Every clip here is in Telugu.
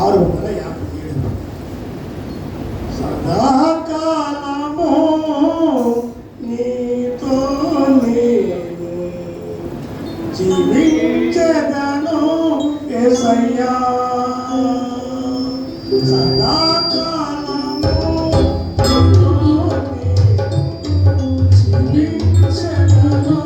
657 సదాకాలము నీతో నేను జీవించదను యేసయ్యా సదాకాలము నీతో నేను జీవించదను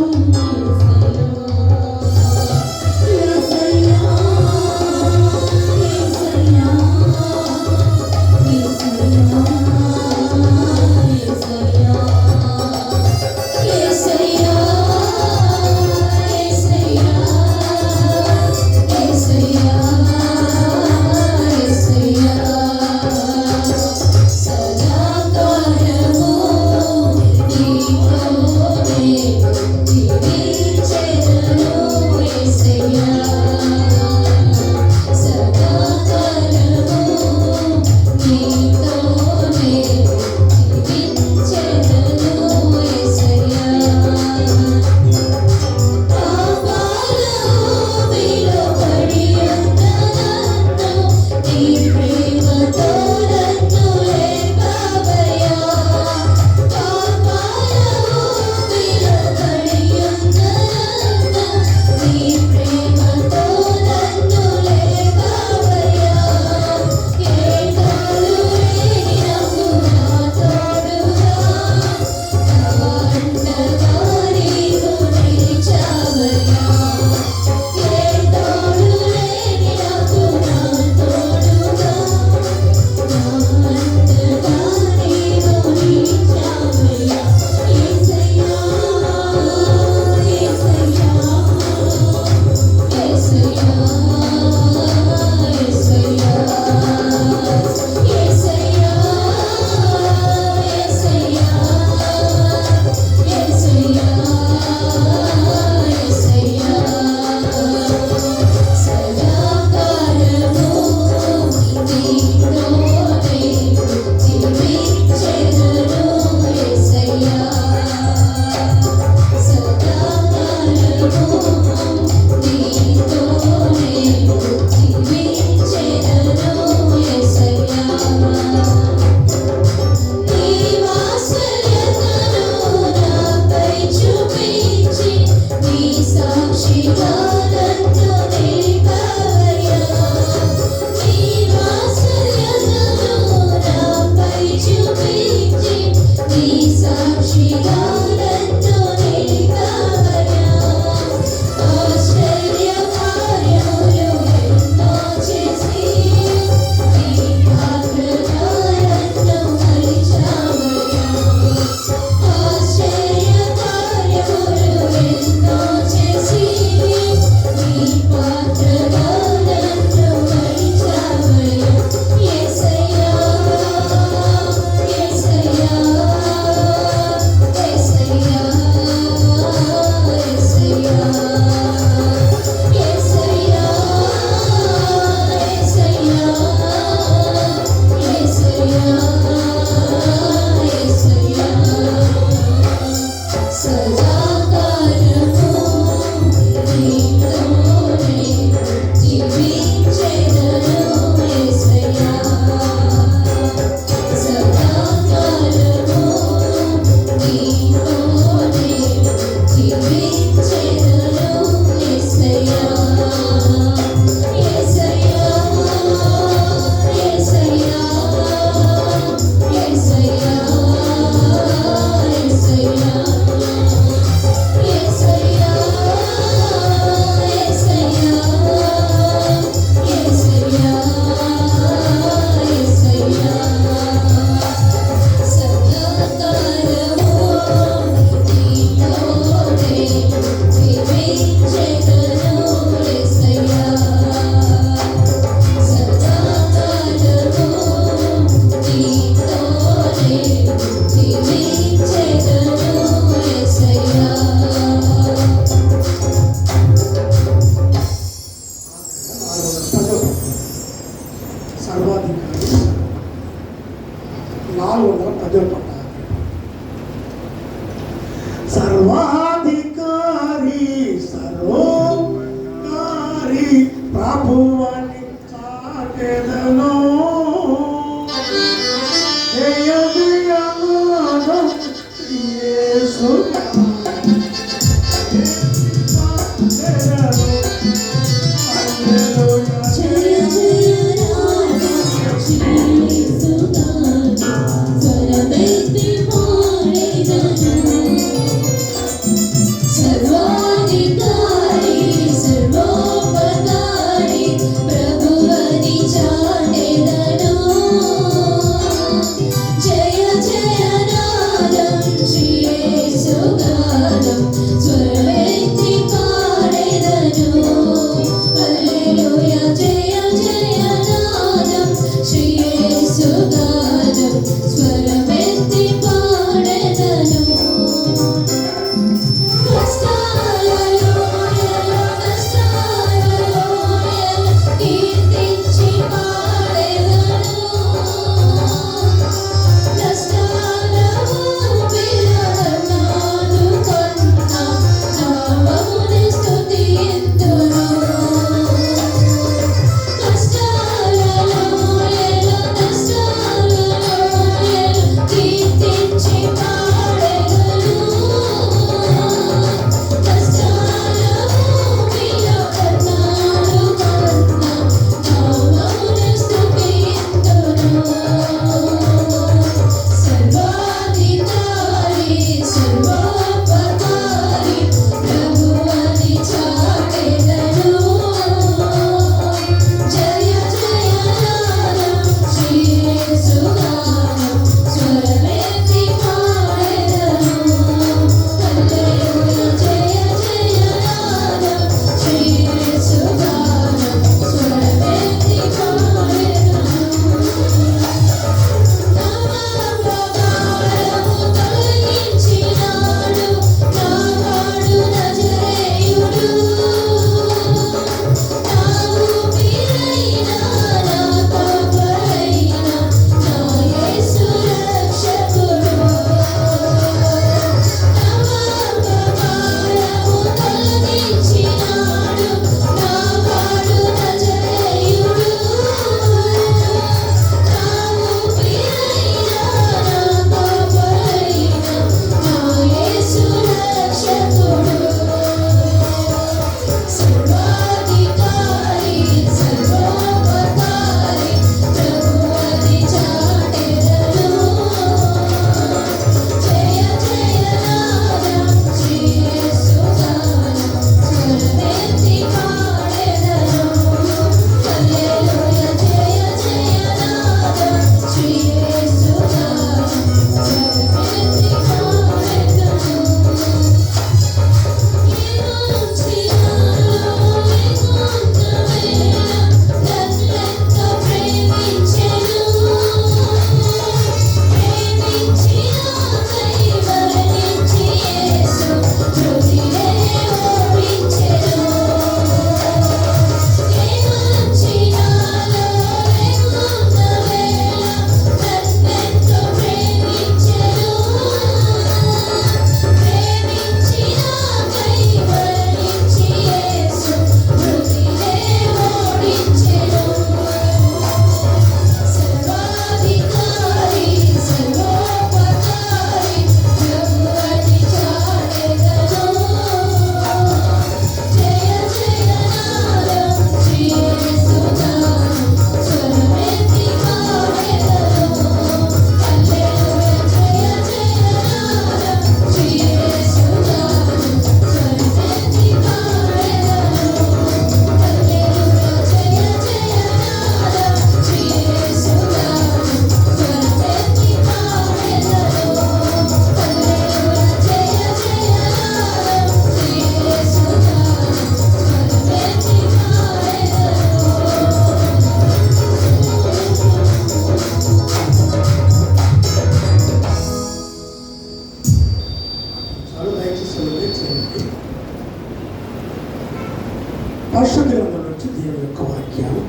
పరిశుద్ధ గ్రంథం నుంచి దేవుని యొక్క వాక్యాలు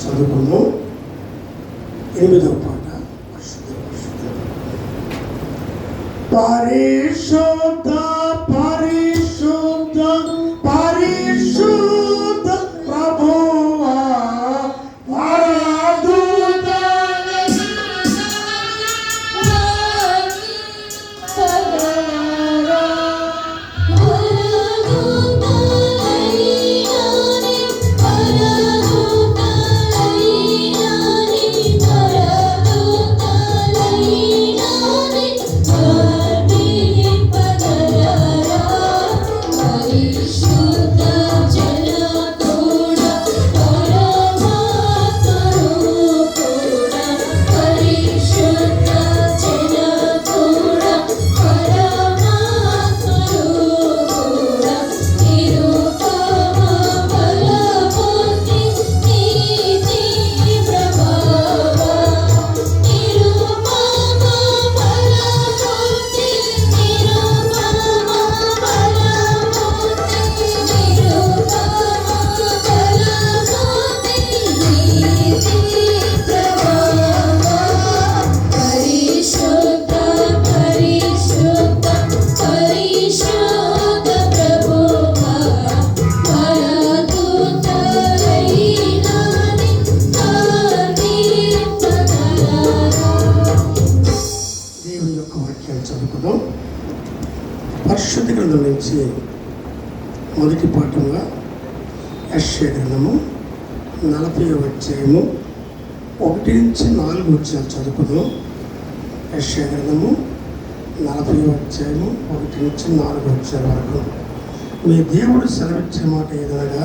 చదువుకుందాం. 8వ పాట. పరిశుద్ధ పరిశుద్ధ పరిశుద్ధ ప్రభువా పరిశుద్ధ గ్రంథం నుంచి మొదటి పాఠంగా యెషయా గ్రంథము 40వ అధ్యాయము 1 నుంచి 4 వచనాలు చదువుకుందాం. యెషయా గ్రంథము 40వ అధ్యాయము 1 నుంచి 4 వచనాల వరకు. మీ దేవుడు సెలవిచ్చే మాట ఏదనగా,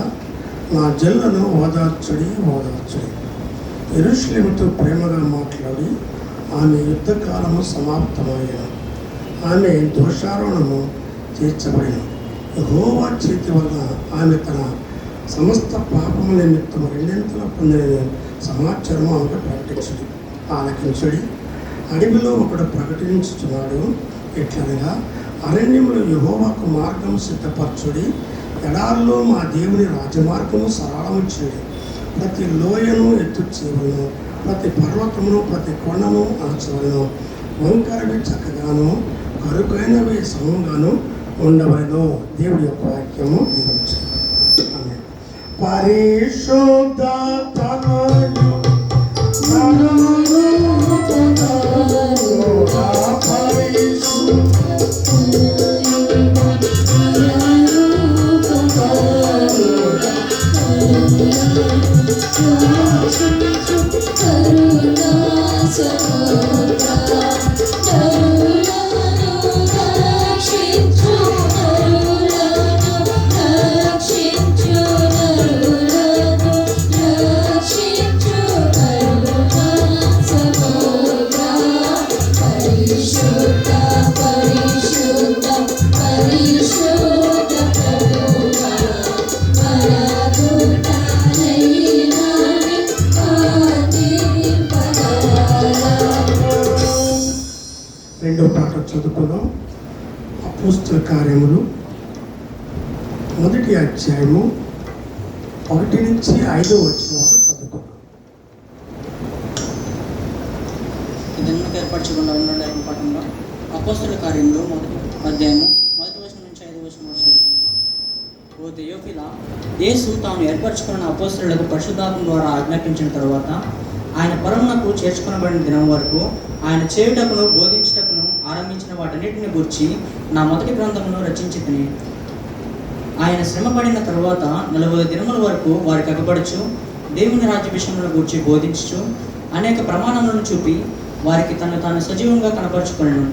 నా జల్లను ఓదార్చుడి ఓదార్చుడి. యెరూషలేముతో ప్రేమగా మాట్లాడి ఆమె యుద్ధకాలము సమాప్తమయ్యాను. ఆమె దోషారోహణము తీర్చబడిన యెహోవా చేతి వల్ల ఆమె తన సమస్త పాపము నిమిత్తం రెండింతలు పొందిన సమాచారము ఆమెకు ప్రకటించుడి. ఆలకించుడి. అడవిలో ఒకడు ప్రకటించుతున్నాడు ఎట్లనగా, అరణ్యములో యెహోవాకు మార్గము సిద్ధపరచుడి, ఎడారిలో మా దేవుని రాజమార్గము సరళము చేయుడి. ప్రతి లోయను ఎత్తు చేయవలను, ప్రతి పర్వతమును ప్రతి కొండను అణచవలను, వంకరవి చక్కగాను కరుకైనవి సమంగాను ఉండవలను. దేవుడి యొక్క వాక్యము దీవించు. పరిశుద్ధ రెండో పాట చదువుకుందాం. అపోస్తల కార్యములు 1వ అధ్యాయము 1 నుంచి 5 వచనాలు చదువుకుందాం. ఇదన్నీ ఏర్పరచకుండా ఉండడం పాఠంలో అపోస్తల కార్యములు 1వ అధ్యాయము 1వ వచనం నుంచి 5వ వచనం వరకు. ఓ థెయోఫిలా, యేసు తాను ఏర్పరచుకున్న అపోస్తలులకు పరిశుద్ధాత్మ ద్వారా ఆజ్ఞాపించిన తరువాత ఆయన పరమునకు చేర్చుకొనబడిన దినం వరకు ఆయన చేయుటకును బోధించుటకును ఆరంభించిన వాటన్నిటిని గూర్చి నా మొదటి గ్రంథమును రచించితిని. ఆయన శ్రమపడిన తరువాత 40 దినముల వరకు వారికి అగపడుచు దేవుని రాజ్య విషయములను గూర్చి బోధించుచు అనేక ప్రమాణములను చూపి వారికి తాను సజీవంగా కనపరుచుకొనెను.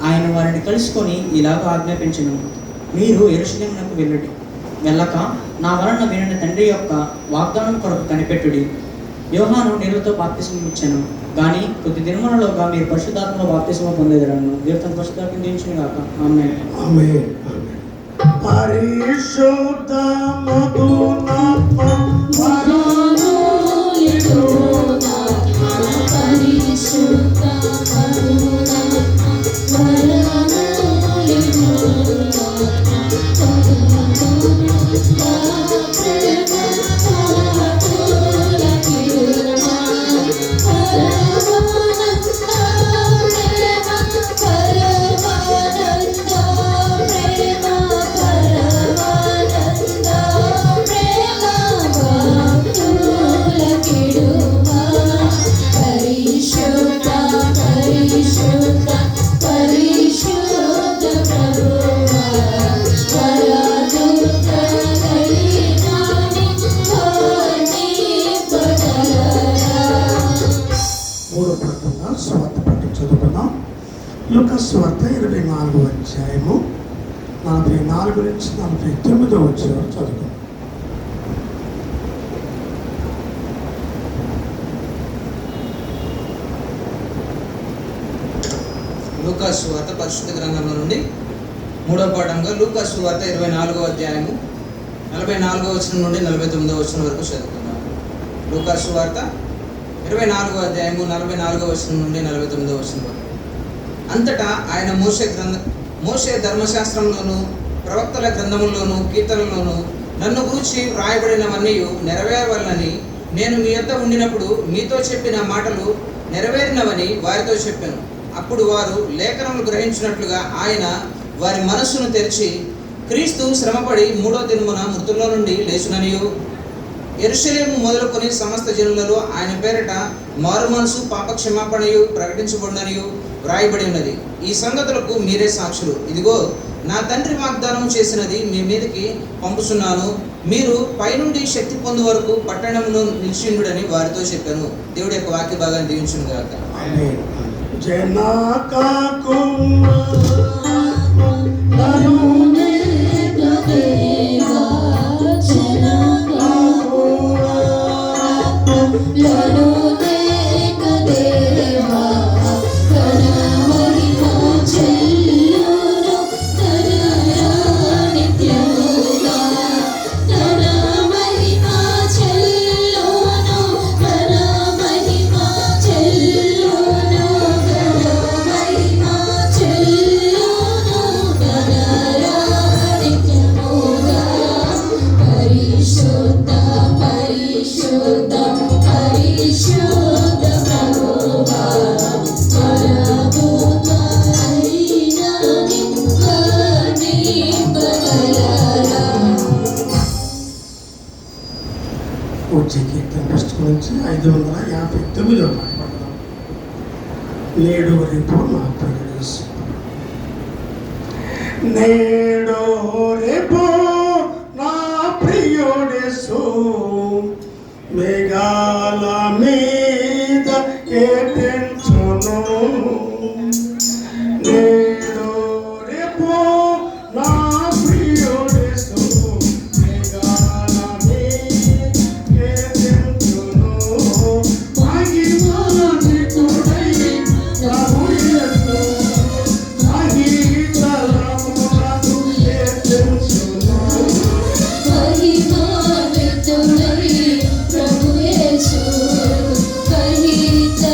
ఆయన వారిని కలుసుకొని ఇలాగ ఆజ్ఞాపించెను, మీరు యెరూషలేమునకు వెళ్ళక నా వలన వినిన తండ్రి యొక్క వాగ్దానం కొరకు కనిపెట్టుడి. యోహాను నీళ్లతో బాప్తిస్మం ఇచ్చాను, కానీ కొద్ది దినములలోగా మీరు పరిశుద్ధాత్మలో బాప్తిస్మం పొందేదరను. దేవుడు తన పరిశుద్ధాత్మను దీవించును గాక. ఆమేన్. ఆమేన్. పరిశుద్ధ మధునాత్మ పరిశుద్ధ లూకాసు వార్త 24వ అధ్యాయము 44 నుంచి 49 వచ్చే వరకు చదువుకుందాం. లూకాసు వార్త పరిశుద్ధ గ్రంథంలో నుండి 3వ పాఠంగా లూకాసు వార్త 24వ అధ్యాయము 44వ వచనం నుండి 49వ వచనం వరకు చదువుకున్నాం. లూకాసు వార్త 24వ అధ్యాయము 44వ వచనం నుండి 49వ వచనం వరకు. అంతటా ఆయన మోషే ధర్మశాస్త్రంలోను ప్రవక్తల గ్రంథముల్లోను కీర్తనలోను నన్ను గురించి వ్రాయబడినవన్నీ నెరవేరవలనని నేను మీ యొద్ద ఉండినప్పుడు మీతో చెప్పిన మాటలు నెరవేరినవని వారితో చెప్పాను. అప్పుడు వారు లేఖనములు గ్రహించినట్లుగా ఆయన వారి మనస్సును తెరిచి, క్రీస్తు శ్రమపడి 3వ దినమున మృతుల్లో నుండి లేచుననియు యెరూషలేము మొదలుకొని సమస్త జనులలో ఆయన పేరట మారు మనసు పాప క్షమాపణయు ప్రకటించబడిననియు వ్రాయబడి ఉన్నది. ఈ సంగతులకు మీరే సాక్షులు. ఇదిగో నా తండ్రి వాగ్దానం చేసినది మీ మీదకి పంపుతున్నాను. మీరు పైనుండి శక్తి పొందు వరకు పట్టణంలో నిలిచిండుడని వారితో చెప్పాను. దేవుడి యొక్క వాక్య భాగాన్ని దీవించును గాక. వచ్చే కీర్తన పుస్తకం నుంచి 559వ పడదాం. నేడు రేపు నా ప్రియుడు యేసు, నేడు రేపు నా ప్రియుడు యేసు మేఘాల మీద ఎత్తించును. నేడు రేపు నా ప్రియుడు యేసు మేఘాల మీద ఎత్తించును. మహిమాన్వితుడై ప్రభు యేసు మహితలములను ఎత్తించును. ప్రభు యేసు కహితలములకు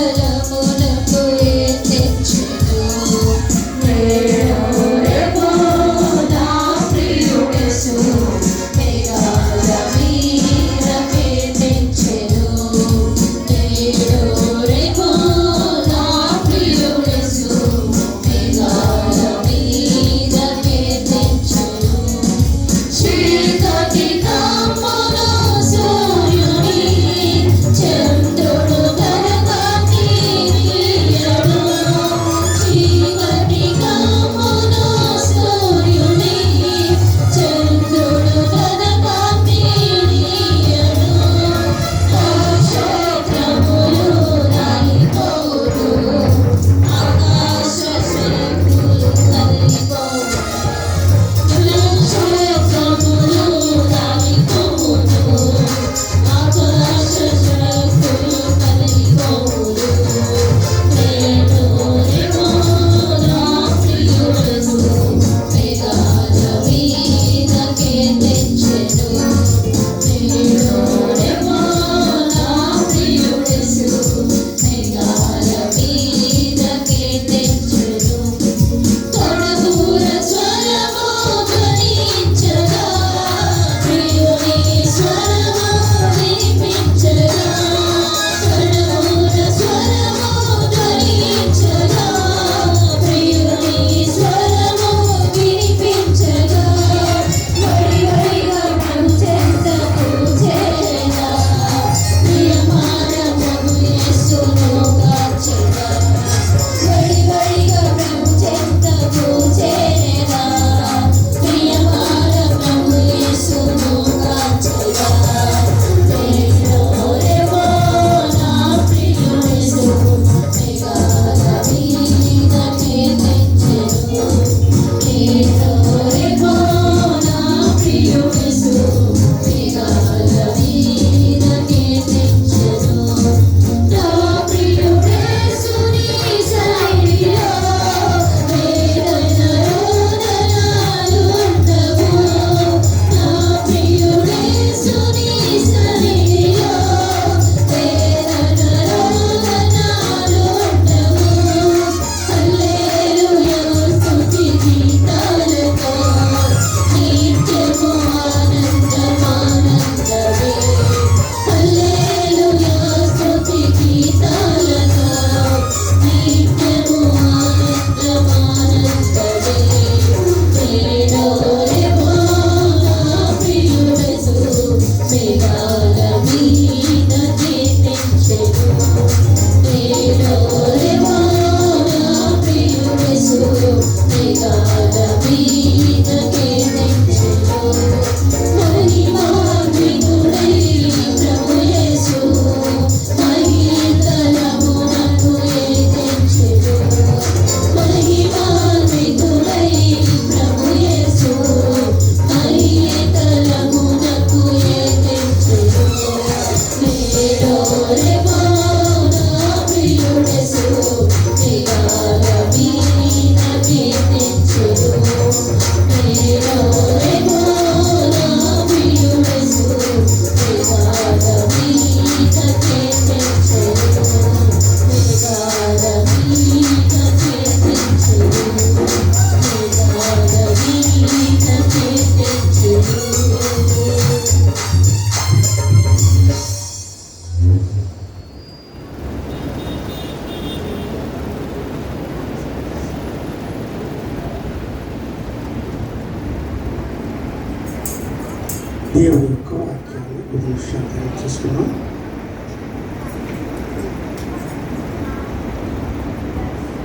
కొద్ది నిమిషాలు చేసుకున్నాం.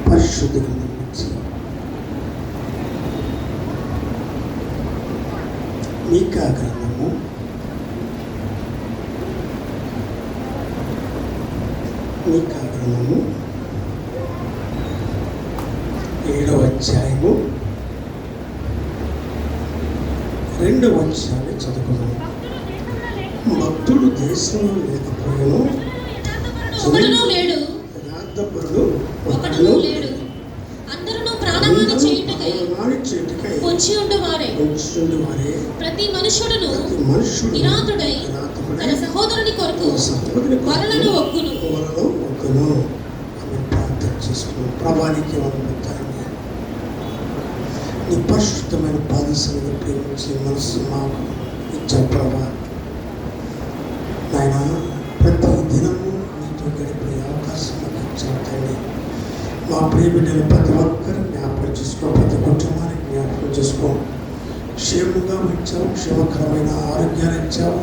పరిశుద్ధ గ్రంథం నుంచి మీకా గ్రంథము 7వ అధ్యాయము 2వ వచనాన్ని చదువుకున్నాము. భక్తుడు దేశంలో లేకపోయాను, యథార్థపరుడు ఒకడును లేడు, అందరూ ప్రాణహాని చేయుటకై పొంచి ఉండువారే, ప్రతి మనుషుడును నిరాతుడై తన సహోదరుని కొరకు వరలను ఒక్కును. ప్రార్థన చేసుకున్నాం. ప్రభానికి వందనాలు. నీ పరిశుద్ధమైన పాదశలను ప్రేమించి మనసు మాకు ఇచ్చావు ప్రభా. నాయన ప్రతి దినము నీతో గడిపే అవకాశం మాకు ఇచ్చావు తండ్రి. మా ప్రియ బిడ్డలు ప్రతి ఒక్కరు జ్ఞాపకం చేసుకో, ప్రతి కుటుంబానికి జ్ఞాపకం చేసుకో. క్షేమంగా ఇచ్చావు, క్షేమకరమైన ఆరోగ్యాన్ని ఇచ్చావు,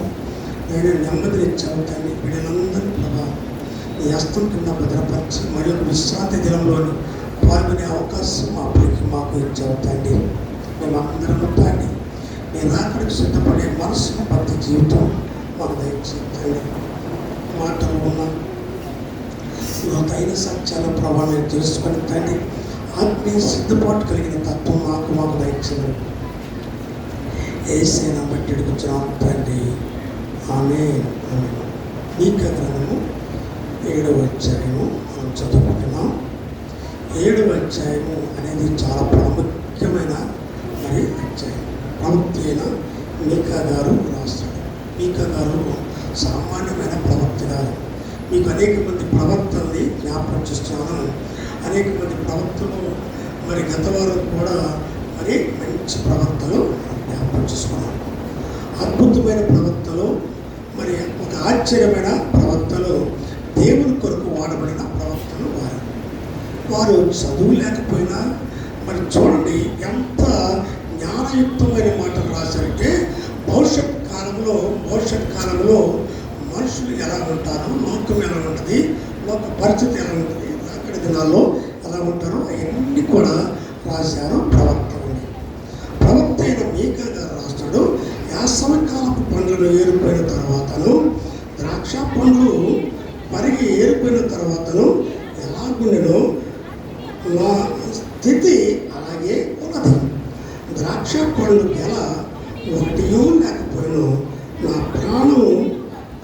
నేను నెమ్మదిని ఇచ్చావు తండ్రి. బిడ్డలందరూ ప్రభా నీ హస్తం కింద భద్రపరిచి మరి ఒక విశ్రాంతి దినంలోని పాల్గొనే అవకాశం మా ప్రియకి మాకు ఇచ్చావు తండ్రి. మేము అందరం తండ్రి నేను అక్కడికి సిద్ధపడే మనసును భక్తి జీవితం మాకు దయచేయండి. మాటలు ఉన్న లోతైన సత్యాల ప్రభావం తెలుసుకొని తండ్రి ఆత్మీయ సిద్ధపాటు కలిగిన తత్వం మాకు దయచేయండి. యేసయ్యను బట్టి అడుగుతున్నాం తండ్రి. ఆమేన్. మీకా గ్రంథము 7వ అధ్యాయము మనం చదువుకుంటున్నాం. 7వ అధ్యాయము అనేది చాలా ప్రాముఖ్యమైన మరి అధ్యాయం. ప్రవక్త అయిన మీకా గారు రాస్తాడు. మీకా గారు సామాన్యమైన ప్రవక్త గారు. మీకు అనేక మంది ప్రవక్తల్ని జ్ఞాపకం చేస్తున్నాను. అనేక మంది ప్రవక్తలు మరి గత వారు కూడా మరి మంచి ప్రవక్తలు జ్ఞాపకం చేసుకున్నాను. అద్భుతమైన ప్రవక్తలు, మరి ఒక ఆశ్చర్యమైన ప్రవక్తలు, దేవుని కొరకు వాడబడిన ప్రవక్తలు వారు చదువు లేకపోయినా మరి చూడండి ఎంత జ్ఞానయుక్తమైన మాటలు రాశారంటే భవిష్యత్ కాలంలో మనుషులు ఎలా ఉంటారు, లోకం ఎలా ఉంటుంది, లోక పరిస్థితి ఎలా ఉంటుంది, అక్కడ దినాల్లో ఎలా ఉంటారో అవన్నీ కూడా రాశారు ప్రవక్తలు. ప్రవక్త అయిన మీకా గారు రాస్తాడు. యాసవకాలపు పండ్లను ఏరిపోయిన తర్వాతను, ద్రాక్ష పండ్లు పరిగి ఏరిపోయిన తర్వాతను ఎలాగుండెనో నా స్థితి అలాగే ఉన్నది. ద్రాక్ష పండ్లు ఎలా ఒకటియో లేకపోయినో నా ప్రాణం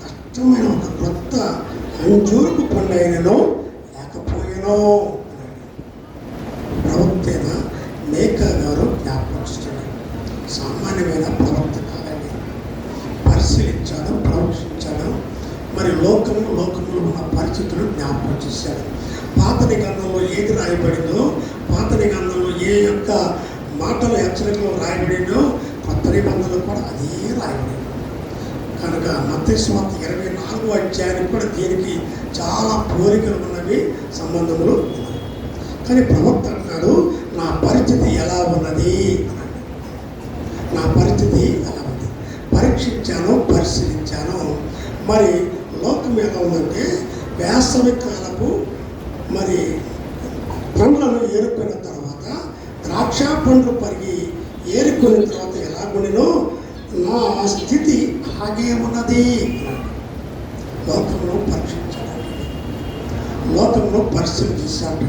కష్టమైన ఒక కొత్త అంజూరపు పండు అయినను లేకపోయానో. ప్రవక్త అయిన మీకా గారు జ్ఞాపకిస్తాడు. సామాన్యమైన ప్రవక్త కాదండి. పరిశీలించాడు, ప్రవచించాడు. మరి లోకంలో ఉన్న పరిస్థితులు జ్ఞాపకం చేశాడు. పాత నిబంధనలో ఏది రాయబడిందో, పాత నిబంధనలో ఏ యొక్క మాటలు హెచ్చరికలో రాయబడిందో, కొత్త నిబంధనలు కూడా అదే రాయబడింది. కనుక మత్తయి సువార్త 24వ అధ్యాయానికి కూడా దీనికి చాలా పోలికలు ఉన్నవి, సంబంధములు ఉన్నాయి. కానీ ప్రవక్త అంటున్నాడు నా పరిస్థితి ఎలా ఉన్నది అన్నాడు. నా పరిస్థితి ఎలా ఉంది, పరీక్షించాను, పరిశీలించాను. మరి లోకం ఎలా ఉందంటే వేసవి కాలపు మరి పండ్లను ఏరుకున్న తర్వాత, ద్రాక్ష పండ్లు పరిగి ఏరుకున్న తర్వాత ఎలాగుండినో నా స్థితి అలాగే ఉన్నది. లోకంలో పరీక్షించాలి, లోకంలో పరిశీలన చేశాడు.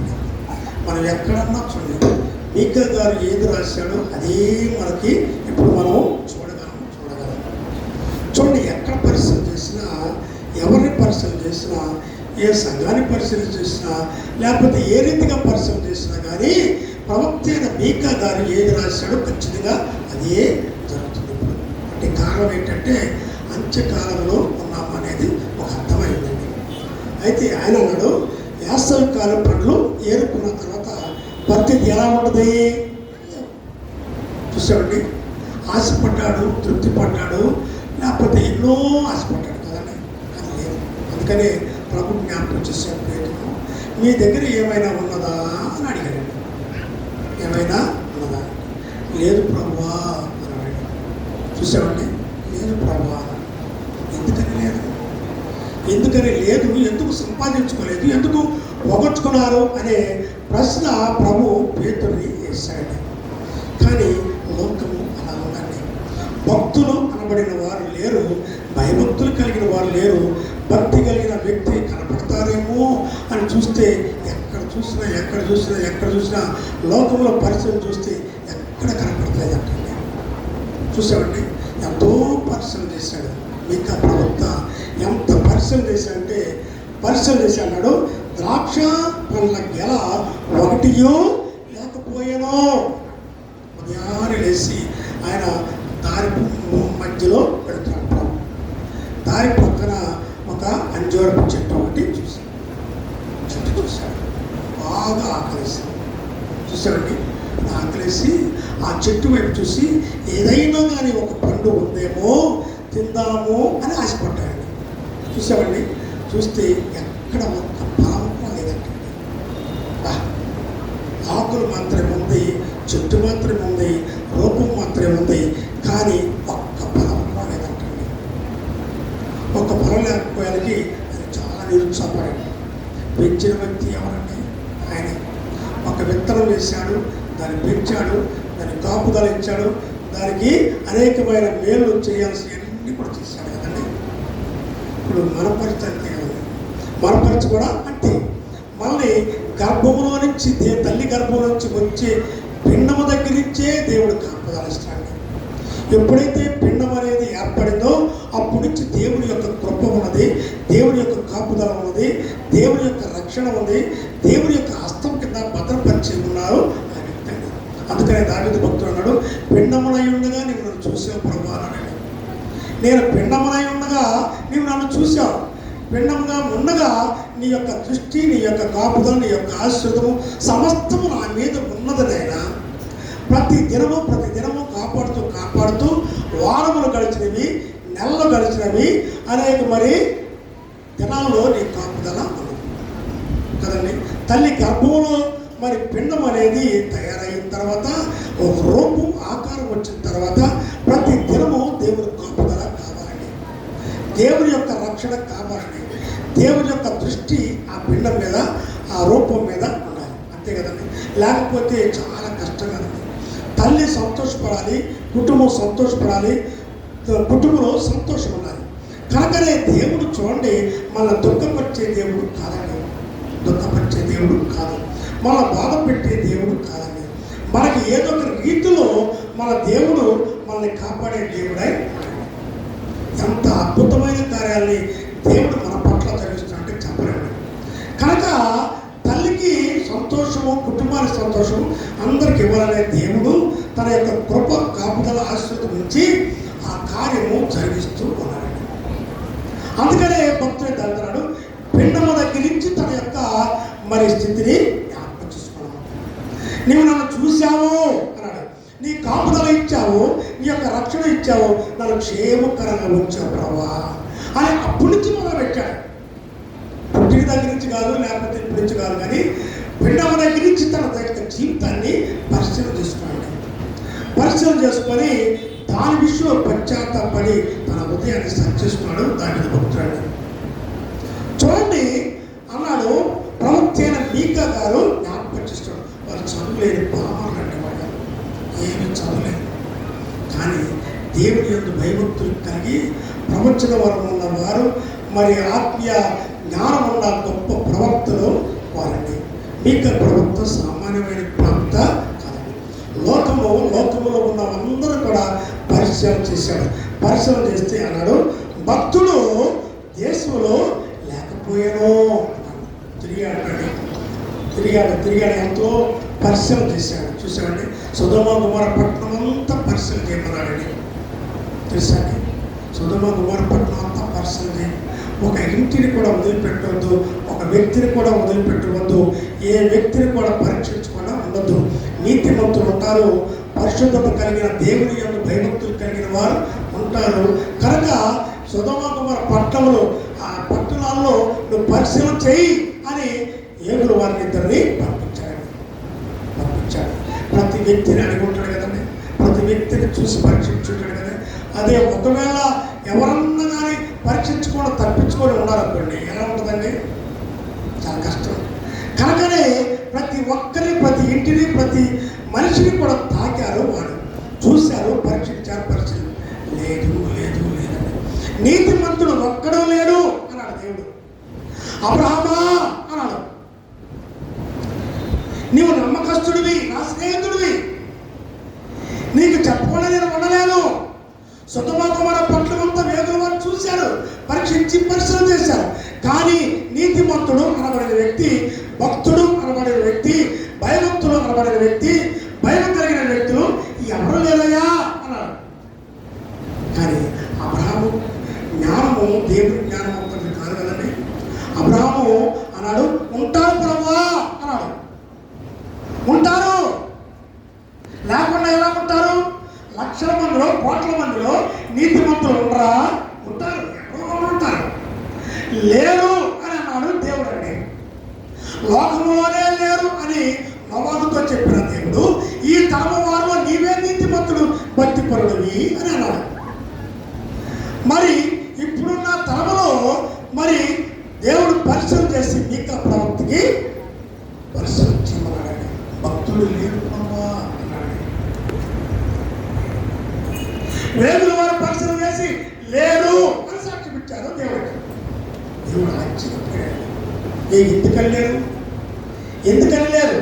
మనం ఎక్కడన్నా చూడండి, మీకా గారు ఏది రాశాడో అదే మనకి ఇప్పుడు మనం చూడగలం. చూడండి, ఎక్కడ పరిశీలన చేసినా, ఎవరిని పరిశీలన చేసినా, ఏ సంఘాన్ని పరిశీలన చేసినా, లేకపోతే ఏ రీతిగా పరిశీలన చేసినా కానీ ప్రవక్త అయిన మీకా గారు ఏది రాశాడో ఖచ్చితంగా అదే జరుగుతుంది. అంటే కారణం ఏంటంటే అంత్యకాలంలో ఉన్నాము అనేది ఒక అర్థమైందండి. అయితే ఆయన అన్నాడు వేసవి కాలం పండ్లు ఏరుకున్న తర్వాత పరిస్థితి ఎలా ఉంటుంది చూసామండి. ఆశపడ్డాడు, తృప్తి పడ్డాడు, లేకపోతే ఎన్నో ఆశపడ్డాడు కదండి. అది లేదు. అందుకనే ప్రభు జ్ఞాపకం చేశాడు, మీ దగ్గర ఏమైనా ఉన్నదా అని అడిగాడు. ఏమైనా ఉన్నదా? లేదు ప్రభువా అని అడిగాడు. చూసామండి, లేదు ప్రభువా. ఎందుకు ఎందుకని లేదు, ఎందుకు సంపాదించుకోలేదు, ఎందుకు పోగొట్టుకున్నారు అనే ప్రశ్న ప్రభు పేతురుని వేశాడు. కానీ లోకము అలా ఉందండి. భక్తులు అనబడిన వారు లేరు, భయభక్తులు కలిగిన వారు లేరు. భక్తి కలిగిన వ్యక్తి కనపడతారేమో అని చూస్తే ఎక్కడ చూసినా లోకంలో పరిచయం చూస్తే ఎక్కడ కనపడతాయి అంటే చూసామండి. ఎంతో పరిశ్రమ చేశాడు మీకా ప్రవక్త. ఎంత పరిశ్రమ చేశాడంటే అన్నాడు, ద్రాక్ష పండ్ల గెల ఒకటియో లేకపోయానో. ఉదయాన్నే లేచి ఆయన దారి మధ్యలో పెడతాడు. దారి పక్కన ఒక అంజూరపు చెట్టు ఒకటి చూశాడు. బాగా ఆకలిస్తాడు. చూసాడండి, ఆకలేసి ఆ చెట్టు వైపు చూసి ఏదైనా కానీ ఒక పండు ఉందేమో తిందాము అని ఆశపడ్డాడు. చూసామండి, చూస్తే ఎక్కడ ఒక్క ఫలం లేదంటే. ఆకులు మాత్రమే ఉంది, చెట్టు మాత్రమే ఉంది, రూపం మాత్రమే ఉంది, కానీ ఒక్క ఫలం లేదంటండి. ఒక్క ఫలం లేకపోయానికి అది చాలా నిరుత్సాహపడాడు. పెంచిన వ్యక్తి ఎవరండి? ఆయన. ఒక విత్తనం వేశాడు, దాన్ని పెంచాడు, దాన్ని కాపుదల ఇచ్చాడు, దానికి అనేకమైన మేలు చేయాల్సినవన్నీ కూడా చేశాడు కదండి. ఇప్పుడు మన పరిస్థితి మన పరిస్థితి కూడా అంతే. మళ్ళీ గర్భంలో నుంచి తల్లి గర్భంలో నుంచి వచ్చే పిండము దగ్గర నుంచే దేవుడు కాపుదల ఇస్తాడు. ఎప్పుడైతే పిండం అనేది ఏర్పడిందో అప్పటి నుంచి దేవుని యొక్క కృప ఉన్నది, దేవుని యొక్క కాపుదల ఉన్నది, దేవుని యొక్క రక్షణ ఉంది, దేవుని యొక్క హస్తం కింద భద్రపరిచి ఉన్నారు ఆ వ్యక్తి. అందుకనే దావీదు భక్తుడు అన్నాడు, పిండమునై ఉండగా నీవు నన్ను చూసావు ప్రభువా అన్నాడు. నేను పిండమునై ఉండగా నీవు నన్ను చూసావు. పిండముగా ఉండగా నీ యొక్క దృష్టి, నీ యొక్క కాపుదల, నీ యొక్క ఆశ్రితము సమస్తము నా మీద ఉన్నదనైనా ప్రతి దినము కాపాడుతూ వారములు గడిచినవి, నెలలు గడిచినవి, అనేక మరి దినాల్లో నీ కాపుదల కదండి. తల్లి గర్భంలో మరి పిండం అనేది తయారైన తర్వాత ఒక రూపం ఆకారం వచ్చిన తర్వాత ప్రతి దినము దేవుని కాపుదల కావాలండి, దేవుని యొక్క రక్షణ కావాలండి, దేవుని యొక్క దృష్టి ఆ పిండం మీద, ఆ రూపం మీద ఉండాలి. అంతే కదండి. లేకపోతే చాలా కష్టం కదండి. తల్లి సంతోషపడాలి, కుటుంబం సంతోషపడాలి, కుటుంబంలో సంతోషం ఉండాలి. కనుకనే దేవుడు చూడండి, మన దుఃఖపరిచే దేవుడు కాదండి, దుఃఖపరిచే దేవుడు కాదు, మన బాధ పెట్టే దేవుడు కాదండి. మనకి ఏదో ఒక రీతిలో మన దేవుడు మనల్ని కాపాడే దేవుడై ఎంత అద్భుతమైన కార్యాలని దేవుడు మన పట్ల జరిగిస్తున్నట్టు చెప్పలేడు. కనుక తల్లికి సంతోషము, కుటుంబానికి సంతోషము అందరికి ఇవ్వాలనే దేవుడు తన యొక్క కృప, కాపుదల, ఆశ్రితం నుంచి ఆ కార్యము జరిగిస్తూ ఉన్నాడు. అందుకనే భక్తుడు తగ్గుతున్నాడు, పిండము దగ్గర నుంచి తన యొక్క మరి స్థితిని జ్ఞాపకం చేసుకున్నాడు. నీవు నన్ను చూశావు అన్నాడు, నీ కాపుదల ఇచ్చావు, నీ యొక్క రక్షణ ఇచ్చావు, నన్ను క్షేమకరంగా ఉంచావు ప్రభా అని అప్పటి నుంచి మొదలు పెట్టాడు. పుట్టిన దగ్గర నుంచి కాదు, లేకపోతే ఇప్పటి నుంచి కాదు, కానీ పిండము దగ్గర నుంచి తన యొక్క జీవితాన్ని పరిశీలన చేసుకొని దాని విషయంలో పశ్చాత్తాపడి తన హృదయాన్ని సరి చేసుకున్నాడు దావీదు భక్తుడు. చూడండి అన్నాడు, ప్రవక్త అయిన మీకా గారు జ్ఞాపకం చేస్తాడు. వాళ్ళు చదువులేని పామరులు అంటే వాళ్ళు ఏమీ చదవలేదు, కానీ దేవుని యందు భయభక్తులు కలిగి ప్రవచన వరం ఉన్నవారు, మరి ఆత్మీయ జ్ఞానం ఉన్న గొప్ప ప్రవక్తలు వారండి. మీకా ప్రవక్త సామాన్యమైన ప్రవక్త కాదండి. లోకములో ఉన్న అందరూ కూడా పరిశీలన చేశాడు. పరిశీలన చేస్తే అన్నాడు, భక్తుడు దేశంలో లేకపోయాను. తిరిగాడు ఎంతో పరిశీలన చేశాడు. చూసామండి, సొదొమ గొమొర్రా పట్టణం అంతా పరిశీలన చేయమన్నాడండి. తెలుసండి, సొదొమ గొమొర్రా పట్టణం అంతా పరిశీలన చేయ, ఒక ఇంటిని కూడా వదిలిపెట్టవద్దు, ఒక వ్యక్తిని కూడా వదిలిపెట్టవద్దు, ఏ వ్యక్తిని కూడా పరీక్షించకుండా ఉండద్దు. నీతిమంతులు ఉంటారు, పరిశుద్ధత కలిగిన దేవుని యందు భయభక్తులు కలిగిన వారు ఉంటారు. కనుక సొదొమ గొమొర్రా పట్టణంలో, ఆ పట్టణాల్లో నువ్వు పరిశీలన చేయి అని ఏగురు వారిని ఇద్దరిని పంపించాడు. ప్రతి వ్యక్తిని అనుకుంటాడు కదండి, ప్రతి వ్యక్తిని చూసి పరీక్షించుంటాడు కదా. అదే ఒకవేళ ఎవరన్నా కానీ పరీక్షించుకొని తప్పించుకొని ఉన్నారనుకోండి, ఎలా ఉంటుందండి? చాలా కష్టం. కనుకనే ప్రతి ఒక్కరిని, ప్రతి ఇంటిని, ప్రతి మనిషిని కూడా తాకారు, వాడు చూశారు, పరీక్షించారు. పరిస్థితి లేదు లేదు లేదండి. నీతిమంతుడు ఒక్కడూ లేడు అన్నాడు దేవుడు. అబ్రహామా అన్నాడు, నీవు నమ్మకస్తుడివి, నా స్నేహితుడివి, నీకు చెప్పకుండా నేను ఉండలేను. సుతమోకమైన పట్లమంతా వేగుల వారు చూశారు, పరీక్షించి పరిశీలన చేశారు. కానీ నీతిమంతుడు అనబడిన వ్యక్తి, భక్తుడు అనబడిన వ్యక్తి, భయభక్తుడు అనబడిన వ్యక్తి, భయం కలిగిన వ్యక్తులు ఎవరు లేరయ్యా అన్నాడు. కానీ అబ్రహాము జ్ఞానము దేవుడి జ్ఞానం ఒక్కటి కాదు కదండి. అబ్రహాము అన్నాడు, ఉంటారు ప్రభువా అన్నాడు. ఉంటారు, లేకుండా ఎలా ఉంటారు? లక్షల మందిలో, కోట్ల మందిలో నీతిమంతులు ఉండరా? ఉంటారు, ఎవరో ఉంటారు. లేరు అని అన్నాడు దేవుడు అండి. లోకంలోనే లేరు అని నోవాహుతో చెప్పిన దేవుడు, ఈ తరము వారిలో నీవే నీతిమంతుడు, భక్తిపరుడివి అని అన్నాడు. మరి ఇప్పుడున్న తరములో మరి దేవుడు పరిశీలన చేసి మీకా ప్రవక్తకి పరిశీలన చేయమన్నాడు. భక్తుడు లేరు అన్నాడు. వేగుల వారు పరిశీలన చేసి లేరు అని సాక్ష్యం ఇచ్చారు దేవుడికి. దేవుడు ఆశ్చర్యపోయాడు. ఎందుకని లేరు? ఎందుకని లేరు?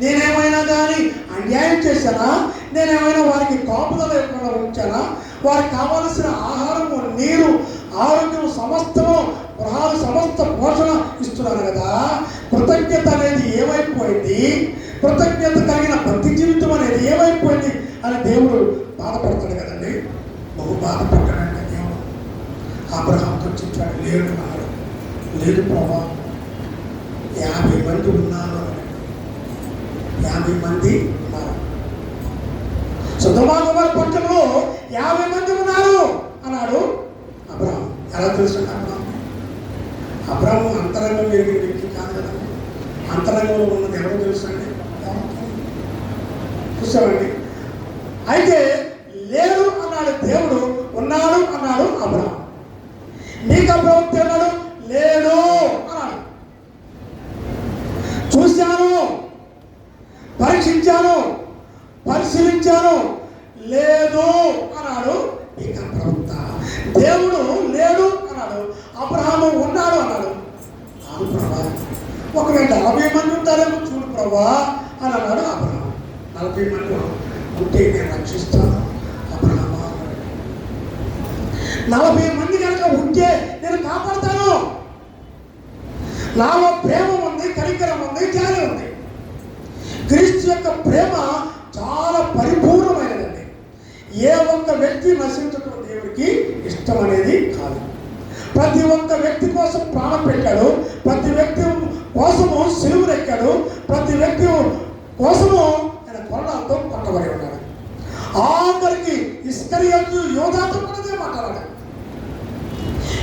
నేనేమైనా కానీ అన్యాయం చేశానా? నేనేమైనా వారికి కాపుదల లేకుండా ఉంచానా? వారికి కావలసిన ఆహారము, నీరు, ఆరోగ్యం సమస్తము, గృహాలు సమస్త పోషణ ఇస్తున్నాను కదా. కృతజ్ఞత అనేది ఏమైపోయింది? కృతజ్ఞత కలిగిన భక్తి జీవితం అనేది ఏమైపోయింది అని దేవుడు బాధపడతాడు కదండి. బహు బాధపడ్డాడంటే దేవుడు. అబ్రహాంతో చెప్పాడు, లేడు అన్నాడు. లేదు ప్రభా, 50 మంది ఉన్నారు అన్నాడు. 50 మంది ఉన్నారు. సుధమాగమర పట్టణంలో 50 మంది ఉన్నారు అన్నాడు అబ్రహాం. ఎలా తెలుసు అబ్రహాం? అబ్రహాము అంతరంగం ఎరిగిన వ్యక్తి కాదు కదా. అంతరంగంలో ఉన్నది ఎవరో తెలుసు అండి? చూసామండి. అయితే లేడు అన్నాడు దేవుడు, ఉన్నాడు అన్నాడు అబ్రహాం. మీకా ప్రవక్త అన్నాడు, లేడు అన్నాడు. చూశాను, పరీక్షించాను, పరిశీలించాను, లేదు అన్నాడు మీకా ప్రవక్త. దేవుడు లేడు అన్నాడు, అబ్రహాము ఉన్నాడు అన్నాడు. అవును ప్రభా, ఒకవేళ 40 మంది ఉంటారేమో చూడు ప్రభా అని అన్నాడు అబ్రహాం. 40 మంది ఉంటే నేను రక్షిస్తాను అబ్రహామా అన్నాడు. 40 మంది కనుక ఉంటే నేను కాపాడుతాను. నాలో ప్రేమ ఉంది, కనికరం ఉంది, జాలి ఉంది. క్రీస్తు యొక్క ప్రేమ చాలా పరిపూర్ణమైనదండి. ఏ ఒక్క వ్యక్తి నశించడం దేవుడికి ఇష్టం అనేది కాదు. ప్రతి ఒక్క వ్యక్తి కోసం ప్రాణం పెట్టాడు, ప్రతి వ్యక్తి కోసము సిలువనెక్కాడు, ప్రతి వ్యక్తి కోసము ఆయన కొరడాలతో కొట్టబడి ఉన్నాడు. ఆఖరికి ఇస్కరియోతు యోధాతో కూడా మాట్లాడాడు.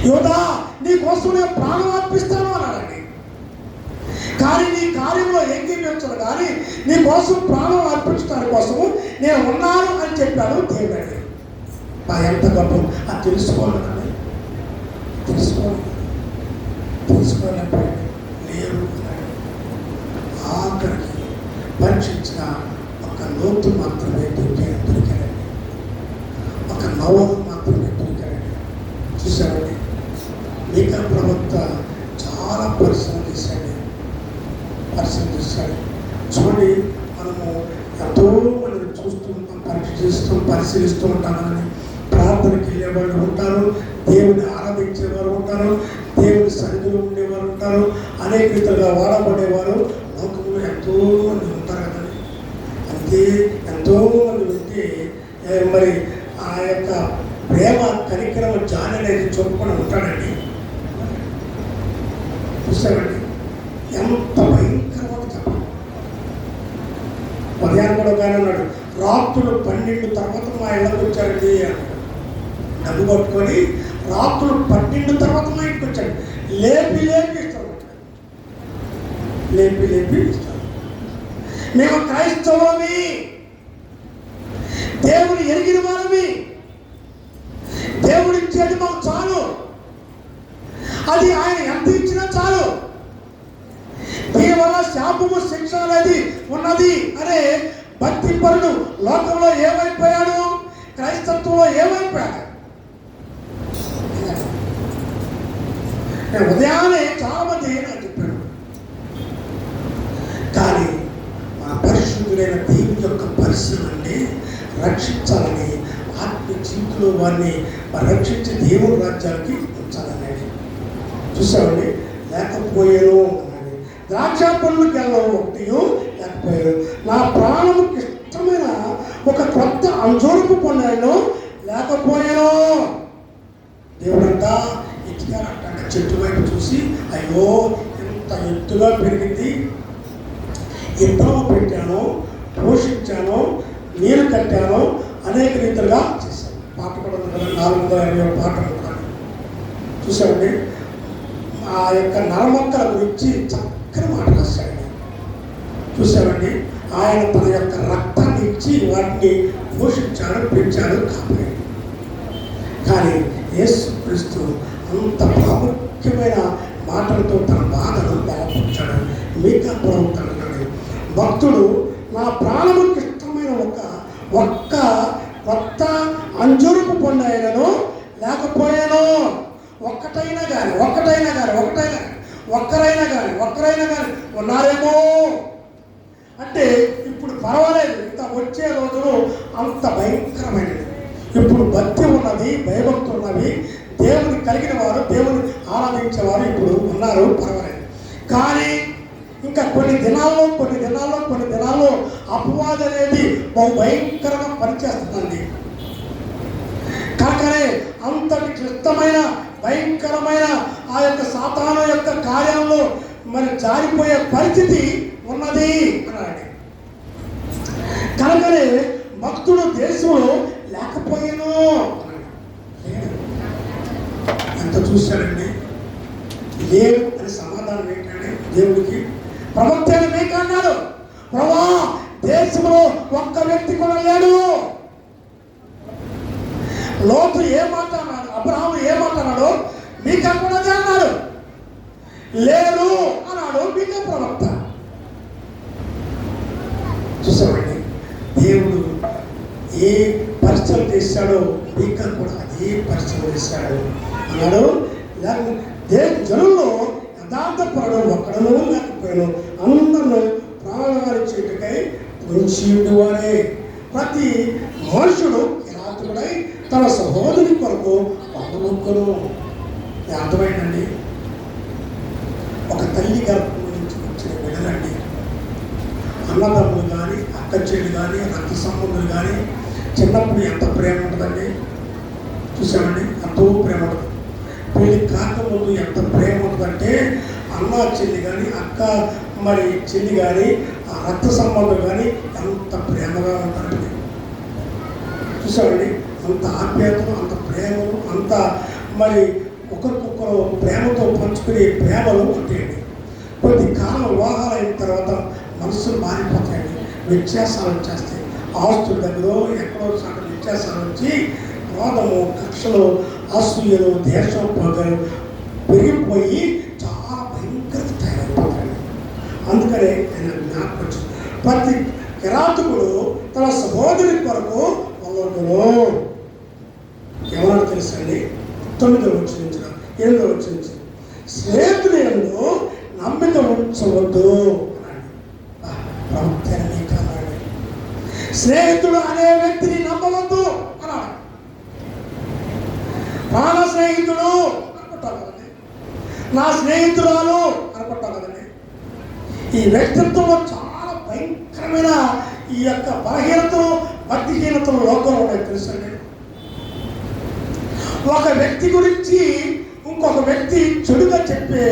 యోధా, నీ కోసం నేను ప్రాణం అర్పిస్తాను అన్నాడండి. కానీ నీ కార్యంలో ఎంగిలించడు, కానీ నీ కోసం ప్రాణం అర్పించడానికి కోసము నేను ఉన్నాను అని చెప్పాడు దేవుడు. ఎంత గొప్ప! అది తెలుసుకోవాలండి, తెలుసుకోలేకపోయాడు. లేరు ఆఖరికి పరీక్షించిన ఒక లోతు మాత్రమే దొరికాడండి. ఒక నవము మాత్రమే దొరికాడండి. చూసాడండి, మీకా ప్రవక్త చాలా పరిశ్రమ చేశాడు. చూడండి, మనము ఎంతో మంది చూస్తూ ఉంటాం, పరీక్ష చేస్తూ పరిశీలిస్తూ ఉంటాం కదండి. ప్రార్థనకి వెళ్ళేవాళ్ళు ఉంటారు, దేవుని ఆరాధించేవారు ఉంటారు, దేవుని సన్నిధిలో ఉండేవారు ఉంటారు, అనేక రీతిగా వాడబడేవారు లోకంలో ఎంతో మంది ఉంటారు కదండి. అంతే ఎంతో మంది ఉంటే మరి ఆ యొక్క ప్రేమ, కనికరం, జాలి అనేది చూపుకొని ఉంటాడండి. చూసామండి ఎంత భయంకరమైన చెప్పండి. ఉదయాన్ని కూడా ఒక ఆయన అన్నాడు, రాత్రులు 12 తర్వాత మా ఇళ్ళకి వచ్చారండి అన్నాడు. డబ్బు పట్టుకొని రాత్రులు 12 తర్వాత మా ఇంటికి వచ్చాడు. లేపి ఇస్తాడు, లేపి ఇస్తాడు. మేము క్రైస్తవులమి, దేవుని ఎరిగిన వారమి, దేవుడు ఇచ్చేది మాకు చాలు. అది ఆయన ఎంత ఇచ్చినా చాలు. దీనివల్ల శాపము శిక్ష అనేది ఉన్నది అనే భక్తిపరుడు లోకంలో ఏమైపోయాడు, క్రైస్తత్వంలో ఏమైపోయాడు. నేను ఉదయాన్నే చాలా మంది నాకు చెప్పాడు, కానీ మన పరిశుద్ధులైన దేవుని యొక్క పరిశీలనని రక్షించాలని, ఆత్మ జీవితంలో వారిని రక్షించి దేవుని రాజ్యానికి ఉంచాలన్నాడు. చూసామండి, లేకపోయాను అన్నాడు. ద్రాక్ష పండ్లకు వెళ్ళవు ఒకటి లేకపోయాడు. నా ప్రాణముకి ఇష్టమైన ఒక కొత్త అంజూరపు పండును లేకపోయాను. దేవుడంతా ఎత్తుగారంట చెట్టు వైపు చూసి, అయ్యో ఎంత ఎత్తుగా పెరిగింది, ఇత్తనం పెట్టాను, పోషించాను, నీరు కట్టాను, అనేక రీతిగా చేశాను. పాట కూడా ఉంది కదా, 450 పాటలు కూడా చూసామండి. ఆ యొక్క నరమొక్కల గురించి చక్కని మాట రాశాడు. చూసామండి, ఆయన తన యొక్క రక్తాన్ని ఇచ్చి వాటిని పోషించాడు, పెంచాడు, కాపాడు. కానీ యేసుక్రీస్తు అంత ప్రాముఖ్యమైన మాటలతో తన బాధను బలపరిచాడు. మీకా ప్రవక్త అన్నాడు, భక్తుడు నా ప్రాణముకి ఇష్టమైన ఒక్క కొత్త అంజూరపు పండు అయినను లేకపోయాను. ఒక్కరైనా కానీ ఉన్నారేమో అంటే ఇప్పుడు పర్వాలేదు. ఇంత వచ్చే రోజులు అంత భయంకరమైనది. ఇప్పుడు భక్తి ఉన్నది, భయభక్తులు ఉన్నవి, దేవుని కలిగిన వారు, దేవుని ఆరాధించేవారు ఇప్పుడు ఉన్నారు, పర్వాలేదు. కానీ ఇంకా కొన్ని దినాల్లో అపవాదం అనేది బహు భయంకరంగా పనిచేస్తుందండి. కాకనే అంతటి క్లిష్టమైన భయంకరమైన ఆ యొక్క సాతాను యొక్క కార్యంలో మరి జారిపోయే పరిస్థితి ఉన్నది అన్నాడు. కనుకనే భక్తుడు దేశంలో లేకపోయాను. ఎంత చూశాడండి, లేడు అని సమాధానం ఏంటంటే దేవుడికి. ప్రవక్త మీకు అన్నాడు, ప్రభా దేశంలో ఒక్క వ్యక్తి కూడా లేడు. లోతు ఏమాట అన్నాడు, అబ్రహాము ఏమాట అన్నాడు, మీకా కూడా అన్నాడు, లేడు అన్నాడు మీకా ప్రవక్త. చూసామండి, దేవుడు ఏ పరిచయం చేశాడో మీకా కూడా అదే పరిచయం చేశాడు అన్నాడు. జనుల్లో యథార్థపరుడు ఒక్కడనూ లేకపోయాను, అందరూ ప్రాణాలు చేయటకై పొంచివారే. ప్రతి మనుషుడు కిరాతకుడై తన సహోదరి కొరకు పండుకొను. అర్థమైందండి. ఒక తల్లి గర్భం నుంచి వచ్చిన బిడ్డలండి, అన్నదమ్ములు కానీ, అక్క చెల్లి కానీ, రక్త సంబంధులు కానీ చిన్నప్పుడు ఎంత ప్రేమ ఉంటుందండి. చూసామండి, ఎంతో ప్రేమ ఉంటుంది. పెళ్ళి కాకముందు ఎంత ప్రేమ ఉంటుందంటే అన్న చెల్లి కానీ, అక్క మరి చెల్లి కానీ, ఆ రక్త సంబంధం కానీ ఎంత ప్రేమగా ఉంటారండి. చూసామండి, అంత ఆప్యాయతలు, అంత ప్రేమలు, అంత మరి ఒకరికొకరు ప్రేమతో పంచుకునే ప్రేమలు ఉంటాయండి. కొద్ది కాలం వివాహాలు అయిన తర్వాత మనసులు మారిపోతాయండి, వ్యత్యాసాలు వచ్చేస్తాయి. ఆస్తుల దగ్గర ఎక్కడో అక్కడ వ్యత్యాసాలు వచ్చి క్రోధము, కక్షలు, అసూయలు, దేశం పగలు పెరిగిపోయి చాలా భయంకరంగా తయారైపోతాడు. అందుకనే ఆయన జ్ఞాపకం, ప్రతి కిరాతకుడు తన సహోదరి కొరకు పొందడును. ఎవరో తెలుసండి, 9వ వచనం నుంచి 8వ వచనం నుంచి, స్నేహితులను నమ్మిక ఉంచవద్దు అన్నాడు. ప్రవక్త అన్నాడు, స్నేహితుడు అనే వ్యక్తిని నమ్మవద్దు అన్నాడు. ప్రాణ స్నేహితుడు అనుకుంటాం కదండి, నా స్నేహితురాలు అనుకుంటాం కదండి. ఈ వ్యక్తిత్వంలో చాలా భయంకరమైన ఈ యొక్క బలహీనతలు, భక్తిహీనతలు లోకంలో ఉన్నాయి తెలుసండి. ఒక వ్యక్తి గురించి ఇంకొక వ్యక్తి చెడుగా చెప్పే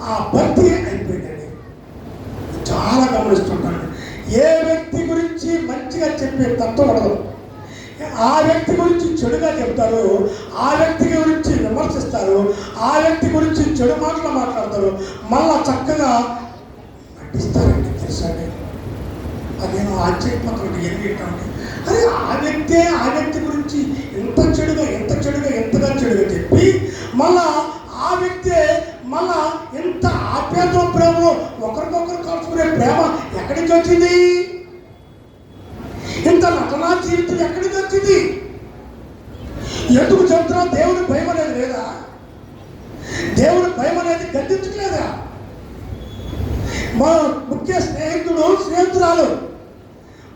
ఆ భక్తి అయిపోయిందండి. చాలా గమనిస్తుంటాను. ఏ వ్యక్తి గురించి మంచిగా చెప్పే తత్వం ఉండదు. ఆ వ్యక్తి గురించి చెడుగా చెప్తారు, ఆ వ్యక్తి గురించి విమర్శిస్తారు, ఆ వ్యక్తి గురించి చెడు మాటలు మాట్లాడతారు, మళ్ళా చక్కగా నటిస్తారండి తెలుసండి. అదేమో ఆశ్చర్యపోతాడు, ఏం ఏంటంటే అదే ఆ వ్యక్తి గురించి ఎంతగా చెడుగా చెప్పి మళ్ళా ఆ వ్యక్తే వచ్చింది? ఇంత నటనా జీవితం ఎక్కడికి వచ్చింది? ఎందుకు చెప్తున్నా? దేవుని భయం అనేది లేదా? దేవుని భయం అనేది గద్దించలేదా? మా ముఖ్య స్నేహితుడు, స్నేహితురాలు,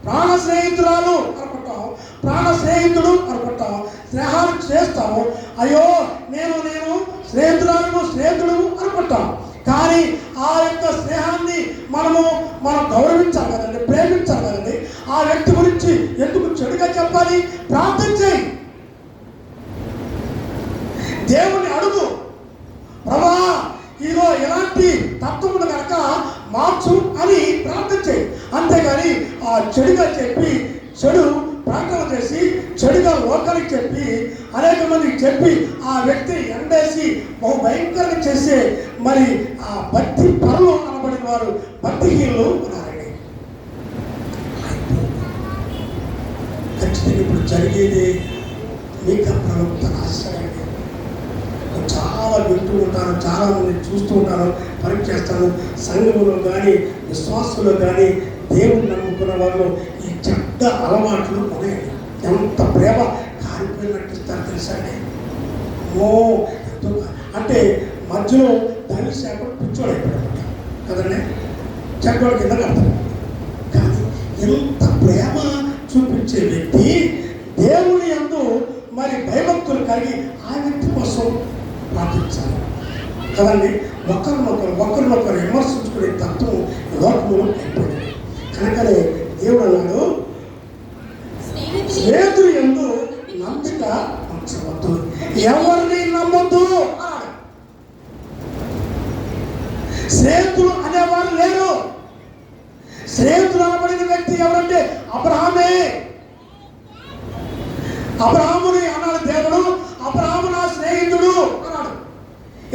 ప్రాణ స్నేహితురాలు అనుకుంటాం, ప్రాణ స్నేహితుడు అనుకుంటాం, స్నేహాలు చేస్తాం. అయ్యో నేను స్నేహితుడు అనుకుంటాం. కానీ ఆ యొక్క స్నేహాన్ని మనం గౌరవించాలి కదండి, ప్రేమించాలి కదండి. ఆ వ్యక్తి గురించి ఎందుకు చెడుగా చెప్పాలి? ప్రార్థన చేయి, దేవుని అడుగు, ప్రభా ఇదిగో ఇలాంటి తత్వమును కనుక మార్చు అని ప్రార్థన చేయి. అంతేగాని ఆ చెడుగా చెప్పి, చెడు ప్రకటన చేసి, చెడుగా లోకానికి చెప్పి, అనేక మందికి చెప్పి ఆ వ్యక్తిని ఎండేసి బహు భయంకరంగా చేసే మరి ఆ భక్తి పరులు అనబడిన వారు భక్తిహీనులు ఉన్నారండి. ఖచ్చితంగా ఇప్పుడు జరిగేది మీకు ప్రవక్త ఆశ్చర్యండి. చాలా వింటూ ఉంటాను, చాలా మంది చూస్తూ ఉంటాను, పరీక్ష చేస్తాను. సంఘంలో కానీ విశ్వాసంలో కానీ దేవుని నమ్ముకున్న వాళ్ళు ఈ చెడ్డ అలవాట్లు ఉన్నాయండి. ఎంత ప్రేమ కారిపోయినట్టు ఇస్తారు తెలుసా అండి. ఎంతో అంటే మధ్యలో తల్లి సేపటి పిచ్చోడైపోయాడు కదండి, చెడ్డోడు కింద కడతాడు. కానీ ఎంత ప్రేమ చూపించే వ్యక్తి దేవుని యందు మరి భయభక్తులు కలిగి ఆ వ్యక్తి కోసం ప్రార్థించాలి కదండి. ఒకరినొకరు విమర్శించుకునే తత్వం లోకంలో అయిపోయింది. కనుకనే దేవుడు అన్నాడు, స్నేహితులు యందు నమ్మిక ఉంచవద్దు, ఎవరిని నమ్మొద్దు అన్నాడు. స్నేహితులు అనేవారు లేరు. స్నేహితులు అనబడిన వ్యక్తి ఎవరంటే అబ్రహామే. అబ్రహాముని అన్నాడు దేవుడు, అబ్రహాము నా స్నేహితుడు అన్నాడు.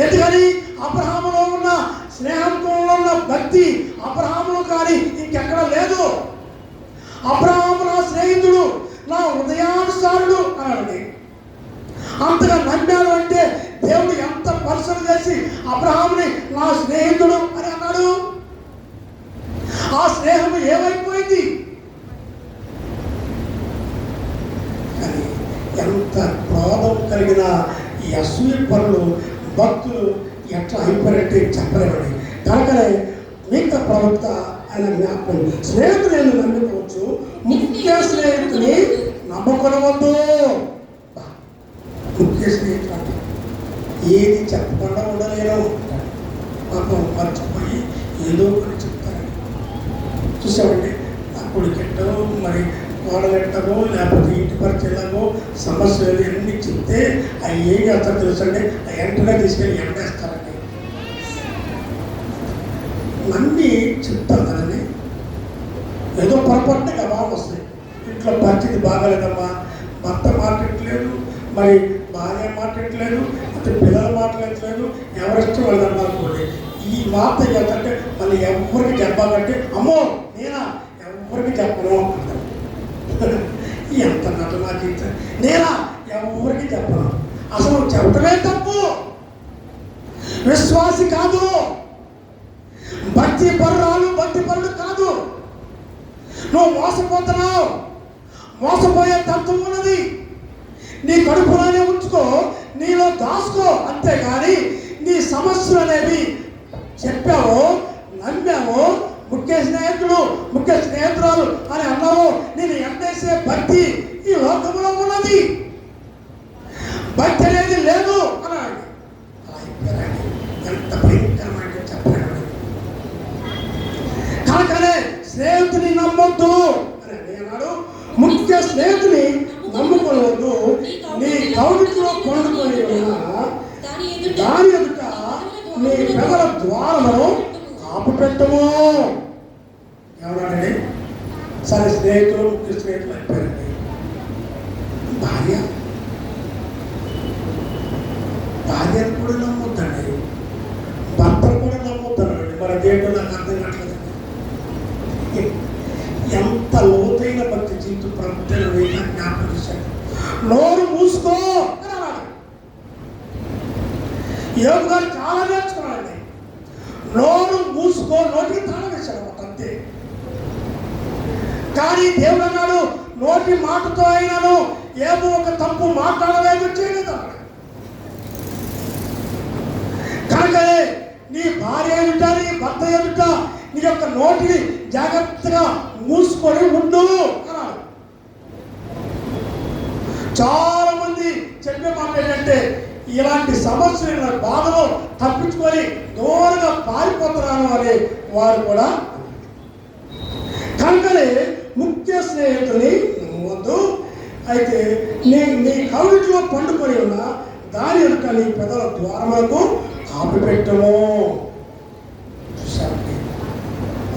ఎందుకని? అబ్రహాములో ఉన్న స్నేహంతో ఉన్న భక్తి అబ్రహాములో కానీ ఇంకెక్కడ లేదు. అబ్రహాము నా స్నేహితుడు, నా హృదయానుసారుడు అన్నాడు. అంతగా నమ్మాడు అంటే దేవుడు ఎంత పరిశ్రమ చేసి అబ్రహాముని నా స్నేహితుడు అని అన్నాడు. ఆ స్నేహం ఏమైపోయింది? కానీ ఎంత క్రోధం కలిగిన ఈ అసూయ పనులు భక్తులు ఎట్లా అయిపోయినట్టే చెప్పలేమండి. కనుకనే మీకా ప్రవక్త ఆయన జ్ఞాపకం, స్నేహితులను నమ్ముకోవచ్చు, ముఖ్య స్నేహితుని నమ్మకొనవద్దు. ముఖ్య స్నేహితులు అంటే ఏది చెప్పకుండా ఉండలేను, పాపం మర్చిపోయి ఏదో ఒకటి చెప్తారండి. చూసామండి, అప్పుడు గిట్టో మరి కోడగట్టమో లేకపోతే ఇంటి పరిచయమో సమస్యలు అన్నీ చెప్తే అవి ఏం చేస్తారో తెలుసండి, అవి వెంటనే తీసుకెళ్ళి ఎండేస్తారండి. అన్నీ చెప్తారు కదండి, ఏదో పొరపాటున గబాలు వస్తాయి. ఇంట్లో పరిస్థితి బాగాలేదమ్మా, భర్త మాట్లాడట్లేదు, మరి భార్య మాట్లాడట్లేదు, అంటే పిల్లలు మాట్లాడట్లేదు, ఎవరిష్టం వాళ్ళు అన్నారనుకోండి. ఈ వార్త చేస్తుంటే మళ్ళీ ఎవరికి చెప్పాలంటే అమ్మో నేనా ఎవరికి చెప్పను అంటారు. ఎంత నటనా జీవితం, నేనా ఎవరికి చెప్పను. అసలు చెప్పడమే తప్పు, విశ్వాసి కాదు, భక్తి పరుడు కాదు. నువ్వు మోసపోతున్నావు, మోసపోయే తత్వం ఉన్నది. నీ కడుపులోనే ఉంచుకో, నీలో దాచుకో, అంతేగాని నీ సమస్యలు అనేవి చెప్పావో నమ్మావో ముఖ్య స్నేహితురాలు అని అన్నావు, నేను ఎండేసే భక్తి ఈ లోకంలో ఉన్నది, భక్తి అనేది లేదు అన్నాడు. అలా అయిపోయారండి, ఎంత భయంకరమైన చెప్పాడు. కనుకనే స్నేహితుని నమ్మొద్దు అని అన్నాడు. ముఖ్య స్నేహితుని నమ్ముకోవద్దు, నీ కౌగిట్లో పండుకొని దాని ఎదుట నీ పెదల ద్వారము కాపు పెట్టము. ఎవరండి? సరే, స్నేహితులు ముఖ్య స్నేహితులు అయిపోయారండి. భార్యను కూడా నమ్మొద్దండి, భర్తను కూడా నమ్మొద్దనండి. మరి అదేంటో నాకు అర్థం కావట్లేదండి. ఎంత లోతైన భక్తి జీవితం ప్రభుత్వం జ్ఞాపకం చేశాడు. నోరు మూసుకో అని అన్నాడు. యోగు గారు చాలా నేర్చుకున్నాడండి. నోరు మూసుకో, నోటికి తాళం వేశాడు అంతే. కానీ దేవుడు అన్నాడు, నోటి మాటతో అయినను ఏదో ఒక తప్పు మాట్లాడలేదు, చేయలేదు అన్నాడు. కనుకనే నీ భార్య ఎదుట, నీ భర్త ఎదుట నీ యొక్క నోటిని జాగ్రత్తగా మూసుకొని ఉండు అన్నాడు. చాలా మంది చెప్పే మాట ఏంటంటే, ఇలాంటి సమస్యలు బాధలో తప్పించుకొని దూరంగా పారిపోతున్నాను అని వారు కూడా. కనుకనే ముఖ్య స్నేహితుని నమ్మవద్దు. అయితే నీ కవిటిలో పండుకొని ఉన్న దాని యొక్క నీ పెదల ద్వారములకు కాపీ పెట్టము. చూసారండి,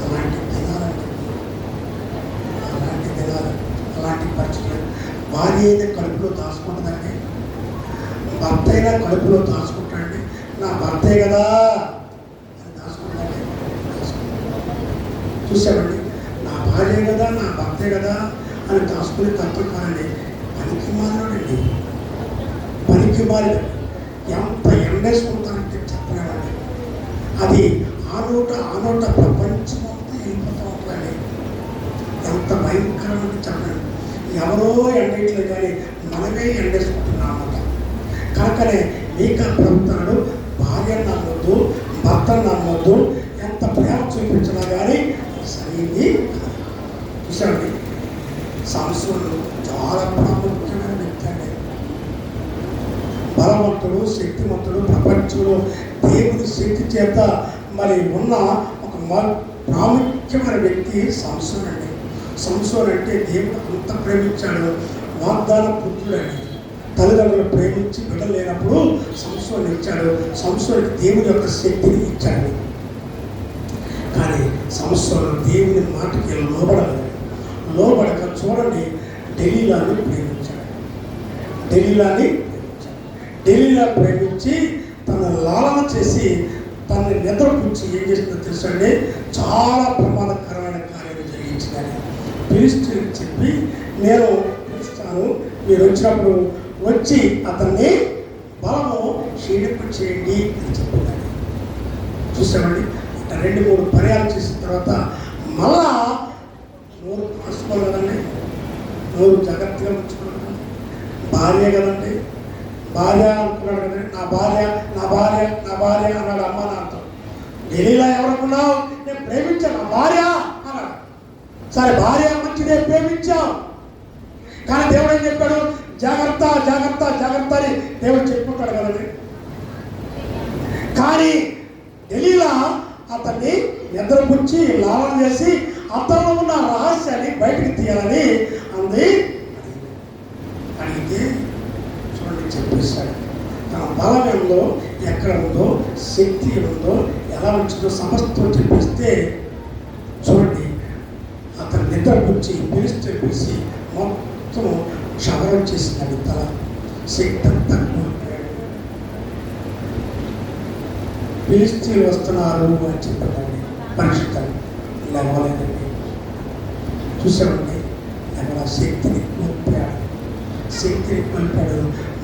అలాంటి దినాలండి, అలాంటి పరిస్థితులు. భార్య అయితే కడుపులో దాచుకుంటుందండి, భర్త అయినా కడుపులో దాచుకుంటాడండి. నా భర్తే కదా అని దాచుకుంటాడండి. చూసామండి, నా భార్య కదా, నా భర్తే కదా అని దాచుకునే తత్వం కాదండి. పనికి మారినండి, పనికి మారిన ఎంత ఎండేసుకుంటానంటే చెప్పలేమండి. అది ఆ నోట ప్రపంచం అంతా వెళ్ళిపోతూ ఉంటుందండి. ఎంత భయంకరమంటే చెప్పండి. ఎవరో ఎండేయట్లేదు కానీ మనమే ఎండేసుకుంటున్నాం అన్నమాట. కనుకనే మీకా ప్రభుత్వాడు భార్యను నమ్మొద్దు, భర్తను నమ్మొద్దు. ఎంత ప్రేమ చూపించినా కానీ సరైంది. చూసామండి, సంసోను చాలా ప్రాముఖ్యమైన వ్యక్తి అండి. బలవంతుడు, శక్తివంతుడు, ప్రపంచంలో దేవుని శక్తి చేత మరి ఉన్న ఒక ప్రాముఖ్యమైన వ్యక్తి సంసోను అండి. సంసోను అంటే దేవుడు అంత ప్రేమించాడు. వాగ్దాన పుత్రుడండి. తల్లిదండ్రులు ప్రేమించి బిడ్డలు లేనప్పుడు సంసోను ఇచ్చాడు. సంసోనుకి దేవుని యొక్క శక్తిని ఇచ్చాడు. కానీ సంసోను దేవుని మాటకి లోబడక చూడండి, డెలీలాని ప్రేమించాడు. డెలీలా ప్రేమించి తన లాలన చేసి తనని నిద్రపుచ్చి ఏం చేసిందో తెలుసండి, చాలా ప్రమాదకరమైన కార్యాలు జరిగించిందని ఫిలిష్తీయులకు చెప్పి, నేను పిలుస్తాను, మీరు వచ్చినప్పుడు వచ్చి అతన్ని బలము క్షీణింప చేయండి అని చెప్పిందండి. చూసామండి, ఇట్లా 2-3 పర్యాలు చేసిన తర్వాత మళ్ళా నోరు కాసుకోవాలి కదండి, నోరు జాగ్రత్తగా ఉంచుకోవాలి కదండి. భార్య కదండి, భార్య అనుకున్నాడు కదండి. నా భార్య అన్నాడు అమ్మ నాతో. డెలీలా ఎవరనుకున్నావు? నేను ప్రేమించాను, నా భార్య అన్నాడు. సరే, భార్య మంచిదే, ప్రేమించావు. కానీ దేవుడు ఏం చెప్పాడు? జాగ్రత్త అని దేవుడు చెప్పుకుంటాడు కదండి. కానీ డెలీలా అతన్ని నిద్రపుచ్చి లాభం చేసి అతను ఉన్న రహస్యాన్ని బయటకు తీయాలని అంది. అడిగితే చూడండి, చెప్పేశాడు. తన బలం ఏందో, ఎక్కడ ఉందో, శక్తి ఉందో, ఎలా ఉంటుందో సమస్తం చెప్పేస్తే చూడండి, అతను నిద్రపుచ్చి పిలిచి మొత్తం క్షవరం చేసిందండి. తల శక్తి అంతా కోల్పోయాడు. ఫిలిష్తీయులు వస్తున్నారు అని చెప్పాడండి. పరిస్థితులు లేవలేదండి. చూసామండి, లేవల శక్తిని కోల్పోయాడు.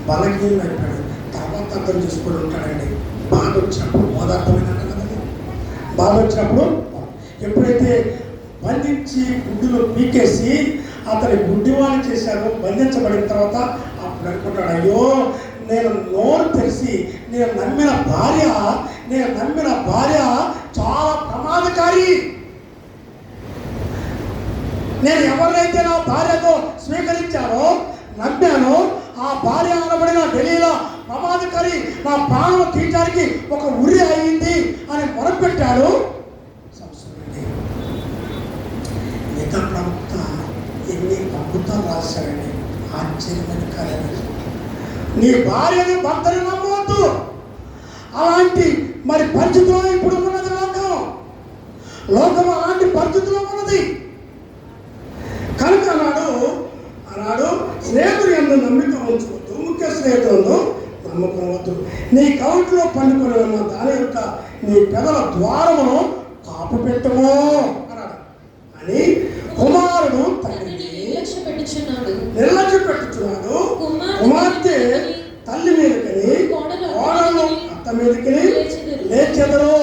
బలహీనం అయిపోయాడు. తర్వాత అర్థం చేసుకొని ఉంటాడండి. బాధ వచ్చినప్పుడు ఓదార్థమైనట్టు కదండి. బాధ వచ్చినప్పుడు ఎప్పుడైతే బంధించి గుడ్డులో పీకేసి అతని గుడ్డివాణి చేశారు, బంధించబడిన తర్వాత అప్పుడు అనుకుంటాడు, అయ్యో నేను నోరు తెరిచి నేను నమ్మిన భార్య చాలా ప్రమాదకారి. నేను ఎవరినైతే నా భార్యతో స్వీకరించానో, నమ్మానో, ఆ భార్య అనబడిన డెలీలా ప్రమాదకారి, నా ప్రాణం తీయడానికి ఒక ఉరి అయింది అని మొరపెట్టాడు. మిగతా ప్రవక్త ఎన్ని అద్భుతాలు రాశాడండి, ఆశ్చర్యమైన కార్యాలు. నీ భార్యని భర్తని నమ్మవద్దు. అలాంటి మరి పరిస్థితిలో ఇప్పుడు ఉన్నది లోకం అలాంటి పరిస్థితిలో ఉన్నది. కనుక అన్నాడు స్నేహితుడు ఎందు నమ్మిక ఉంచుకోవద్దు, ముఖ్య స్నేహితులను నమ్మకవద్దు. నీ కౌంట్లో పండుకొని ఉన్న దాని యొక్క నీ పెదల ద్వారమును కాపు పెట్టము అన్నాడు. అని కుమారుడు తండ్రిని నిర్లక్ష్య పెట్టుచున్నాడు. కుమార్తె తల్లి మీదకని, కోడలు అత్త మీదకని లేచెదరు.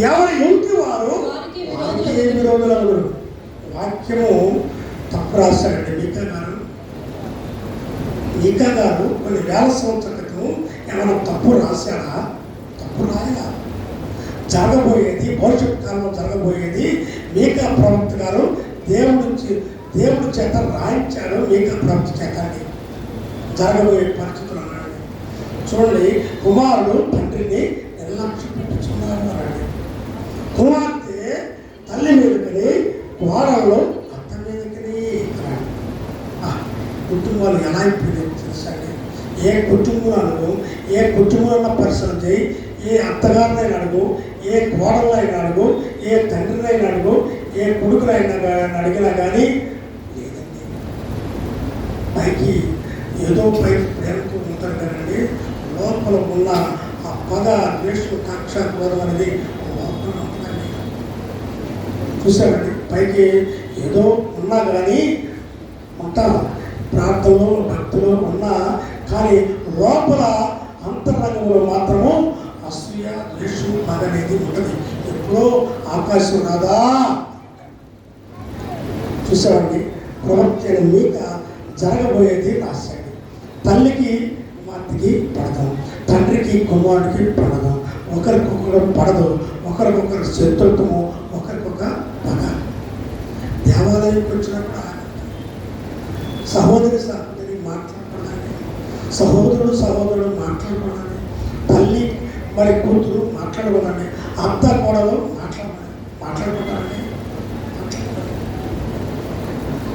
ఎవరి ఇంటి వారు వారికి విరోధులు. వాక్యము తప్పు రాశాడండి మీకా గారు కొన్ని వేల సంవత్సరాల క్రితం ఏమైనా తప్పు రాశాడా? తప్పు రాయలా. జరగబోయేది భవిష్యత్ కాలంలో జరగబోయేది మీకా ప్రవక్త గారు దేవుడి చేత రాయించాడు. మీకా ప్రవక్త చేత జరగబోయే పరిస్థితులు అన్నాడు. చూడండి, కుమారుడు తండ్రిని నిర్లక్ష్యం పెట్టుచున్నాడు. కుమార్తె తల్లి మీదకని, కోడళ్ళు అత్త మీదకని. కుటుంబాలు ఎలా అయిపోయింది తెలుసండి. ఏ కుటుంబంలో పరిశ్రమ చేయి, ఏ అత్తగారినైనా అడుగు, ఏ కోడలైనా అడుగు, ఏ తండ్రినైనా అడుగు, ఏ కొడుకునైనా అడిగినా కానీ లేదండి. పైకి ఏదో ప్రేమతో ఉంటారు కదండి, లోపల ఉన్న ఆ పగ, ద్వేషం, కక్ష, క్రోధం అనేది లోపల ఉంటుందండి. చూసారండి, పైకి ఏదో ఉన్నా కానీ ఉంటాం, ప్రార్థనలో భక్తులు ఉన్నా కానీ లోపల అంతరంగంలో మాత్రము అసూయ, ద్వేషం, పగ అనేది ఉంటుంది. ఎప్పుడో ఆకాశం రాదా? చూసామండి, ప్రవక్త మీక జరగబోయేది రాశాడు. తల్లికి కుమార్తెకి పడదాం, తండ్రికి కుమారుడికి పడదాం, ఒకరికొకరు పడదు, ఒకరికొకరు శత్రుత్వము, ఒకరికొక పగ. దేవాలయంకి వచ్చినప్పుడు సహోదరి మాట్లాడుకోవడానికి, సహోదరుడు మాట్లాడుకోవడానికి, తల్లి మరి కూతురు మాట్లాడుకోవడానికి, అత్త కోడలు మాట్లాడుకోవడానికి.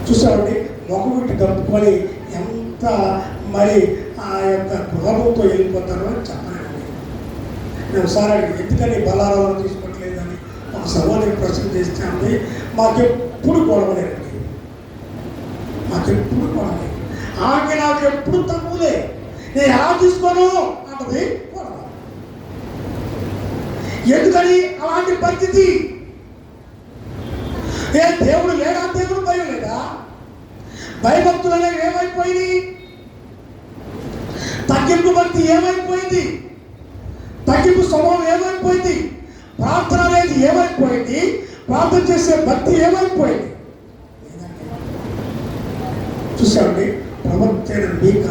చూసామండి, మొక్కబెట్టి కలుపుకొని ఎంత మరి ఆ యొక్క గృహంతో వెళ్ళిపోతారో చెప్పలేదండి. నేను ఒకసారి ఎందుకని బలారావు తీసుకోవట్లేదని ఒక సహోదరి ప్రశ్న చేస్తే అండి, మాకెప్పుడు గొడవలేదండి, మాకెప్పుడు గొడవలే, ఆమె నాకు ఎప్పుడు తక్కువలే, నేను ఎలా తీసుకోను అంటది గొడవ. ఎందుకని అలాంటి పరిస్థితి? ఏ దేవుడు లేడా? దేవుడు భయం లేదా? భయభక్తులు అనేవి ఏమైపోయింది? తగ్గింపు భక్తి ఏమైపోయింది? తగ్గింపు స్వభావం ఏమైపోయింది? ప్రార్థన అనేది ఏమైపోయింది? ప్రార్థన చేసే భక్తి ఏమైపోయింది? చూసామండి, ప్రవక్త మీక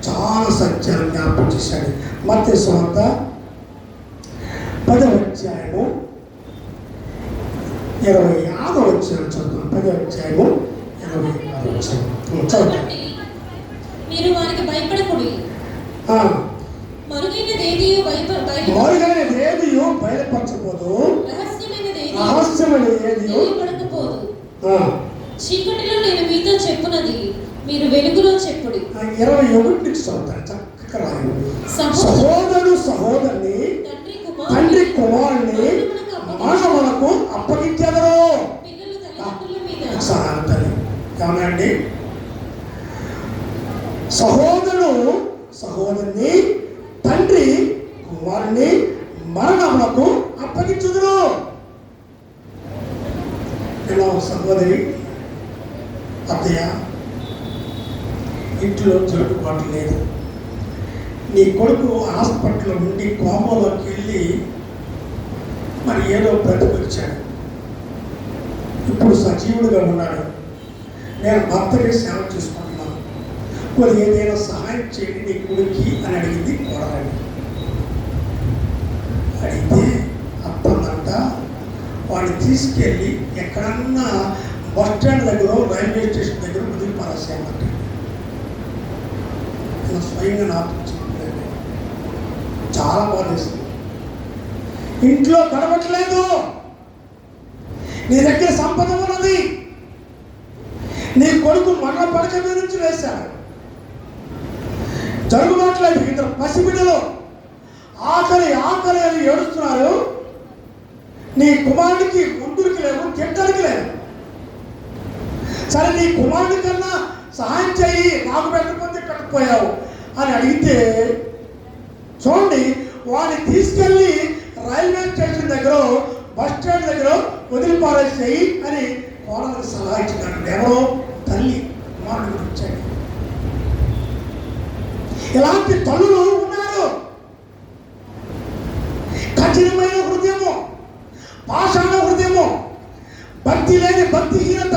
చాలా సత్యాన్ని జ్ఞాపకం చేశాడు. మత్తయి సువార్త 10వ అధ్యాయము 26వ వచనం చదువు. 10వ అధ్యాయము 26వ వచనం చదువు. మీరు వారికి భయపడకుడి, మరుగైనదేది బయలుపరచబోదు, రహస్యమైనది తెలియబడకపోదు. చీకటిలో నేను మీతో చెప్పునది మీరు వెలుగులో చెప్పుడి. 21 చదువుతారు, చక్కగా రాయండి. సహోదరుడు సహోదరుని, తండ్రి కుమారుని మానవులకు అప్పగించెదరు. ఏమనండి? సహోదరుడు సహోదరుని, తండ్రి కుమారుని మరణములకు అప్పగించుదురు. ఇలా సహోదరి, అత్తయ్య, ఇంట్లో జరుగుబాటు లేదు, నీ కొడుకు హాస్పిటల్లో ఉండి కోమలోకి వెళ్ళి మరి ఏదో బ్రతికొచ్చాడు, ఇప్పుడు సజీవుడిగా ఉన్నాడు, నేను భర్తకి సేవ చేసుకుంటున్నాను, మరి ఏదైనా సహాయం చేయండి నీ కొడుక్కి అని అడిగింది కోడలండి. అడిగితే అప్పందంట వాడిని తీసుకెళ్ళి ఎక్కడన్నా బస్ స్టాండ్ దగ్గర, రైల్వే స్టేషన్ దగ్గర వదిలి పారేసేయమంట. స్వయంగా నాకు చెప్పలేదు, చాలా బాధేస్తుంది. ఇంట్లో గడవట్లేదు, నీ దగ్గర సంపద ఉన్నది, నీ కొడుకు మరణ పడక మీద నుంచి వేశాడు, జరుగుబాట్లేదు, ఇద్దరు పసిబిడ్డలు ఆకలి అని ఏడుస్తున్నారు, నీ కుమారుడికి ముందుకి లేవు, తిట్టడానికి లేదు. సరే నీ కుమారుడి కన్నా సహాయం చేయి, నాకు పెట్టకపోతే పెట్టకపోయావు అని అడిగితే చూడండి, వాడిని తీసుకెళ్ళి రైల్వే స్టేషన్ దగ్గర, బస్ స్టాండ్ దగ్గర వదిలి పారేసేయి అని కోడలకు సలహా ఇచ్చినాడు. ఎవరో తల్లి కుమారుడు వచ్చాడు. ఇలాంటి తల్లులు ఉన్నారు. కఠినమైన హృదయము, పాషాణ హృదయము, భక్తి లేని భక్తిహీనత,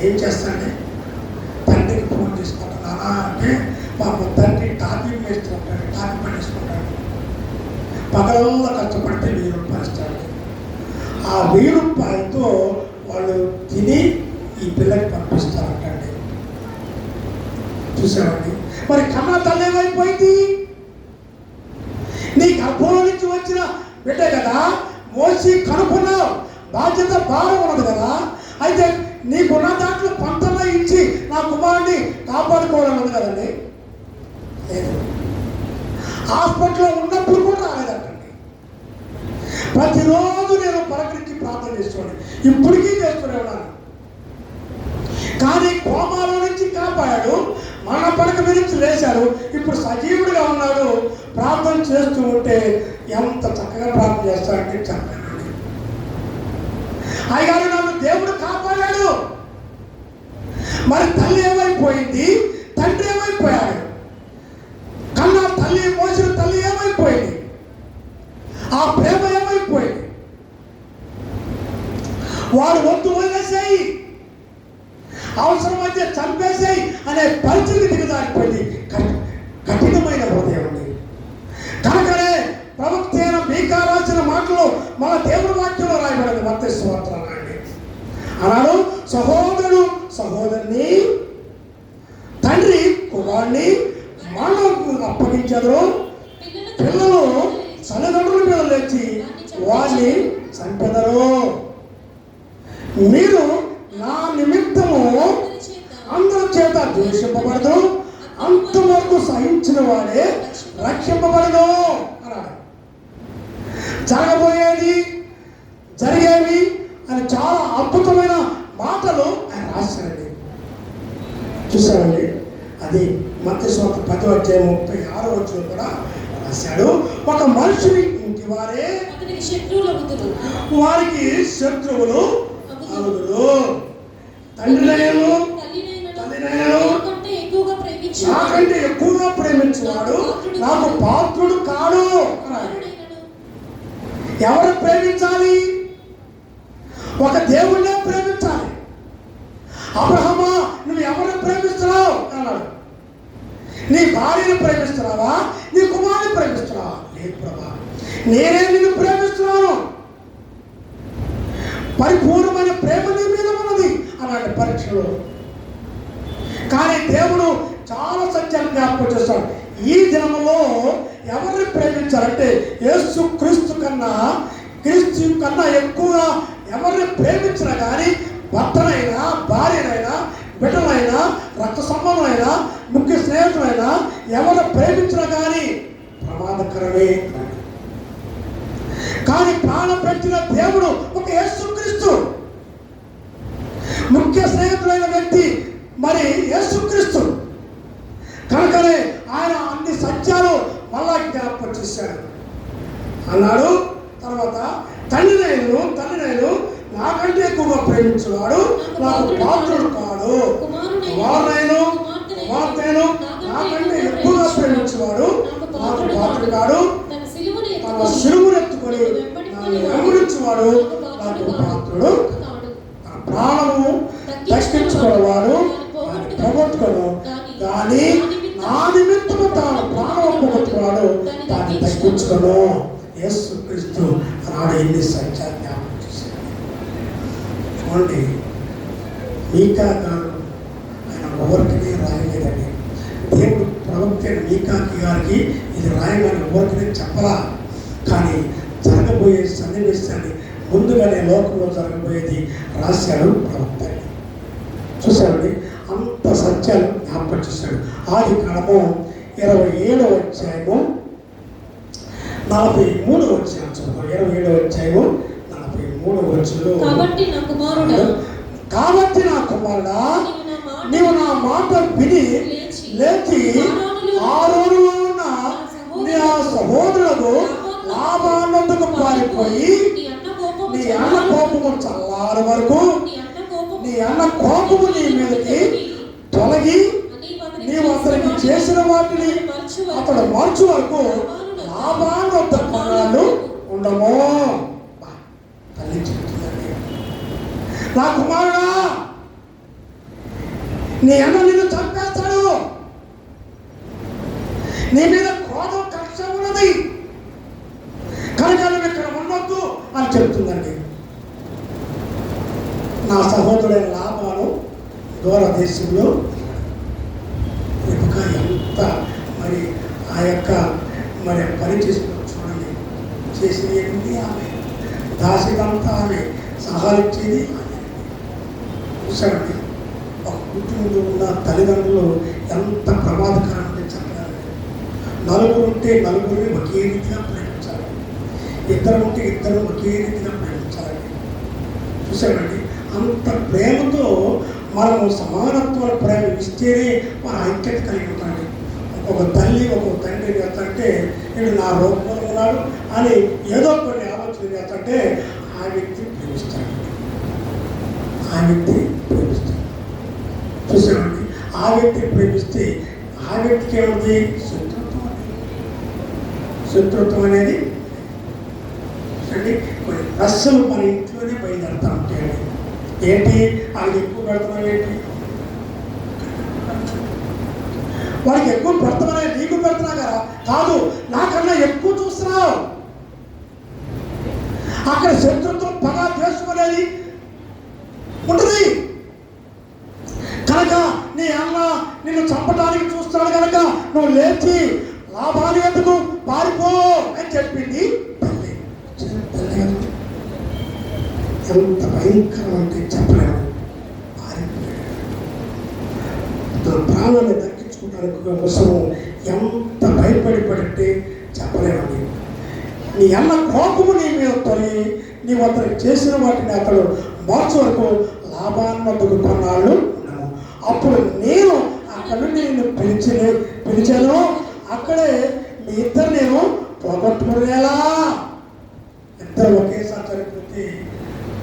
ఏం చేస్తాండి? తండ్రికి ఫోన్ తీసుకుంటాను నానా అంటే పాప తండ్రి టాపీ వేస్తుంటాడు, టాపీ పట్టేసుకుంటాడు. పగలంలో కష్టపడితే 1000 రూపాయలు ఇస్తాడు. ఆ 1000 రూపాయలతో వాళ్ళు తిని ఈ పిల్లకి పంపిస్తారంటండి. చూసామండి. మరి కన్న తల్లి ఏమైపోయింది? నీ గర్భంలో నుంచి వచ్చిన బిడ్డ కదా, మోసి కనుక్కున్నావు, బాధ్యత భారం ఉన్నది కదా. అయితే నీకున్న దాంట్లో పంటలో ఇచ్చి నా కుమారుడిని కాపాడుకోవడం ఉంది కదండి. లేదు, హాస్పిటల్లో ఉన్నప్పుడు కూడా రాలేదంటండి. ప్రతిరోజు నేను పలకరించి ప్రార్థన చేస్తున్నాను, ఇప్పటికీ చేస్తూనే ఉన్నాను. కానీ కోమాలో నుంచి కాపాడాడు, మన పడక మీద నుంచి లేచాడు, ఇప్పుడు సజీవుడిగా ఉన్నాడు. ప్రార్థన చేస్తూ ఉంటే ఎంత చక్కగా ప్రార్థన చేస్తాడంటే చెప్పలేనండి. అయ్యగారు నన్ను దేవుడు కాపాడాడు. మరి తల్లి ఏమైపోయింది? తండ్రి ఏమైపోయాడు? కన్నా తల్లి మోసిన తల్లి ఏమైపోయింది? ఆ ప్రేమ ఏమైపోయింది? వాడు వద్దు వదిలేసాయి, అవసరమైతే చంపేసాయి అనే పరిస్థితి దిగజారిపోయింది. కఠినమైన హృదయం ఉంది. కనుకనే ప్రవక్త అయిన మీకా రాసిన మాటలు మన దేవుడి వాక్యంలో రాయబడింది. మత్తయి సువార్త అన్నాడు, సహోదరుడు సహోదరుని, తండ్రి కుమారుని మనకు అప్పగించరు, పిల్లలు తల్లిదండ్రుల మీద లేచి వారిని చంపెదరు. మీరు నా నిమిత్తము అందరి చేత ద్వేషింపబడదు, అంతవరకు సహించిన వాడే రక్షింపబడదు అన్నాడు. జరగబోయేది, జరిగేవి అని చాలా అద్భుతమైన మాటలు ఆయన రాశారండి. చూసారండి. అది మత్తయి సువార్త 10:36 కూడా రాశాడు. ఒక మనుషుని ఇంటి వారే వారికి శత్రువులు అగుదురు. తండ్రినైనను తల్లినైనను నాకంటే ఎక్కువగా ప్రేమించేవాడు నాకు పాత్రుడు కాడు అన్నాడు. ఎవరు ప్రేమించాలి? ఒక దేవుణ్ణే ప్రేమించాలి. అబ్రహమా, నువ్వు ఎవరిని ప్రేమిస్తున్నావు అన్నాడు. నీ భార్యను ప్రేమిస్తున్నావా? నీ కుమారుని ప్రేమిస్తున్నావా? లేదు ప్రభా, నేనే నిన్ను ప్రేమిస్తున్నాను, పరిపూర్ణమైన ప్రేమ నీ మీద ఉన్నది అలాంటి పరీక్షలు. కానీ దేవుడు చాలా సత్యాన్ని జ్ఞాపకం చేస్తాడు. ఈ దినములో ఎవరిని ప్రేమించాలంటే యేసు క్రీస్తు కన్నా ఎక్కువగా ఎవరిని ప్రేమించినా కానీ, భర్తనైనా భార్యనైనా బిడ్డలైనా రక్త సంబంధమైనా ముఖ్య స్నేహితులైనా ఎవరు ప్రేమించినా కానీ ప్రమాదకరమే. కానీ ప్రాణం పెట్టిన దేవుడు ఒక యేసుక్రీస్తు. ముఖ్య స్నేహితులైన వ్యక్తి మరి యేసుక్రీస్తు. కనుకనే ఆయన అన్ని సత్యాలు మళ్ళా జ్ఞాపకం చేశాడు. అన్నాడు తర్వాత, తల్లినైను నాకంటే ఎక్కువగా ప్రేమించేవాడు నాకు పాత్రుడు కాడు, కుమారునైను కుమార్తెను నాకంటే ఎక్కువగా ప్రేమించేవాడు నాకు పాత్రుడు కాడు, తన సిలువనెత్తుకొని నన్ను వెంబడించేవాడు నాకు పాత్రుడు. తన ప్రాణము దక్కించుకునేవాడు పోగొట్టుకోడు, కానీ నా నిమిత్తము తాను ప్రాణం పోగొట్టుకున్నాడు దాన్ని దక్కించుకోను. యేసు క్రీస్తు నాడు ఎన్ని సత్యాలు జ్ఞాపకం చేశాడు. చూడండి, మీకా గారు ఆయన ఎవరికనే రాయలేదండి. దేవుడు ప్రవక్త మీకాకి గారికి ఇది రాయగానే ఎవరికనే చెప్పలా. కానీ జరగబోయే సన్నివేశాన్ని ముందుగానే లోకంలో జరగబోయేది రాశాడు ప్రవక్త. చూసారండి, అంత సత్యాలు జ్ఞాపకం చేశాడు. ఆది కాలము 27వ అధ్యాయము 43వ వచనం చదువు. 27వ అధ్యాయము 43వ వచనంలో, కాబట్టి నా కుమారుడా, నీవు నా మాట విని లేచి ఆరోనులో ఉన్న నా సహోదరులకు లాభానందకు పారిపోయి నీ అన్న కోపము చల్లారి వరకు, నీ అన్న కోపము నీ మీదకి తొలగి నీవు అతనికి చేసిన వాటిని అతడు మార్చు వరకు లాభానంద ఫలాలు ఉండము. తల్లి చెప్తుందండి, నా కుమారుడా నీ అన్న నిన్ను చంపేస్తాడు, నీ మీద క్రోధం కక్ష ఉన్నది కనుక నువ్వు ఇక్కడ ఉండొద్దు అని చెప్తుందండి. నా సహోదరుడైన లాభాలు దూర దేశంలో రెబెకా ఎంత మరి ఆ యొక్క మరి పని చేసుకుని చూడండి, చేసేది ఏంటి ఆమె, దాసిదంతా ఆమె, సహాయం ఇచ్చేది ఆమె. చూసారండి ఒక కుటుంబంలో ఉన్న తల్లిదండ్రులు ఎంత ప్రమాదకరంగా చెప్పాలి. నలుగురు ఉంటే నలుగురిని ఒకే రీతిగా ప్రేమించాలి, ఇద్దరు ఉంటే ఇద్దరు ఒకే రీతిగా ప్రేమించాలి. చూసారండి అంత ప్రేమతో మనము సమానత్వ ప్రేమ ఇస్తేనే మన ఐక్యత కలిగి ఉంటాడు. ఒక తల్లి ఒక తండ్రి చేస్తుంటే వీడు నా రూపంలో ఉన్నాడు అని ఏదో కొన్ని ఆలోచన చేస్తుంటే ఆ వ్యక్తి ప్రేమిస్తాడు, ఆ వ్యక్తి ప్రేమిస్తాడు. చూసామండి ఆ వ్యక్తి ప్రేమిస్తే ఆ వ్యక్తికి ఏముంది శత్రుత్వం అనేది కొన్ని ప్రశ్నలు మన ఇంట్లోనే బయలుదేరుతూ ఉంటాయండి. ఏంటి వాళ్ళకి ఎక్కువ పెడుతున్నావు ఏంటి, వాడికి ఎక్కువ పెడతామనే నీకు పెడుతున్నా కదా, కాదు నాకన్నా ఎక్కువ చూస్తున్నావు. అక్కడ శత్రుత్వం పగా ద్వేషం అనేది ఉంటుంది కనుక నీ అన్న నిన్ను చంపడానికి చూస్తున్నాడు కనుక నువ్వు లేచి లాభాలు ఎందుకు పారిపో అని చెప్పింది తల్లి. ఎంత భయంకరం అంటే చెప్పలేము. తన ప్రాణాన్ని దక్కించుకోవడానికి కోసం ఎంత భయపడిపడితే చెప్పలేమండి. నీ అన్న కోపము నీ మీద తొలి నీవు అతనికి చేసిన వాటిని అతడు మార్చు వరకు లాభాన్ని వద్దకు కొన్నాళ్ళు ఉన్నాము. అప్పుడు నేను అక్కడ నుండి నిన్ను పిలిచాను, అక్కడే మీ ఇద్దరు నేను పోగొట్టుకునేలా. ఇద్దరు ఒకేసారి చనిపోతే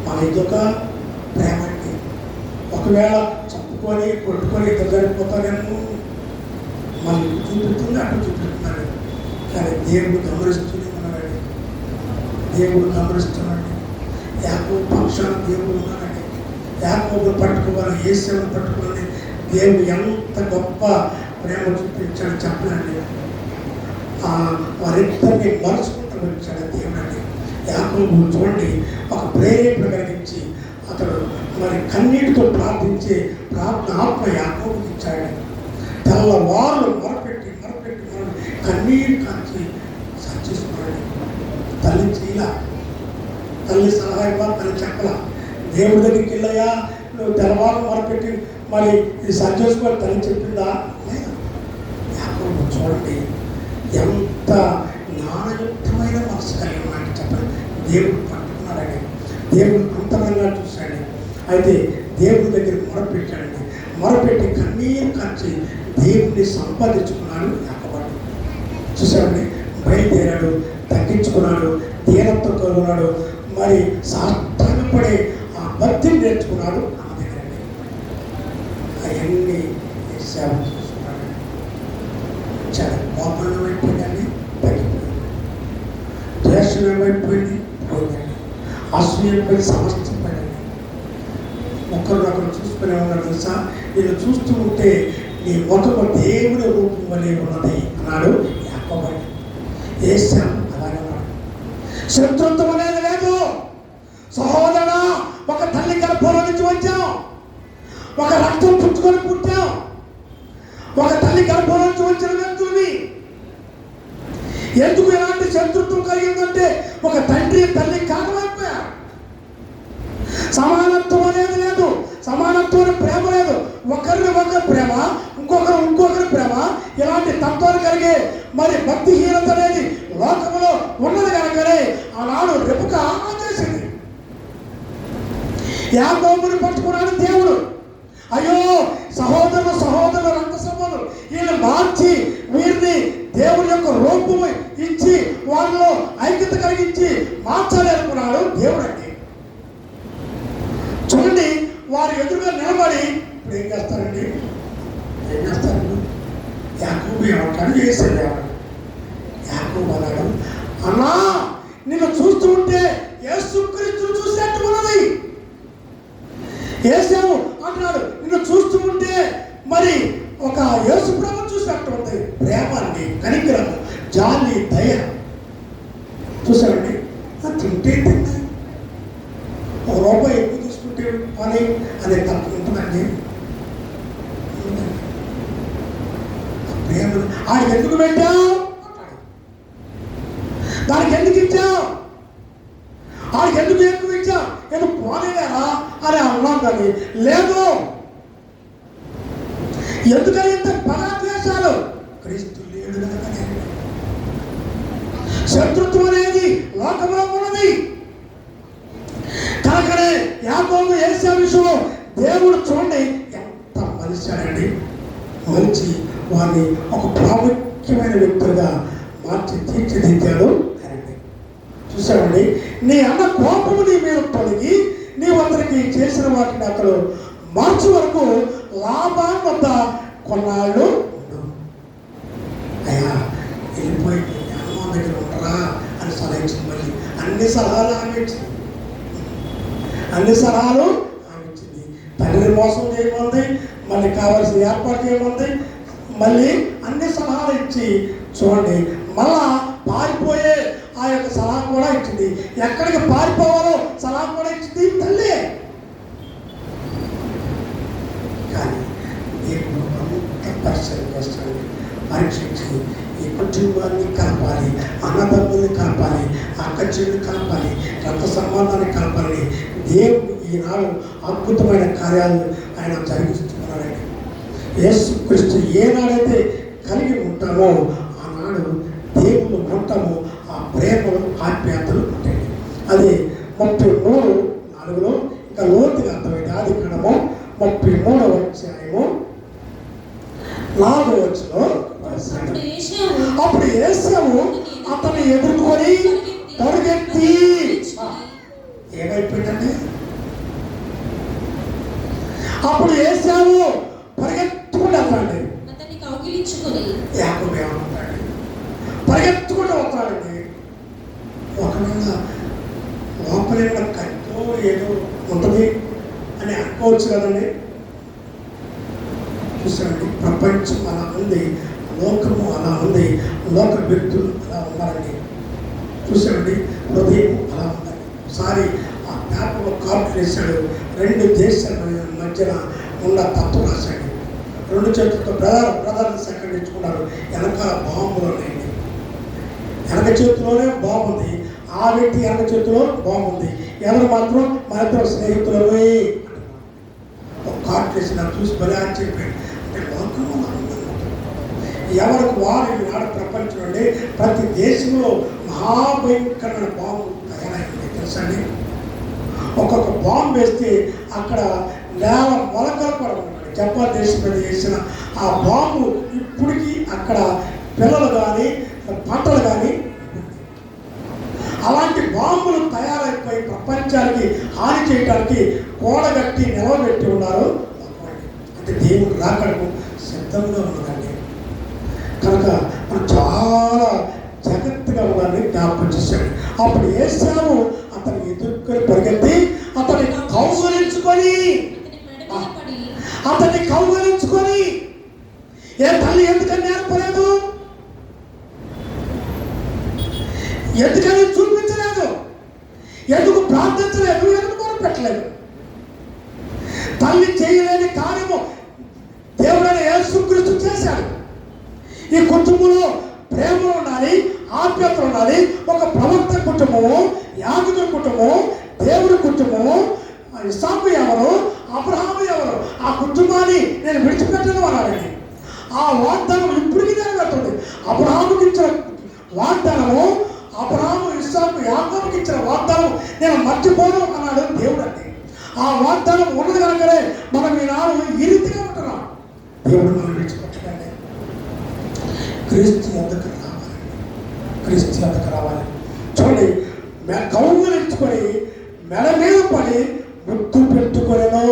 మన ఇదొక ప్రేమ అండి. ఒకవేళ చెప్పుకొని కొట్టుకొని ఇద్దరు చనిపోతానేమో మళ్ళీ చూపిస్తుంది, అటు చూపిస్తున్నాడు. కానీ దేవుడు గమనిస్తూనే ఉన్నాడండి, దేవుడు గమనిస్తున్నాడు. యాకోబు పక్షాన దేవుడు ఉన్నాడండి. యాకోబును పట్టుకోవాలి, యేసును పట్టుకోవాలి. దేవుడు ఎంత గొప్ప ప్రేమ చూపించాడు చెప్పనండి. వారిద్దరిని మరుచుకుంటూ వచ్చాడు దేవుడు అండి. యాకోబు చూడండి ఒక ప్రేరేపణ కలిగించి అతడు మరి కన్నీటితో ప్రార్థించే ప్రార్థన ఆత్మ యాకోబుకి ఇచ్చాడు. తెల్లవారు మొరపెట్టి కన్నీరు కాంచి సర్చేసుకున్నాడు. తల్లి చేయలా, తల్లి సలహా ఇవ్వాలి, తల్లి చెప్పలా. దేవుడి దగ్గరికి వెళ్ళాయా నువ్వు తెల్లవారు మొరపెట్టి మరి ఇది సర్చేసుకొని తల్లి చెప్పిందా? లేదా. యాకోబు చూడండి ఎంత జ్ఞానయుక్తమైన మనసు కలిగి ఉన్నాడు చెప్పండి. దేవుడు పట్టుకున్నాడండి, దేవుడు అంతరంగా చూశాడు. అయితే దేవుడి దగ్గర మొరపెట్టాడండి. మొరపెట్టి కన్నీరు కాచి దేవుడిని సంపాదించుకున్నాడు యాకోబు. చూసాడండి బయలుదేరాడు, తగ్గించుకున్నాడు, దీనత్వం కలుగున్నాడు, మరి సాష్టాంగపడే ఆ భక్తిని నేర్చుకున్నాడు. ఆ దగ్గర అవన్నీ సేవ చేసుకున్నాడు. చాలా కోపంలో అయిపోయిందండి, తగ్గిపోయింది. ద్వేషం ఏమైపోయింది, పోయిందండి. అసూయపై సమస్తం పడింది. ఒకరు చూసుకునే ఉన్నాడు తెలుసా, నేను చూస్తూ ఉంటే నీ ముఖము దేవుడి రూపం వలె ఉన్నది అన్నాడు యాకోబు. ఏసాం అలాగే ఉన్నాడు. శత్రుత్వం అనేది లేదు. సహోదరా, ఒక తల్లి గర్భంలో నుంచి వచ్చాం, ఒక రక్తం పుచ్చుకొని పుట్టాం, ఒక తల్లి గర్భంలో నుంచి వచ్చిన వ్యక్తుల్ని. ఎందుకు ఎలాంటి శత్రుత్వం కలిగిందంటే ఒక తండ్రి తల్లి కారణమైపోయారు. సమానత్వం అనేది లేదు, సమానత్వం ప్రేమ లేదు. ఒకరిని ఒకరి ప్రేమ, ఇంకొకరి ప్రేమ, ఇలాంటి తత్వాలు కలిగే మరి భక్తిహీనత అనేది లోకంలో ఉన్నది కనుకనే ఆనాడు రెబెకా చేసింది. యాకోబుని పట్టుకున్నాడు దేవుడు. అయ్యో సహోదరులు రక్త సంబంధులు వీళ్ళు మార్చి వీరిని దేవుడి యొక్క రూపము ఇచ్చి వాళ్ళలో ఐక్యత కలిగించి మార్చాలి అనుకున్నాడు దేవుడు అండి. చూడండి వారు ఎదురుగా నిలబడి ఇప్పుడు ఏం చేస్తారండి, యాకోబు ఏమంటాడు, యేసేపు ఏమంటాడు. యాకోబు అన్నాడు, అన్నా నిన్ను చూస్తూ ఉంటే యేసుక్రీస్తును చూసినట్టు ఉన్నది. యేసేపు అంటున్నాడు, నిన్ను చూస్తూ ఉంటే మరి ఒక యేసు ప్రభు చూసినటువంటి ప్రేమ అండి, కనికరము, జాలి, దయ చూసారండి. తింటే తింటే ₹1 ఎక్కువ తీసుకుంటే అని అనే తప్పు ఉంటుందండి. ప్రేమ ఆయన ఎందుకు పెట్టావు, దానికి ఎందుకు ఇచ్చావు, ఆయనకి ఎందుకు ఎక్కువ ఇచ్చావు, ఎందుకు పోలేరా అని అన్నాం కానీ లేదు. ఎందుకని ఇంత పరాద్వేషాలు? క్రీస్తు లేడు కనుకనే. శత్రుత్వం అనేది లోకంలో ఉన్నది కనుకనే యాకోబు ఏశావు విషయంలో దేవుడు చూడండి ఎంత మలిచాడండి. మలిచి వారిని ఒక ప్రాముఖ్యమైన వ్యక్తులుగా మార్చి తీర్చిదిద్దాడు. చూసామండి, నీ అన్న కోపము నీ మీద తొలగి నీవు అతనికి చేసిన వాటిని అతను మార్చు వరకు లాభాన్ని వద్ద కొన్నాళ్ళు ఉండు. అయ్యా వెళ్ళిపోయి హనుమాన్ దగ్గర ఉంటారా అని సలహా ఇచ్చింది. మళ్ళీ అన్ని సలహాలు ఆమె ఇచ్చింది, అన్ని సలహాలు ఆమె ఇచ్చింది. తండ్రిని మోసం చేయమంది, మళ్ళీ కావాల్సిన ఏర్పాటు చేయమంది, మళ్ళీ అన్ని సలహాలు ఇచ్చి చూడండి మళ్ళా పారిపోయే ఆ యొక్క సలహా కూడా ఇచ్చింది. ఎక్కడికి పారిపోవాలో సలహా కూడా ఇచ్చింది తల్లి. కానీ దేవుడు అంత పరిశ్రమ చేస్తాడు, పరీక్షించి ఈ కుటుంబాన్ని కలపాలి, అన్నదమ్ముల్ని కలపాలి, అక్క చెల్లిని కలపాలి, రక్త సంబంధాన్ని కలపాలని దేవుడు ఈనాడు అద్భుతమైన కార్యాలు ఆయన జరిగిస్తున్నాడండి. యేసుక్రీస్తు ఏనాడైతే కలిగి ఉంటామో ఆనాడు దేవుడు ఉంటాము, ఆ ప్రేమలు ఆప్యాయతలు ఉంటాయి. అది 33:4 ఇంకా లోతుగా అర్థమైంది. ఆదికాండము 33వ అధ్యాయము 4వ వచనంలో అప్పుడు ఏశావు అతన్ని ఎదుర్కొని పరిగెత్తి ఏమైపోయిందండి. అప్పుడు ఏశావు పరిగెత్తుకుంటూ వస్తాడండి. యాకోబు ఏమంటాడు, పరిగెత్తుకుంటూ వస్తాడండి. ఒకవేళ లోపలే కట్టో ఏదో ఉంటుంది అని అనుకోవచ్చు కదండి. చూసానండి, ప్రపంచం అలా ఉంది, లోకము అలా ఉంది, లోక వ్యక్తులు అలా ఉన్నారండి. చూసానండి, హృదయం అలా ఉందండి. ఒకసారి ఆ పేపర్లో కార్డు వేశాడు, 2 దేశాల మధ్యన ఉన్న తత్వం రాశాడు. 2 చేతులతో బ్రదర్ని సేకరించుకున్నారు. వెనకాల బాంబులు ఉన్నాయండి. వెనక చేతిలోనే బాగుంది, ఆ వ్యక్తి వెనక చేతిలో బాగుంది, ఎవరు మాత్రం మన ఇద్దరు స్నేహితులమే. ఒక కార్డు వేసి నాకు చూసి బలి అని చెప్పాడు. అంటే లోకంలో ఎవరికి వారు ఈనాడు ప్రపంచంలో అండి ప్రతి దేశంలో మహాభయంకరమైన బాంబు తయారైంది తెలుసండి. ఒక్కొక్క బాంబు వేస్తే అక్కడ నేల మొలకలు కూడా ఉన్నాయి. జపాన్ దేశం మీద వేసిన ఆ బాంబు ఇప్పటికీ అక్కడ పిల్లలు కానీ పంటలు కానీ అలాంటి బాంబులు తయారైపోయి ప్రపంచానికి హాని చేయడానికి కూడగట్టి నిలవబెట్టి ఉన్నారు. అంటే దేవుడు రాకడకు సిద్ధంగా ఉన్నదండి. కనుక మనం చాలా జాగ్రత్తగా ఉండాలని జ్ఞాపకం చేశాడు. అప్పుడు ఏశావు అతన్ని ఎదుర్కొని పరిగెత్తి అతన్ని కౌగలించుకొని ఏ తల్లి ఎందుకని నేర్పలేదు, ఎందుకని చూపించలేదు, ఎందుకు ప్రార్థించలేదు, ఎందుకు మొదలుపెట్టలేదు. తల్లి చేయలేని కార్యము దేవుడైన యేసుక్రీస్తు చేశాడు. ఈ కుటుంబంలో ప్రేమ ఉండాలి, ఆప్యాయత ఉండాలి. ఒక ప్రవక్త కుటుంబము, యాజకుడి కుటుంబము, దేవుడి కుటుంబము, ఇస్సాకు ఎవరు, అబ్రహాము ఎవరు, ఆ కుటుంబాన్ని నేను విడిచిపెట్టను అన్నాడండి. ఆ వాగ్దానం ఇప్పటికీ నెరవేరుతుంది. అబ్రహాముకి ఇచ్చిన వాగ్దానము, అబ్రహాము, ఇస్సాకు, యాకోబుకి ఇచ్చిన వాగ్దానం నేను మర్చిపోను అన్నాడు దేవుడు అండి. ఆ వాగ్దానం ఉన్నది కనుకనే మనం ఈనాడు ఈ రీతిగా ఉంటున్నాం. దేవుడు మనం విడిచిపెట్టకండి. క్రీస్తు ఎందుకు రావాలి, క్రీస్తు ఎందుకు రావాలి. చూడండి, కౌగులించుకొని మెడ మీద పడి ముద్దు పెట్టుకొనేనో.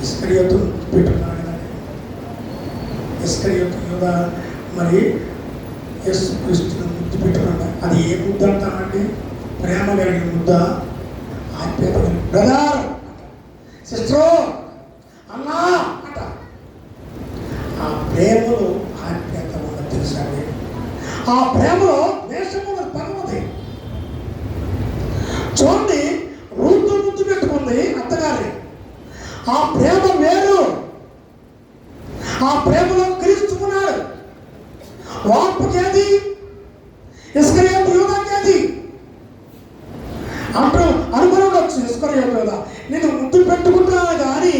ఇస్కరియోతు పెట్టుకున్నాడు కదండి. ఇస్కరియోతు యూదా మరి యేసుక్రీస్తును ముద్దు పెట్టుకున్నాడు. అది ఏ ముద్దు అంటామండి? ప్రేమ కలిగిన ముద్ద, ఆప్యాయత కలిగిన బ్రదర్, సిస్టర్, అన్నా ఆ ప్రేమలో క్రీస్తు ఉన్నాడు. వార్పుకేది, ఇస్కరియోతు యూదాకేది అంటూ అనుకునవచ్చు. ఇస్కరియోతు యూదా, నేను ముద్దు పెట్టుకుంటున్నాను కానీ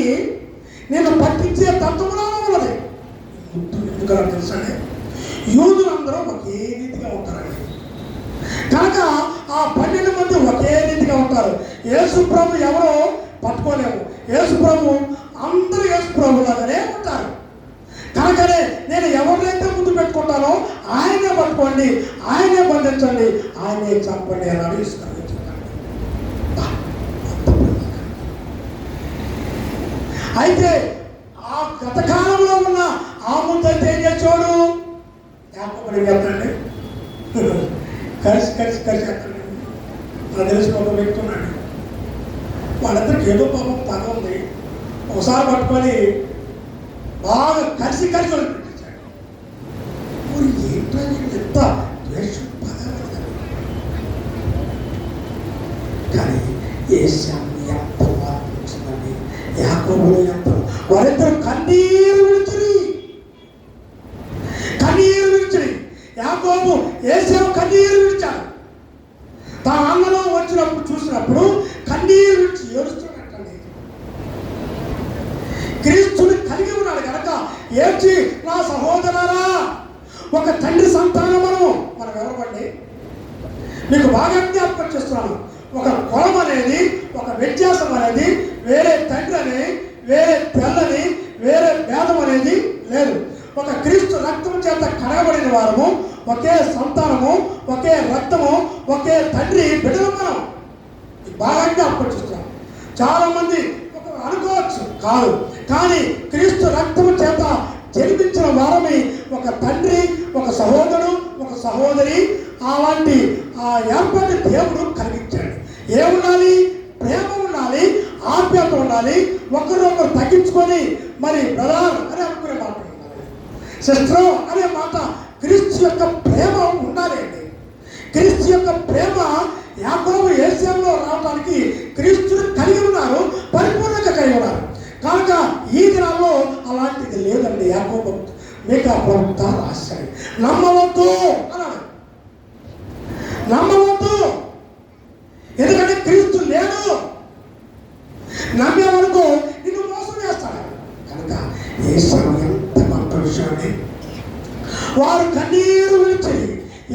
నేను పట్టించే తత్వములో ఉన్నది. ముద్దు ఎందుకన్నా తెలుసండి, యూదులందరూ ఒకే రీతిగా ఉంటారండి. కనుక ఆ 12 మంది ఒకే రీతిగా ఉంటారు. యేసు ప్రభు ఎవరో పట్టుకోలేము. యేసు ప్రభు అందరూ యేసు ప్రభు లాగానే ఉంటారు. కనుకనే నేను ఎవరినైతే ముందు పెట్టుకుంటానో ఆయనే పట్టుకోండి, ఆయనే బంధించండి, ఆయనే చంపండి అన్నాడు ఇస్కరియోతు. అయితే ఆ గత కాలంలో ఉన్న ఆ ముందైతే ఏం చేసేవాడు? యాకోబుని చెప్పండి, కలిసి ఎక్కడండి నాకు తెలిసి ఒక వ్యక్తి ఉన్నాడు. వాళ్ళందరికీ ఏదో పాపం పగ ఉంది. ఒకసారి పట్టుకొని బాగా కలిసి వదిలిపెట్టించాడు. మరి ఏంటని ఎంత ద్వేషం పగ. కానీ ఏశాము ఎంత మార్పు వచ్చిందండి, యాకోబులో ఎంత. వారిద్దరు కన్నీరు విడిచిరి. యాకోబు ఏశావు కన్నీరు విడిచాడు. తన అన్నలో వచ్చినప్పుడు చూసినప్పుడు కన్నీరు విడిచి ఏడుస్తున్నట్టండి. క్రీస్తుని కలిగి ఉన్నాడు కనుక ఏడ్చి, నా సహోదరులారా, ఒక తండ్రి సంతానం మనం ఎవరండి? మీకు బాగా జ్ఞాపకం చేస్తున్నాను. ఒక కులం అనేది, ఒక వ్యత్యాసం అనేది, వేరే తండ్రి అని, వేరే తెల్లని, వేరే భేదం అనేది లేదు. ఒక క్రీస్తు రక్తం చేత కడగబడిన వారము, ఒకే సంతానము, ఒకే రక్తము, ఒకే తండ్రి బిడ్డలు మనం. బాగా జ్ఞాపకం. చాలా మంది అనుకోవచ్చు కాదు, కానీ క్రీస్తు రక్తము చేత జన్మించిన వారమి ఒక తండ్రి, ఒక సహోదరుడు, ఒక సహోదరి. అలాంటి ఆ ఏర్పాటు దేవుడు కలిగించాడు. ఏముండాలి? ప్రేమ ఉండాలి, ఆప్యాయత ఉండాలి, ఒకరినొకరు తగ్గించుకొని మరి బ్రదర్ అని అనుకునే మాట ఉండాలి, సిస్టర్ అనే మాట. క్రీస్తు యొక్క ప్రేమ ఉండాలి అండి. క్రీస్తు యొక్క ప్రేమ యాకోబు ఏశావులో రావడానికి క్రీస్తుని కలిగి ఉన్నారు, పరిపూర్ణంగా కలిగి ఉన్నారు. కనుక ఈ దినాల్లో అలాంటిది లేదండి. యాకోబు మీకా ప్రవక్త రాశాడు, నమ్మవద్దు అన్నాడు. నమ్మవద్దు, ఎందుకంటే క్రీస్తు లేడు. నమ్మే వరకు నిన్ను మోసం చేస్తాడు. కనుక ఏశావు ఎంత గొప్ప విషయాన్ని వారు కన్నీరు విడిచి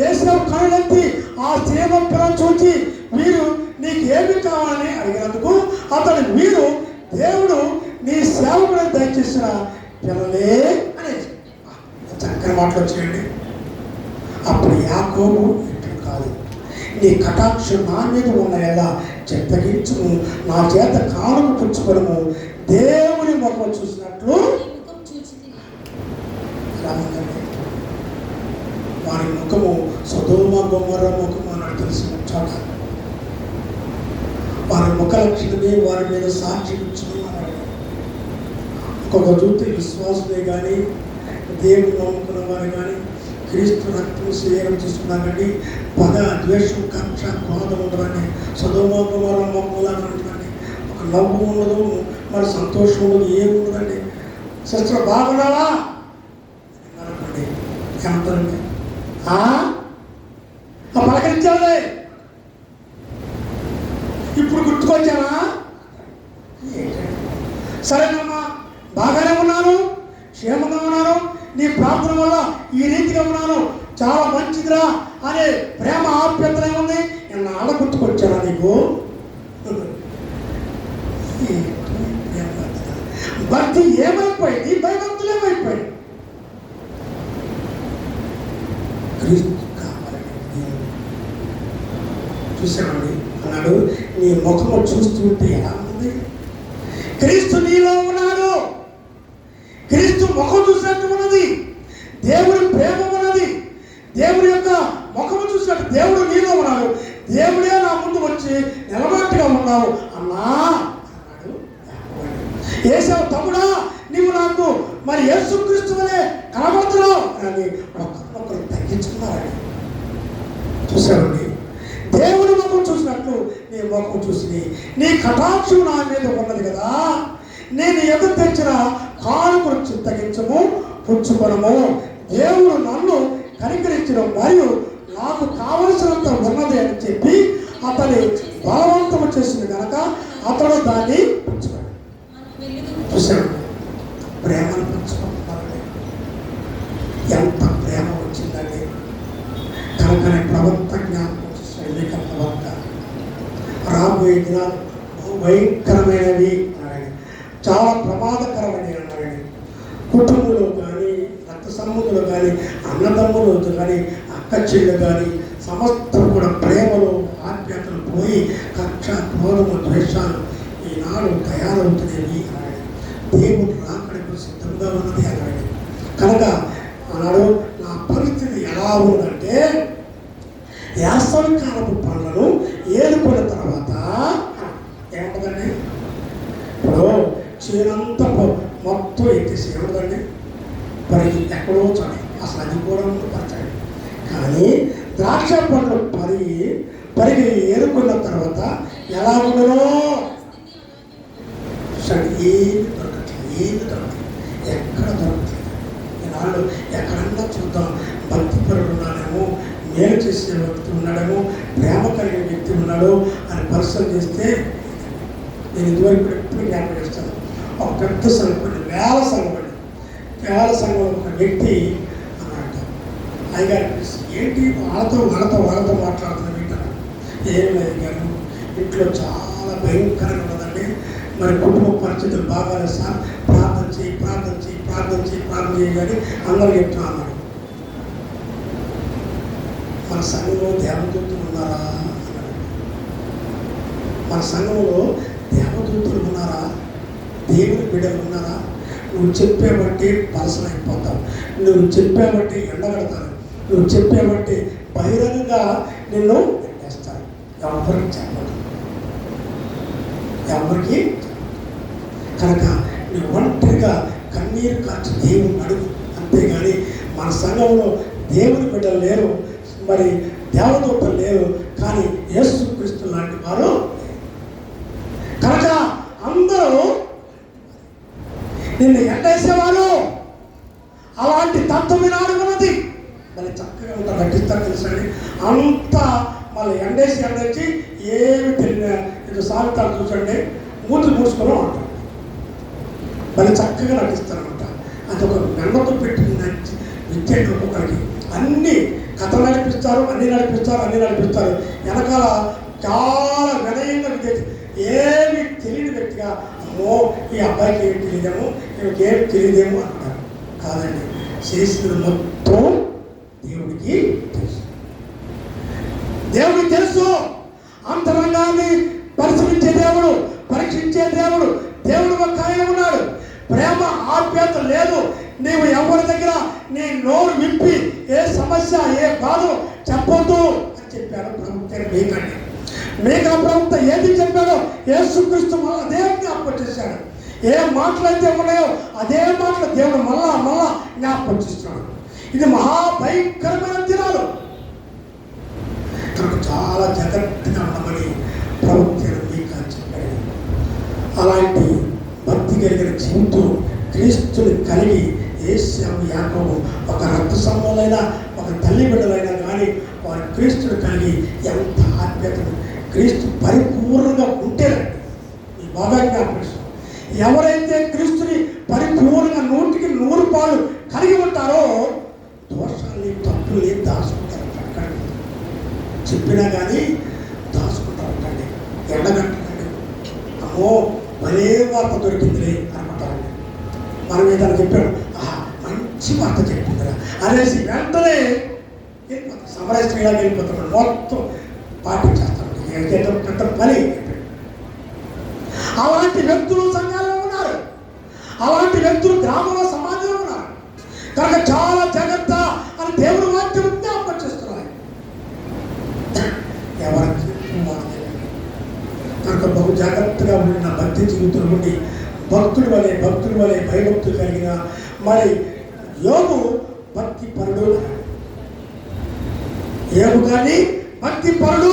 ఏశావు కనులెత్తి ఆ సేవకులను చూచి, వీరు నీకు ఏమి కావాలని అడిగినందుకు అతడు, వీరు దేవుడు నీ సేవకుడు దయచేసిన పిల్లలే అనేసి చక్కని మాటలు వచ్చేయండి. అప్పుడు యాకోబు ఇట్లు కాదు, నీ కటాక్షం నా మీద ఉన్న ఎలా చెత్తగించుము, నా చేత కానుక పుచ్చుకోవడము, దేవుని ముఖం చూసినట్లు వారి ముఖము సొదొమ గొమొర్ర ముఖము అన్నట్టు తెలిసిన చోట వారి ముఖ లక్షణమే వారి మీద సాక్షి ఇచ్చుకుని అన్నాడు. ఒక్కొక్క చూస్తే విశ్వాసులే కానీ, దేవుడు నమ్ముకున్న వారు కానీ, క్రీస్తు రక్తం శరీరం తీసుకున్నా కానీ పగ, ద్వేషం, కక్ష, క్రోధం ఉండదండి. సొదొమ గొమొర్ర ముఖంలాగా ఉంటుందండి. ఒక నవ్వు ఉండదు, మరి సంతోషం ఉండదు, ఏముండదండి. సిస్టర్ బాగున్నావా అనుకోండి, ఏమంటారండి? పలకరించాలే, ఇప్పుడు గుర్తుకొచ్చానా? సరేనమ్మా, బాగానే ఉన్నాను, క్షేమంగా ఉన్నాను, నీ ప్రార్థన వల్ల ఈ రీతిగా ఉన్నాను, చాలా మంచిదిరా అనే ప్రేమ ఆప్యాయతనే ఉంది. నేను ఆడ గుర్తుకొచ్చానా నీకు? భక్తి ఏమైపోయింది? భయభక్తులు ఏమైపోయింది? క్రీస్తు కావాలని చూసామండి అన్నాడు. నీ ముఖము చూస్తుంటే ఎలా ఉంది? క్రీస్తు నీలో ఉన్నాడు. క్రీస్తు ముఖం చూసినట్టు ఉన్నది, దేవుడి ప్రేమ ఉన్నది, దేవుడి యొక్క ముఖము చూసినట్టు దేవుడు నీలో ఉన్నాడు. దేవుడే నా ముందు వచ్చి నిలబట్టుగా ఉన్నావు అన్నా అన్నాడు. ఏశావు, తమ్ముడా, నీవు నాకు మరి యేసుక్రీస్తు వలె కనబడుతున్నావు అని ఒకరినొకరు తగ్గించుకున్నారండి. చూసామండి, దేవుని ముఖం చూసినట్లు నీ ముఖం చూసి నీ కటాక్షం నా మీద ఉన్నది కదా, నేను ఎదురు తెచ్చిన కానుకలు చింతగించము పుచ్చుకొనము. దేవుడు నన్ను కనికరించడం మరియు నాకు కావలసినంత ఉన్నది అని చెప్పి అతని బలవంతము చేసింది కనుక అతడు దాన్ని పుచ్చుకున్నాడు. చూశాడు, ప్రేమను పుచ్చుకుంటున్నారండి. ఎంత ప్రేమ వచ్చిందండి. కనుకనే ప్రవర్త జ్ఞాపకం చేశాడు. ప్రవర్త రాబోయే దినాలు భయంకరమైనవి అన్నాడు. చాలా ప్రమాదకరమైనవి అన్నాడు. కుటుంబంలో కానీ, రక్త సంబంధులు కానీ, అన్నదమ్ములు కానీ, అక్క చెల్లెలు కానీ సమస్తం కూడా ప్రేమలు ఆత్మీయతలు పోయి కక్ష క్రోధము ద్వేషాలు ఈనాడు తయారవుతున్నాయి అన్నాడు. దేవుడు రాకడకు సిద్ధంగా ఉన్నది అన్నాడు. కనుక అన్నాడు, నా పరిస్థితి ఎలా ఉందంటే యాసవికాలపు పనులను ఏలుకున్న తర్వాత ఏముంటుందండి, ఇప్పుడు చీరంతా మొత్తం ఎత్తేసి ఏముందండి పరిగి ఎక్కడో చడి, అసలు అది కూడా పరచండి. కానీ ద్రాక్ష పండ్లు పరిగి ఏరుకున్న తర్వాత ఎలా ఉండదో ఏమి దొరకట్లేదు. ఎక్కడ దొరకట్లేదు. ఈనాడు ఎక్కడన్నా చూద్దాం, భక్తిపరుడు ఉన్నాడేమో, మేలు చేసే వ్యక్తి ఉన్నాడేమో, ప్రేమ కలిగిన వ్యక్తి ఉన్నాడు అని పరిశీలన చేస్తే నేను ఇదివరకు ఎప్పుడు జ్ఞాపకం చేస్తాను. ఒక పెద్ద సంఘం, వేల సంఘంలో ఒక వ్యక్తి అన్నట్టు అయ్యగారు ఏంటి వాళ్ళతో మాట్లాడుతున్న వీటను ఏం లేదు గారు, ఇంట్లో చాలా భయంకరంగా ఉన్నదండి, మరి కుటుంబ పరిస్థితులు బాగాలేదు సార్, ప్రార్థన చేయగాని అందరూ చెప్తున్నా అన్నాడు. మన సంఘంలో దేవదూతులు ఉన్నారా అన్నాడు. మన సంఘంలో దేవదూతులు ఉన్నారా, దేవుని బిడ్డలు ఉన్నారా? నువ్వు చెప్పేబట్టి పలసన అయిపోతావు, నువ్వు చెప్పేబట్టి ఎండగడతాను, నువ్వు చెప్పేబట్టి బహిరంగంగా నిన్ను పెట్టేస్తాను. ఎవరికి చెప్పదు, ఎవరికి. కనుక నువ్వు ఒంటరిగా కన్నీరు కాచి దేవుని అడుగు, అంతేగాని మన సంఘంలో దేవుని బిడ్డలు లేరు, మరి దేవదూతలు లేరు, కానీ యేసుక్రీస్తు లాంటి వారు. కనుక అందరూ నిన్ను ఎండేసేవారు. అలాంటి తత్వం వినాడు ఉన్నది. మళ్ళీ చక్కగా ఉంటా నటిస్తారు తెలుసండి. అంతా మళ్ళీ ఎండేసి ఏమి తెలియదు. ఇది సాగుతారు చూసండి, మూతులు మూసుకొని ఉంటారు. మళ్ళీ చక్కగా నటిస్తారనమాట. అది ఒక మెండతో పెట్టిన విద్య ఒక్కొక్కరికి. అన్ని కథలు నడిపిస్తారు, అన్నీ నడిపిస్తారు. వెనకాల చాలా వినయంగా విద్య, ఏమి తెలియని వ్యక్తిగా అమ్మో ఈ అబ్బాయికి ఏమి తెలియదేమో, ఈమెకి ఏమి తెలియదేమో అంటారు. కాదండి, చేసిన మొత్తం దేవుడికి తెలుసు. దేవుడికి తెలుసు. అంతరంగాన్ని పరిశీలించే దేవుడు, పరీక్షించే దేవుడు, దేవుడు ఒక ఆయన ఉన్నాడు. ప్రేమ ఆప్యాయత లేదు. నీవు ఎవరి దగ్గర నీ నోరు విప్పి ఏ సమస్య ఏ బాధ చెప్పొద్దు అని చెప్పాడు ప్రభుత్వ మీకండి. మీకు ఆ ప్రభుత్వ ఏది చెప్పాడో యేసుక్రీస్తు మళ్ళా దేవుడిని జ్ఞాపకం చేశాడు. ఏ మాటలైతే ఉన్నాయో అదే మాటలు దేవుడు మళ్ళా జ్ఞాపకం చేస్తున్నాడు. ఇది మహాభయంకరమైన దినాలు. కనుక చాలా జాగ్రత్తగా ఉండమని ప్రభుత్వ మీకు చెప్పాడు. అలాంటి భక్తి కలిగిన జీవితం క్రీస్తుని కలిగి యేసు యాకోబు ఒక రక్త సంబంధులైన ఒక తల్లి బిడ్డలైనా కానీ వారి క్రీస్తుని కలిగి ఎంత ఆత్మీయతను క్రీస్తు పరిపూర్ణంగా ఉంటేనండి. ఈ బాగా జ్ఞాపకం, ఎవరైతే క్రీస్తుని పరిపూర్ణంగా 100% కలిగి ఉంటారో దోషాన్ని తప్పుల్ని దాచుకుంటారు. చెప్పినా కానీ దాచుకుంటారు. ఎండగంటండి, అమ్మో భలే వార్త దొరికిందిలే అనుకుంటారండి. మనం ఏదైనా చెప్పాడు, మంచి వార్త చెప్పిందిరా అనేసి వెంటనే సమరయ స్త్రీలాగా వెళ్ళిపోతాడు. మొత్తం పాటించేస్తాడు. పెద్ద పని. అలాంటి వ్యక్తులు సంఘాల్లో ఉన్నారు. అలాంటి వ్యక్తులు గ్రామంలో సమాజంలో ఉన్నారు. కనుక చాలా జాగ్రత్త అని దేవుడు వాక్యం జ్ఞాపకం చేస్తున్నారు. ఎవరికి కనుక బహు జాగ్రత్తగా ఉండిన భక్తి జీవితం నుండి భక్తుడి వలె భయభక్తులు కలిగిన మరి యోగు భక్తి పరుడు. యోగు కానీ భక్తి పరుడు,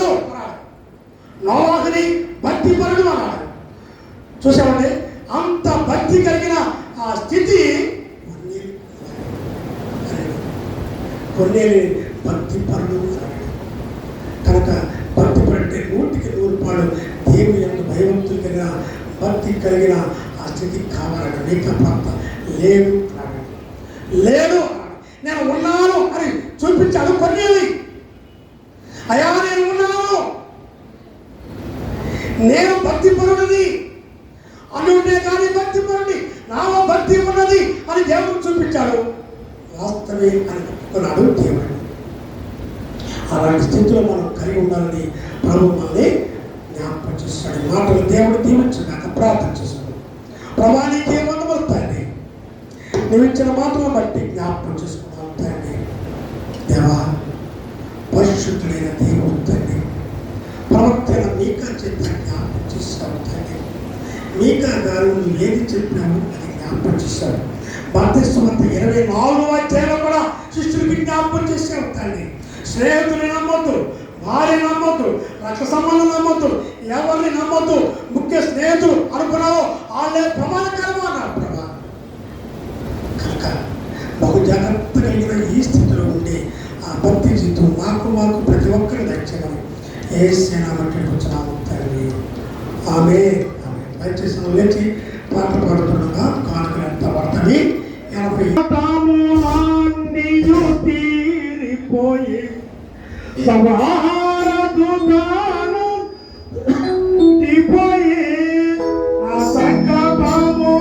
నోవాహుని భక్తి పరుడు అన్నాడు. చూసామండి, అంత భక్తి కలిగిన ఆ స్థితి కొన్నేళ్ళు భక్తి పరుడు కనుక భక్తి పడితే 100% దేవుని యొక్క భయభక్తులు కలిగిన భక్తి కలిగిన ఆ స్థితి కావాలని నీకు భర్త లేడు లేడు నేను ఉన్నాను అని చూపించాడు కొన్నేళ్ళు. అయా నేను ఉన్నాను, నేను భక్తి పరుడిని అని ఉంటే కానీ భక్తి పరుడి నాలో భక్తి ఉన్నది అని దేవుడు చూపించాడు. వాస్తవే అని ఒప్పుకున్నాడు దేవుడు. అలాంటి స్థితిలో మనం కలిగి ఉండాలని ప్రభు మనల్ని జ్ఞాపకం చేస్తాడు. మాటలు దేవుడు దీవించగాక ప్రార్థన చేశాడు. ప్రభా నీకే వందనాలు తండ్రి, నువ్వు ఇచ్చిన మాటలను బట్టి జ్ఞాపకం చేసుకున్నావు తండ్రి. దేవా పరిశుద్ధుడైన దేవుడు తండ్రి, ప్రవక్తన మీకా చేత జ్ఞాపకం చేశావు తండ్రి. మీకా గారు నువ్వు ఏది చెప్పినావు అది జ్ఞాపకం చేశాడు. బాప్తిస్మం 24వ అధ్యాయంలో కూడా శిష్యులకి జ్ఞాపకం చేశావు తండ్రి. స్నేహితుని నమ్మొద్దు, భార్య నమ్మొద్దు, రక్త సంబంధం నమ్మొద్దు, ఎవరిని నమ్మొద్దు, ముఖ్య స్నేహితులు అనుకున్నావు వాళ్ళే ప్రమాదకరము అన్నారు ప్రభా. కనుక బహు జాగ్రత్త కలిగిన ఈ స్థితిలో ఉండి ఆ భక్తి జీవితం మాకు ప్రతి ఒక్కరు దయచేయమని యేసు నామములో వచ్చున్నాము తండ్రి. ఆమె దయచేసి లేచి పాట పాడుతుండగా కానుకలు ఎంత పడతాయి. 80 తీరిపోయి సవార దుకాను తీపోయి ఆ సంకల్పము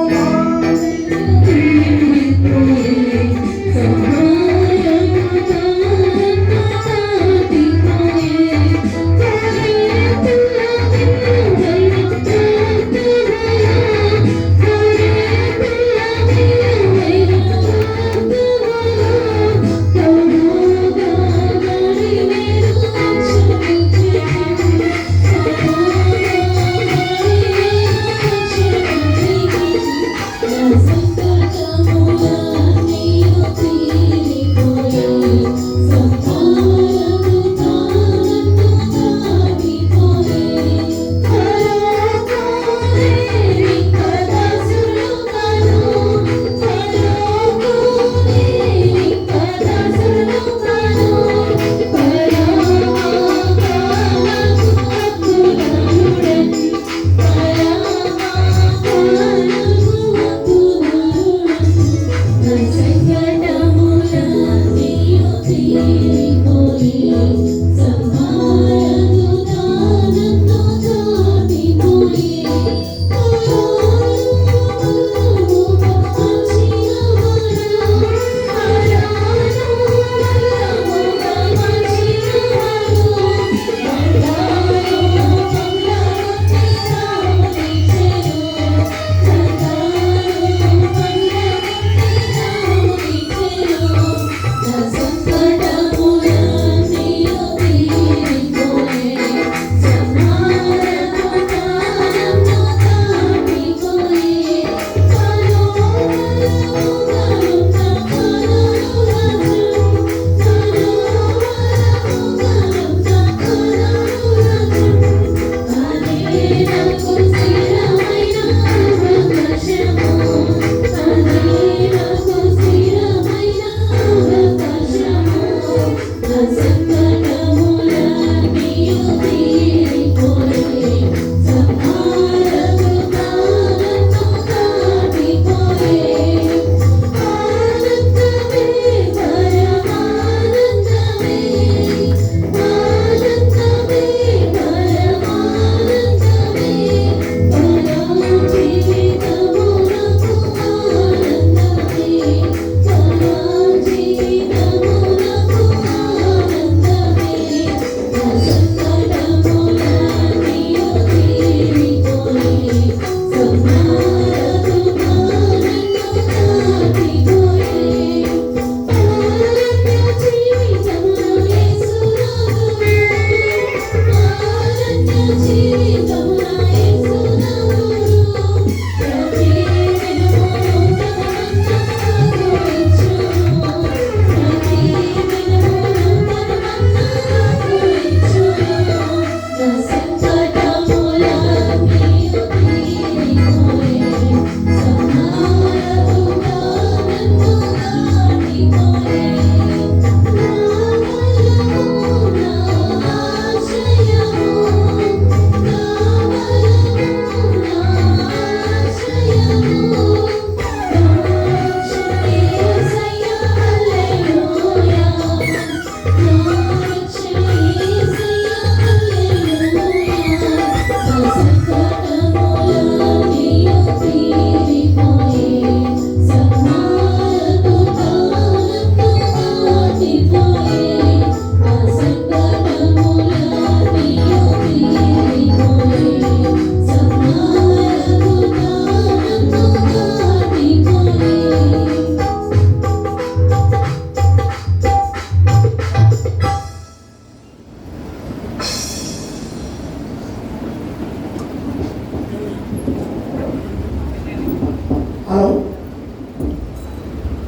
హలో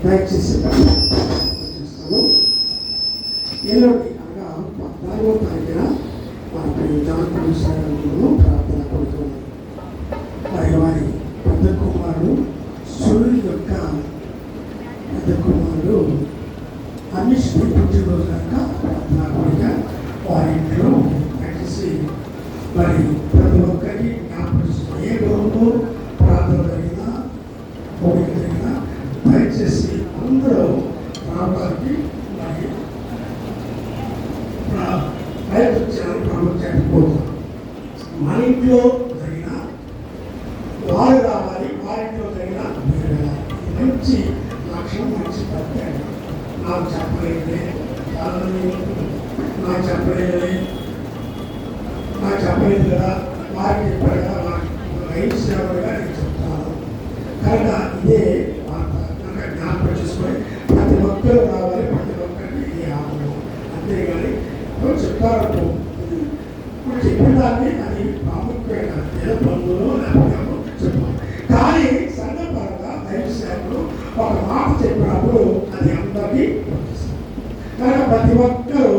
దయచేసి చేస్తాను. ఎల్లుండి అనగా 14వ తారీఖున మనకి జానపద సాగరంలో ప్రార్థన కొడుతుంది. మరి వారి పెద్ద కుమారుడు సునీల్ యొక్క పెద్ద కుమారుడు అన్నిష్ పుట్టినరోజు కనుక ప్రార్థన కొడుక వారి ఇంట్లో కలిసి మరి ప్రతి ఒక్కరికి జ్ఞాపకం ఏ గృహంలో ప్రార్థన జరిగినా కోరిక జరిగినా దయచేసి అందరూ రావడానికి మరి ప్రయత్నించాలని ప్రభుత్వానికి కోరుతున్నాం. మన ఇంట్లో జరిగిన వారు రావాలి, వారింట్లో జరిగిన మీరు వెళ్ళాలి. మంచి లక్ష్యం, మంచి పద్ధతి. నాకు చెప్పలేదు, నాకు చెప్పలేదు కదా, వారికి చెప్పారు కదా, రైతు సేవలుగా నేను చెప్తాను కనుక ఇదే వార్త కనుక జ్ఞాపకం చేసుకొని ప్రతి ఒక్కరు రావాలి, ప్రతి ఒక్కరికి ఇది ఆపము. అంతేగాని చెప్తారు ఇప్పుడు చెప్పిన దాన్ని అది ప్రాముఖ్యమైన ఏదో బంధువులు లేకపోతే చెప్పాలి. కానీ సంఘపరంగా దైవ సేవలు ఒక మాట చెప్పినప్పుడు అది అందరికీ కనుక ప్రతి ఒక్కరూ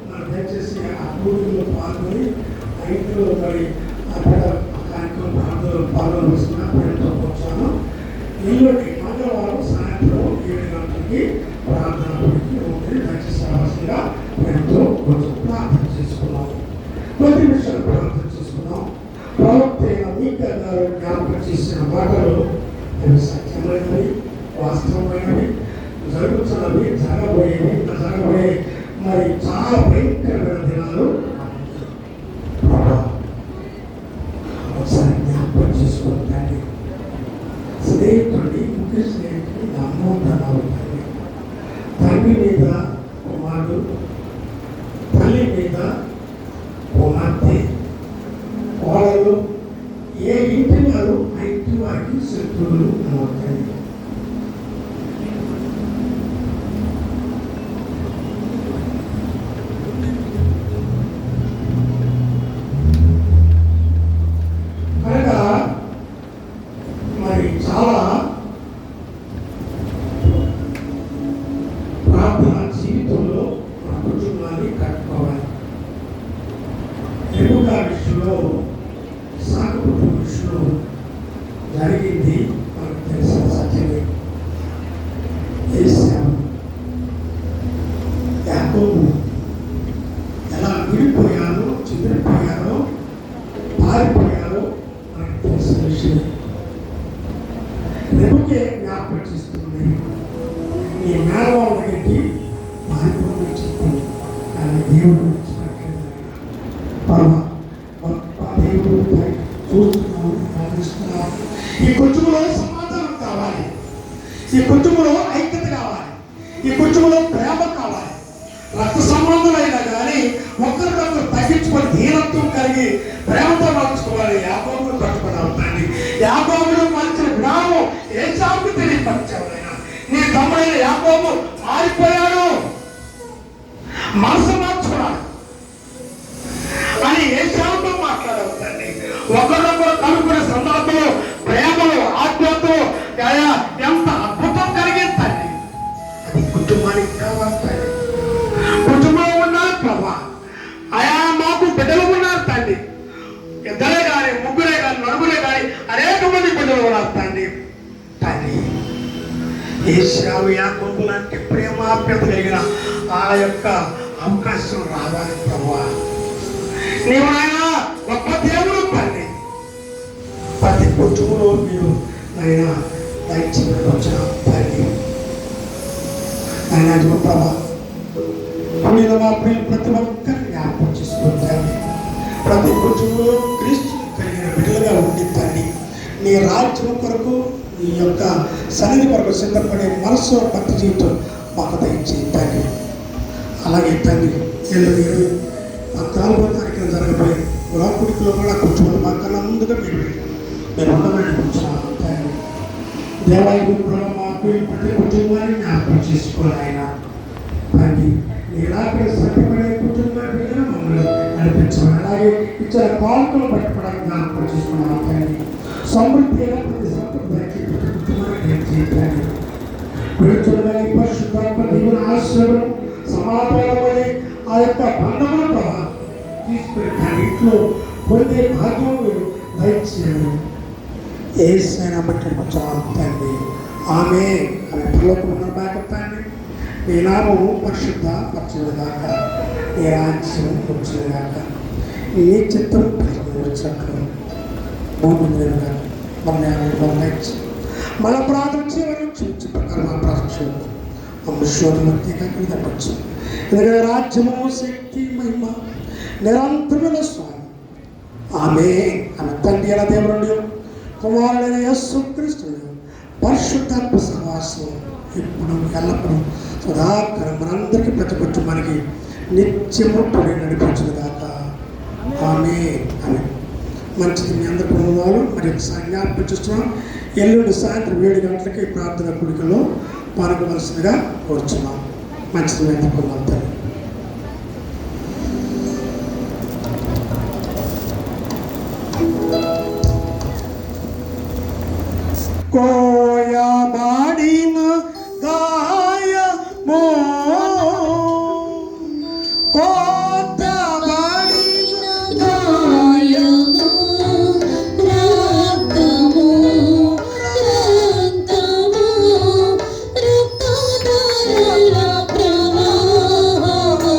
మనం దయచేసి ఆ పూజలో పాల్గొని ఆ ఇంట్లో మరి అక్కడ కార్యక్రమం ప్రాంతంలో పాల్గొనవలసిన ప్రయత్నం వచ్చాను. ఎల్లుండి మంగళవారం సాయంత్రం 7 గంటలకి ప్రార్థన ఉంది. దయచేసి రావాల్సిందిగా ప్రయత్నం కొంచెం ప్రార్థన చేసుకున్నాం. కొద్ది విషయాలు ప్రార్థన చేసుకున్నాం. ప్రవక్త అయిన మీకా గారు జ్ఞాపకం చేసిన మాటలు అవి సత్యమైనవి, వాస్తవమైనవి, జరుగుతున్నవి, జరగబోయే మరి చాలా భయంకరమైన దినాలు ఒకసారి జ్ఞాపకం చేసుకుంటాండి. స్నేహితుడి ముఖ్య స్నేహితుడి నమ్మోదనాలు తండ్రి మీద కుమారుడు, తల్లి మీద కుమార్తె, కోడలు, ఏ ఇంటి వారు ఆ ఇంటి వారికి శత్రువులు అవుతాయి. కనుక మరి చాలా ప్రార్థన జీవితంలో మన కుటుంబాన్ని కట్టుకోవాలి. ఎరుగా విషయంలో సాగుబుట్టు విషయంలో జరిగింది మనకు తెలిసిన సత్యమే. యాకోబు ఎలా విడిపోయారో, చెదిరిపోయారో, పారిపోయారో మనకు తెలిసిన విషయం. రెబెక్కా జ్ఞాపకం చేస్తుంది, నీ మేనమామ దగ్గరికి పారిపోయి చెప్పింది. కానీ దేవుడు దేవుడు చూస్తున్నాము, గమనిస్తున్నాము. ఈ కుటుంబంలో సమాధానం కావాలి, ఈ కుటుంబంలో ఐక్యత కావాలి, ఈ కుటుంబంలో ప్రేమ కావాలి. రక్త సంబంధులైనా కానీ ఒకరినొకరు తగ్గించుకొని దీనత్వం కలిగి ప్రేమతో మార్చుకోవాలి. యాకోబును పట్టుకొని అవుతాండి. యాకోబును మలిచిన విధానం ఏసావుకు తెలియపరిచావు. నీ తమ్ముడైన యాకోబు మారిపోయాడు, మనసు మార్చుకున్నాడు అని ఏసావుతో మాట్లాడవుతండి. ఒకరినొకరు కలుపుకునే సందర్భంలో ప్రేమలో, ఆత్మతో ఎంత అద్భుతం కలిగిస్తుంది. అది కుటుంబానికి కావాలి. కుటుంబంలో ఉన్నారు ప్రభా, ఆయా మాకు బిడ్డలు ఉన్నారు తండ్రి. ఇద్దరే కానీ, ముగ్గురే కానీ, నలుగురే కానీ అనేక మంది బిడ్డలు ఉన్నారు తండ్రి. తండ్రి ఏశావు యాకోబు లాంటి ప్రేమాప్యత కలిగిన ఆ యొక్క అవకాశం రావాలి ప్రభా. నీవు ఆయన గొప్ప దేవుడు తండ్రి. ప్రతి కుటుంబంలో మీరు ఆయన దయచేసిన తండ్రి. ఆయన ప్రభా పుణ్యుల మా ప్రియులు ప్రతి ఒక్కరిని జ్ఞాపకం చేసుకుంటాను. ప్రతి కుటుంబంలో క్రీస్తు కలిగిన బిడ్డలుగా ఉండి తండ్రి, నీ రాజ్యం కొరకు, నీ యొక్క సన్నిధి కొరకు సిద్ధపడే మనసు భక్తి జీవితం మాకు దయచేయండి. అలాగే తండ్రి 14వ తారీఖున జరగబోయే గృహకుడిలో కూడా కుటుంబం మాకన్నా ముందుగా మీరు ఉండమని కూర్చున్నాను తండ్రి. దేవాలయంలో మాకు ప్రతి కుటుంబాన్ని జ్ఞాపకం చేసుకోవాలి ఆయన తండ్రి. ఇలాగే సత్యపడే కుటుంబాన్ని మమ్మల్ని నడిపించమని, అలాగే ఇచ్చిన కాల్పులు పట్టుకోవడానికి జ్ఞాపకం చేసుకున్నాను తండ్రి. సమృద్ధిగా ప్రతి సంపద కుటుంబాన్ని పెడుతున్న పరిశుద్ధాత్మ దేవుని ఆశీర్వాదం సమాధానమని ఆ యొక్క బంధమును ప్రభా తీసుకుని దాని ఇంట్లో పొందే భాగ్యం దయచేయండి. ఏసైనా బట్టి తండ్రి ఆమె పరలోకమున్న బాగా తండ్రి నీ నామము పరిశుద్ధ పరచుగాక, నీ రాజ్యం వచ్చుగాక, నీ చిత్తం వచ్చినట్లు భూమి మీదుగా మన ప్రార్థన చేయడం చూచి ప్రకారం మా ప్రార్థన చేయడం అమ్మశోధమతిగా తప్పచ్చు. ఎందుకంటే రాజ్యము శక్తి మహిమ నిరంతరమైన స్వామి ఆమె తండ్రి ఎలా దేవుడు కుమారుడైన యేసుక్రీస్తు పరిశుద్ధాత్మ సహవాసం ఇప్పుడు ఎల్లప్పుడూ సదాకాలం మనందరికీ ప్రతి కుటుంబానికి నిత్యము తోడి నడిపించిన దాకా ఆమె ఆమె. మంచిది, మీ అందరి కుటుంబాలు మరి ఒకసారి జ్ఞాపకం చూస్తున్నాం. ఎల్లుండి సాయంత్రం 7 గంటలకి ప్రార్థన కూడికలో పాల్గొవలసిందిగా కోరుచున్నాం. మంచిది, మీ అందరి కుటుంబాలు. కోయబడిన గాయమో కోతబడిన గాయము రక్తము రక్తము రక్తధారల ప్రవాహము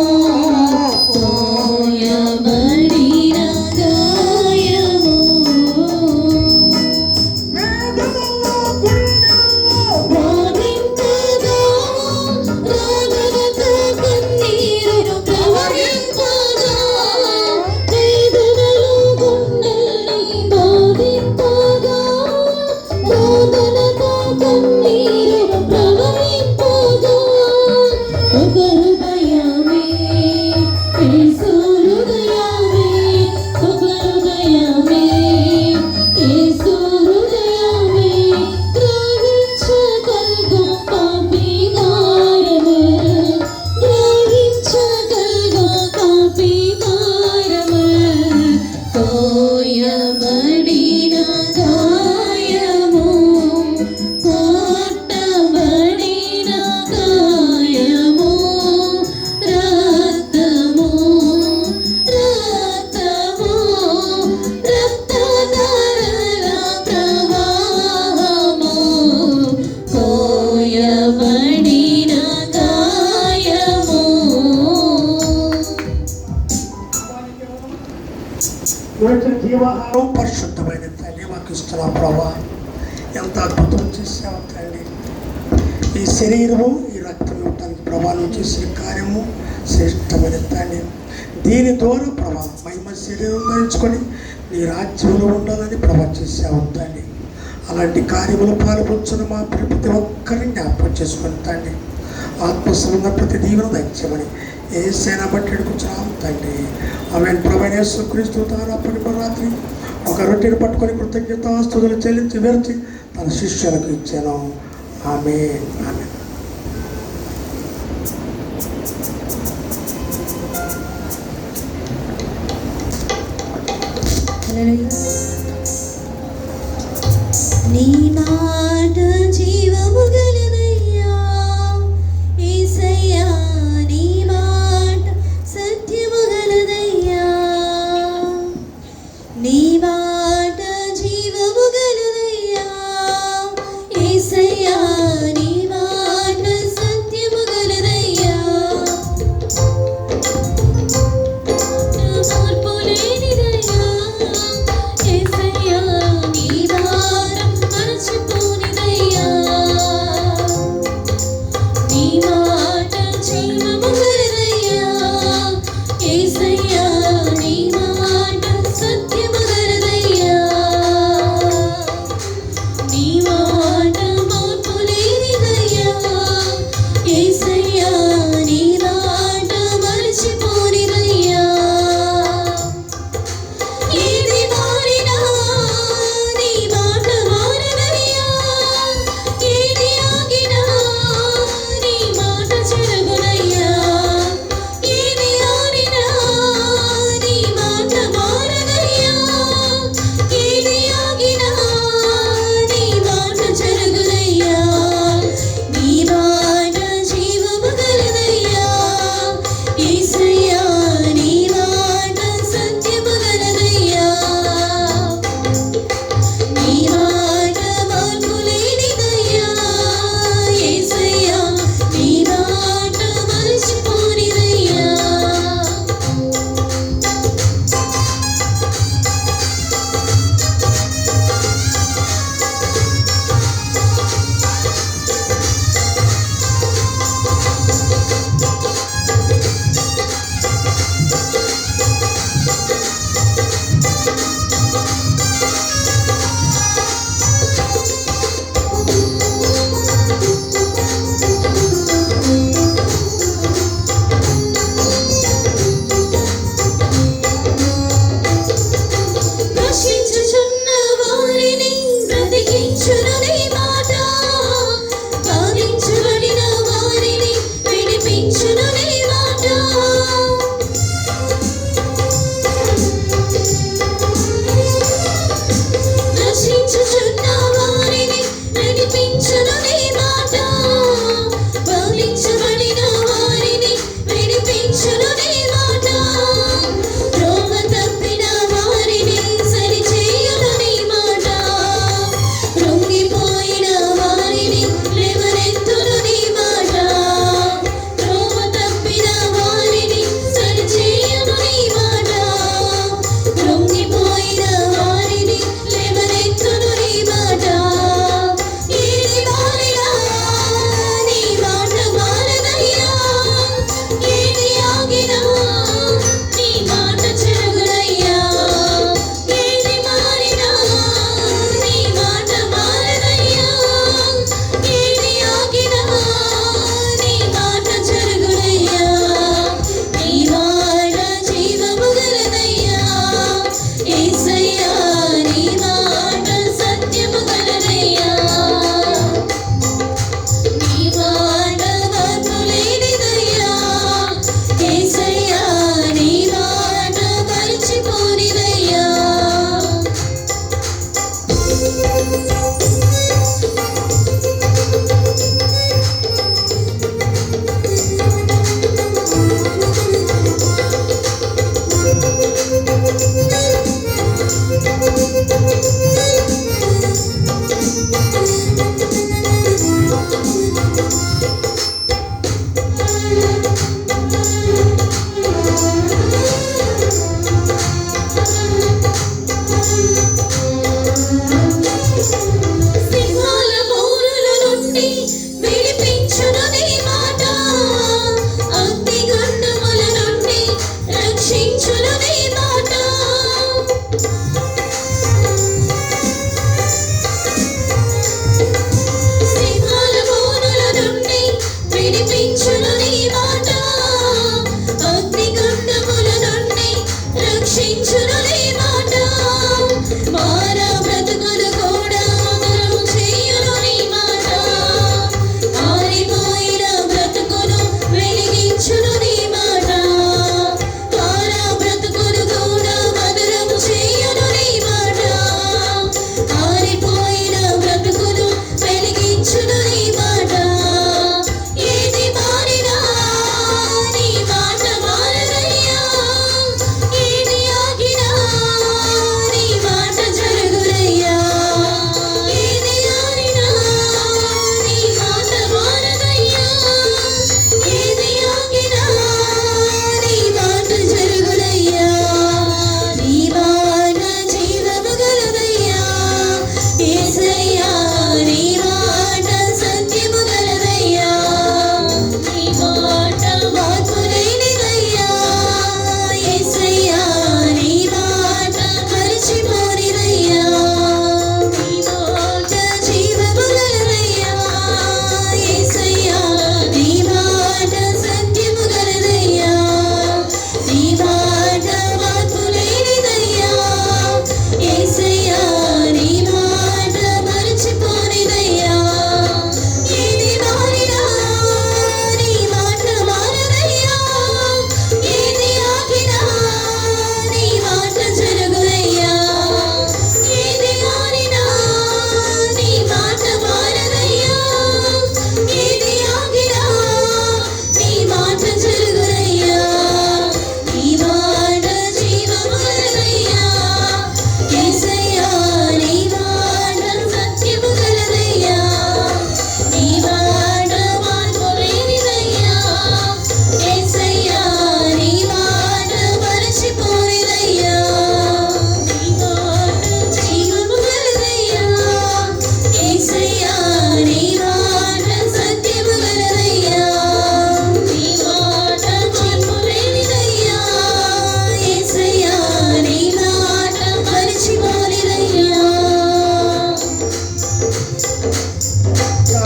కోయబడిన గాయము ప్రవహింపగా రాగలతో కన్నీరు ప్రవహింపగా వేదనలు గుండెల్ని బాధింపగా రోదనతో కన్నీరు ప్రవహింపగా ఒక హృదయమే యేసు హృదయమే ఒక హృదయమే యేసు హృదయమే గ్రహించగలుగు పాపిగారము గ్రహించగలుగు పాపిగారము కోయబడిన గాయము కొట్టబడిన గాయము రక్తము రక్తము రక్తధారల ప్రవాహము కోయబడిన గాయము. జీవాహారం పరిశుద్ధమైన తల్లి మాకు ఇస్తున్నా ప్రభా, ఎంత అద్భుతం చేసావు తల్లి. ఈ శరీరము ఈ రక్తం ఇవ్వటానికి ప్రభావం చేసే కార్యము శ్రేష్టమైన తల్లి. దీని ద్వారా ప్రభా మహిమ శరీరం ధరించుకొని నీ రాజ్యంలో ఉండాలని ప్రభా చేసావు తల్లి. అలాంటి కార్యములు పాల్పొచ్చును మా ప్రతి ఒక్కరిని జ్ఞాపకం చేసుకొని తండ్రి ఆత్మసంబంధ ప్రతి దీవెన దయచేయమని ఏసైనా బట్టి అడుగుతున్నాం తండ్రి. ఆమె ప్రభువైన యేసుక్రీస్తు తాను అప్పటి రాత్రి ఒక రొట్టెను పట్టుకొని కృతజ్ఞతాస్తుతులు చెల్లించి విరచి తన శిష్యులకు ఇచ్చాను. ఆమె ఆమె. నీ మాట జీవము గలదయ్యా యేసయ్యా, నీ మాట సత్యము గలదయ్యా, నీ మాట జీవము గలదయ్యా యేసయ్యా, నీ మాట సత్యము గలదయ్యా. మార్పు లేనిదయ్యా యేసయ్యా, నీ భారం మరచిపోనిదయ్యా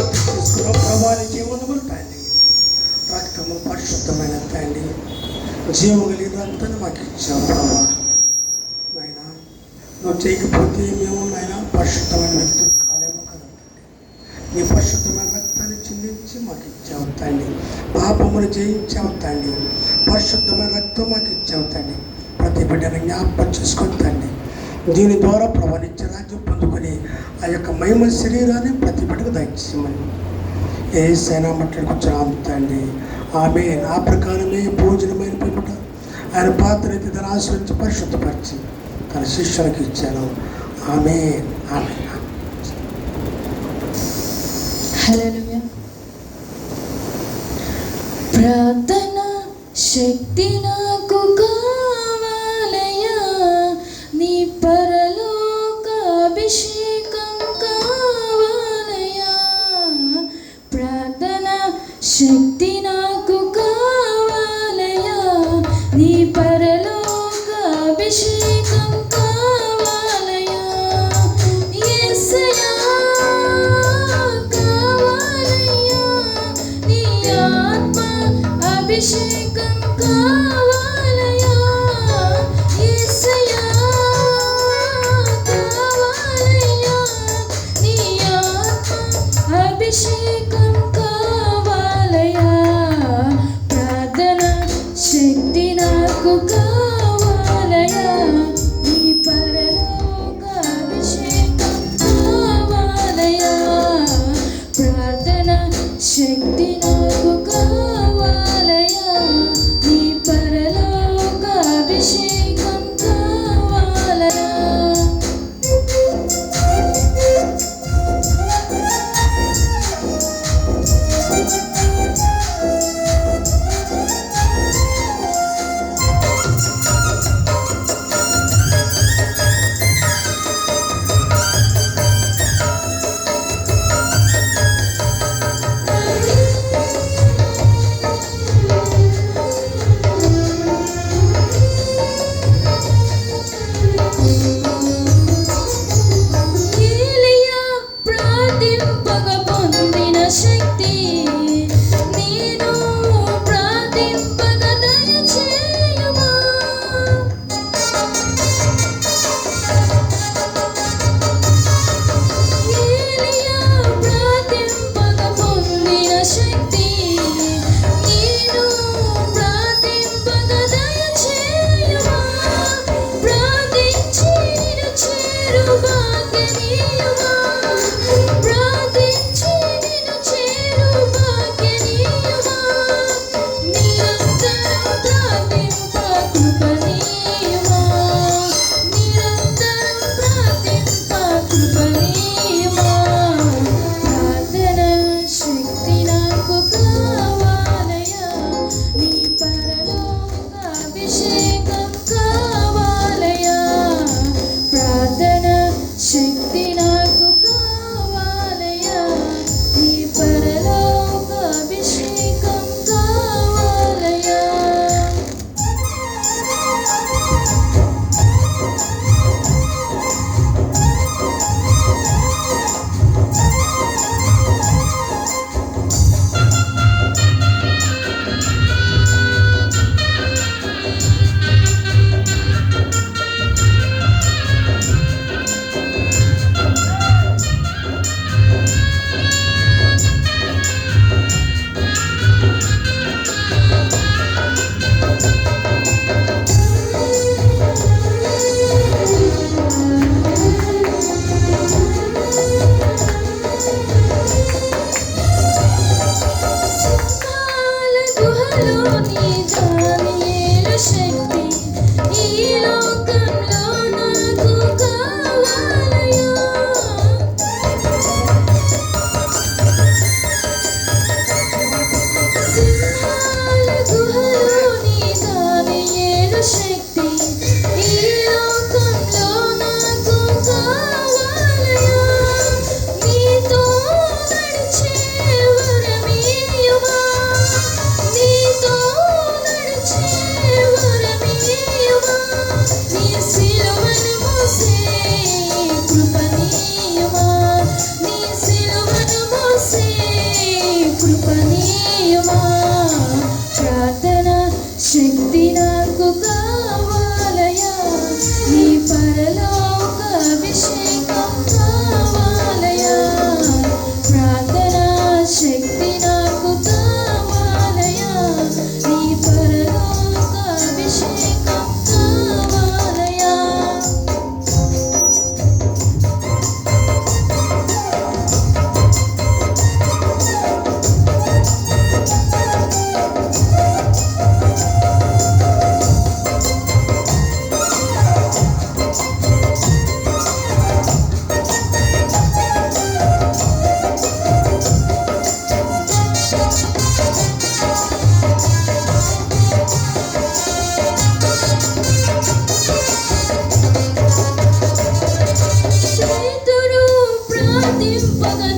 ప్రార్థన చేసుకున్నాం. ప్రభానికి ఏమన్నమని తండ్రి, రక్తము పరిశుద్ధమైన తండ్రి, జీవము కలిగిన రక్తాన్ని మాకు ఇచ్చావు ప్రభా. నాయన నువ్వు చేయకపోతే మేము నాయన పరిశుద్ధమైన వ్యక్తులు కాలేమో కదా తండ్రి. నీ పరిశుద్ధమైన రక్తాన్ని చిందించి మాకు ఇచ్చావు తండ్రి. పాపమును జయించావు తండ్రి. పరిశుద్ధమైన రక్తం మాకు ఇచ్చావు తండ్రి. ప్రతి బిడ్డను జ్ఞాపకం చేసుకొని తండ్రి, దీని ద్వారా ప్రభా నిత్య రాజ్యం పొందుకొని ఆ యొక్క మహిమ శరీరాన్ని ప్రతి బిడ్డకు దయచేయమని ఏ సైనా మాట్లాడుకొచ్చాం తండ్రి. ఆమె ఆ ప్రకారమే భోజనమైన పిమ్మట ఆయన పాత్ర అయితే తన ఆశ్రయించి పరిశుద్ధపరిచి తన శిష్యులకు ఇచ్చాను. ఆమె ఆమె హల్లెలూయా. ప్రార్థన శక్తి నాకు కావాలయ్యా, నీ పరలోక అభిషేకం కావాలయ్యా. ప్రార్థన శక్తి నాకు కావాలయ్యా, నీ పరలోక అభిషేకం కావాలయ్యా. యేసయ్యా కావాలయ్యా, నీ ఆత్మ అభిషేకం కావాలయ్యా. యేసయ్యా కావాలయ్యా, నీ ఆత్మ అభిషేకం కావాలయ్యా. ప్రార్థన శక్తి నాకు కావాలయ్యా, నీ పరలోక అభిషేకం కావాలయ్యా. ప్రార్థన శక్తి నాకు కావాలయ్యా, నీ పరలోక అభిషేకం కావాలయ్యా.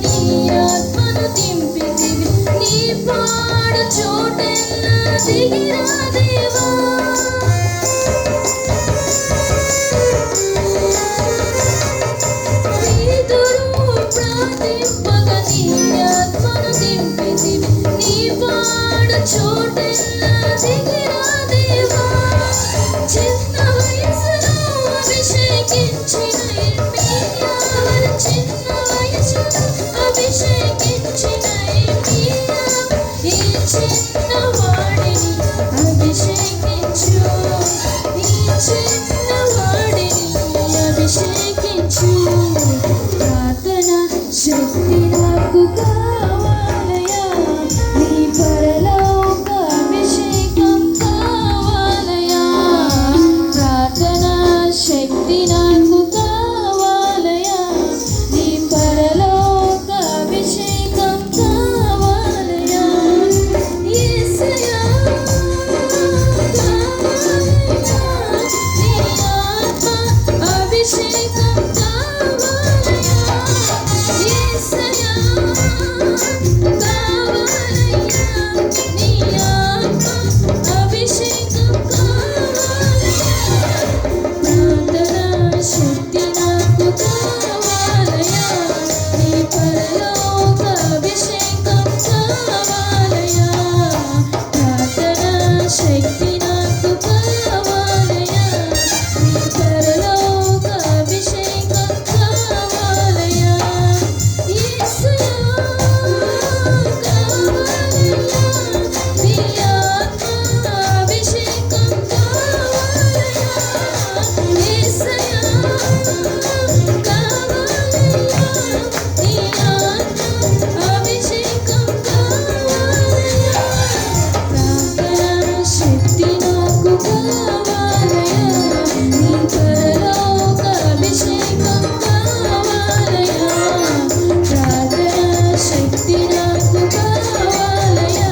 నీ ఆత్మను దింపితివి నీ పాడు చోటెల్లా దిగిరా దేవా పేతురు ప్రార్థింపగా నీ ఆత్మను దింపితివి నీ పాడు చోటెల్లా దిగిరా దేవా చిన్న వయసులో అభిషేకించిన ఇర్మీయా చిన్న వయసులో అభిషేకించిన ఇర్మీయా ఈ చిన్నవాడిని అభిషేకించు ఈ చిన్నవాడిని అభిషేకించు ప్రార్థన శక్తి నాకు కావాలయా నీ పరలోక అభిషేకం కావాలయా ప్రార్థన శక్తి నాకు కావాలయా నీ పరలోక అభిషేకం కావాలయా యేసయ్యా కావాలయా నీ ఆత్మ అభిషేకం కావాలయా యేసయ్యా కావాలయా నీ ఆత్మ అభిషేకం కావాలయా ప్రార్థన శక్తి నాకు కావాలయా నీ పరలోక అభిషేకం కావాలయా ప్రార్థన శక్తి నాకు కావాలయా నీ పరలోక అభిషేకం కావాలయా యేసయ్యా కావాలయా నీ ఆత్మ అభిషేకం కావాలయా యేసయ్యా కావాలయా నీ ఆత్మ అభిషేకం కావాలయా ప్రార్థన శక్తి నాకు కావాలయా నీ పరలోక అభిషేకం కావాలయా ప్రార్థన శక్తి నాకు కావాలయా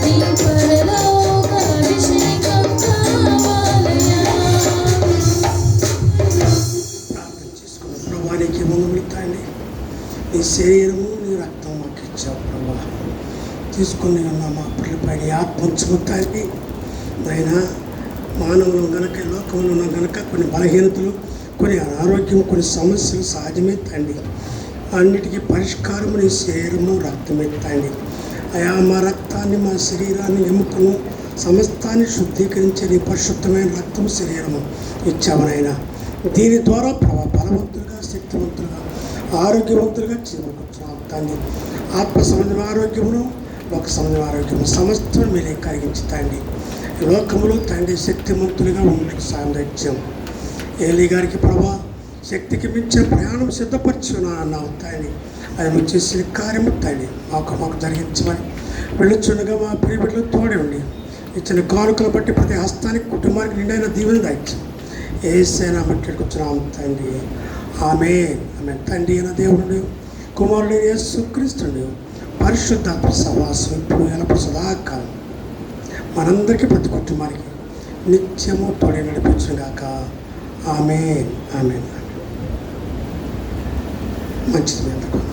నీ పరలోక అభిషేకం కావాలయా ప్రార్థన చేసుకున్న ప్రభానికి వందములు తండ్రి నీ శరీరము నీ రక్తం మాకు ఇచ్చావు ప్రభా తీసుకుని ఉన్న మా పిల్లపై నీ ఆత్మ ఉంచుము తండ్రి నాయనా మానవులు గనక ఈ లోకంలో ఉన్న గనక కొన్ని బలహీనతలు కొన్ని అనారోగ్యం కొన్ని సమస్యలు సహజమే తండ్రి అన్నిటికీ పరిష్కారం నీ శరీరము రక్తమే తండ్రి అయా మా రక్తాన్ని మా శరీరాన్ని ఎముకను సమస్తాన్ని శుద్ధీకరించే నీ పరిశుద్ధమైన రక్తము శరీరము ఇచ్చామనైనా దీని ద్వారా బలవంతులుగా శక్తివంతులుగా ఆరోగ్యవంతులుగా జీవకొచ్చున్నాం తండ్రి ఆత్మ సంబంధమైన ఆరోగ్యమును లోక సంబంధమైన ఆరోగ్యము సమస్తం మీరే కలిగించి తండ్రి ఈ లోకములో తండ్రి శక్తివంతులుగా ఉండడానికి సాంగత్యం ఏలీ గారికి ప్రభా శక్తికి మించిన ప్రయాణం సిద్ధపరచున్నా అన్నావు తండ్రి అది నువ్వు చేసిన కార్యము తండ్రి మాకు జరిగించమని వెళ్ళొచ్చుండగా మా ప్రియబిడ్డలు తోడే ఉండి ఇచ్చిన కానుకలు బట్టి ప్రతి హస్తానికి కుటుంబానికి నిండైన దీవెన దాయిచ్చు ఏసైనా మట్టికొచ్చున్నాం తండ్రి ఆమె తండ్రి అయిన దేవుడు కుమారుడు యేసుక్రీస్తుడు పరిశుద్ధాత్మ సహవాసం ఇప్పుడు ఎల్లప్పుడు సదాకాలం మనందరికీ ప్రతి కుటుంబానికి నిత్యము తోడే నడిపించుగాక ఆమె మంచిది మీ అందరికీ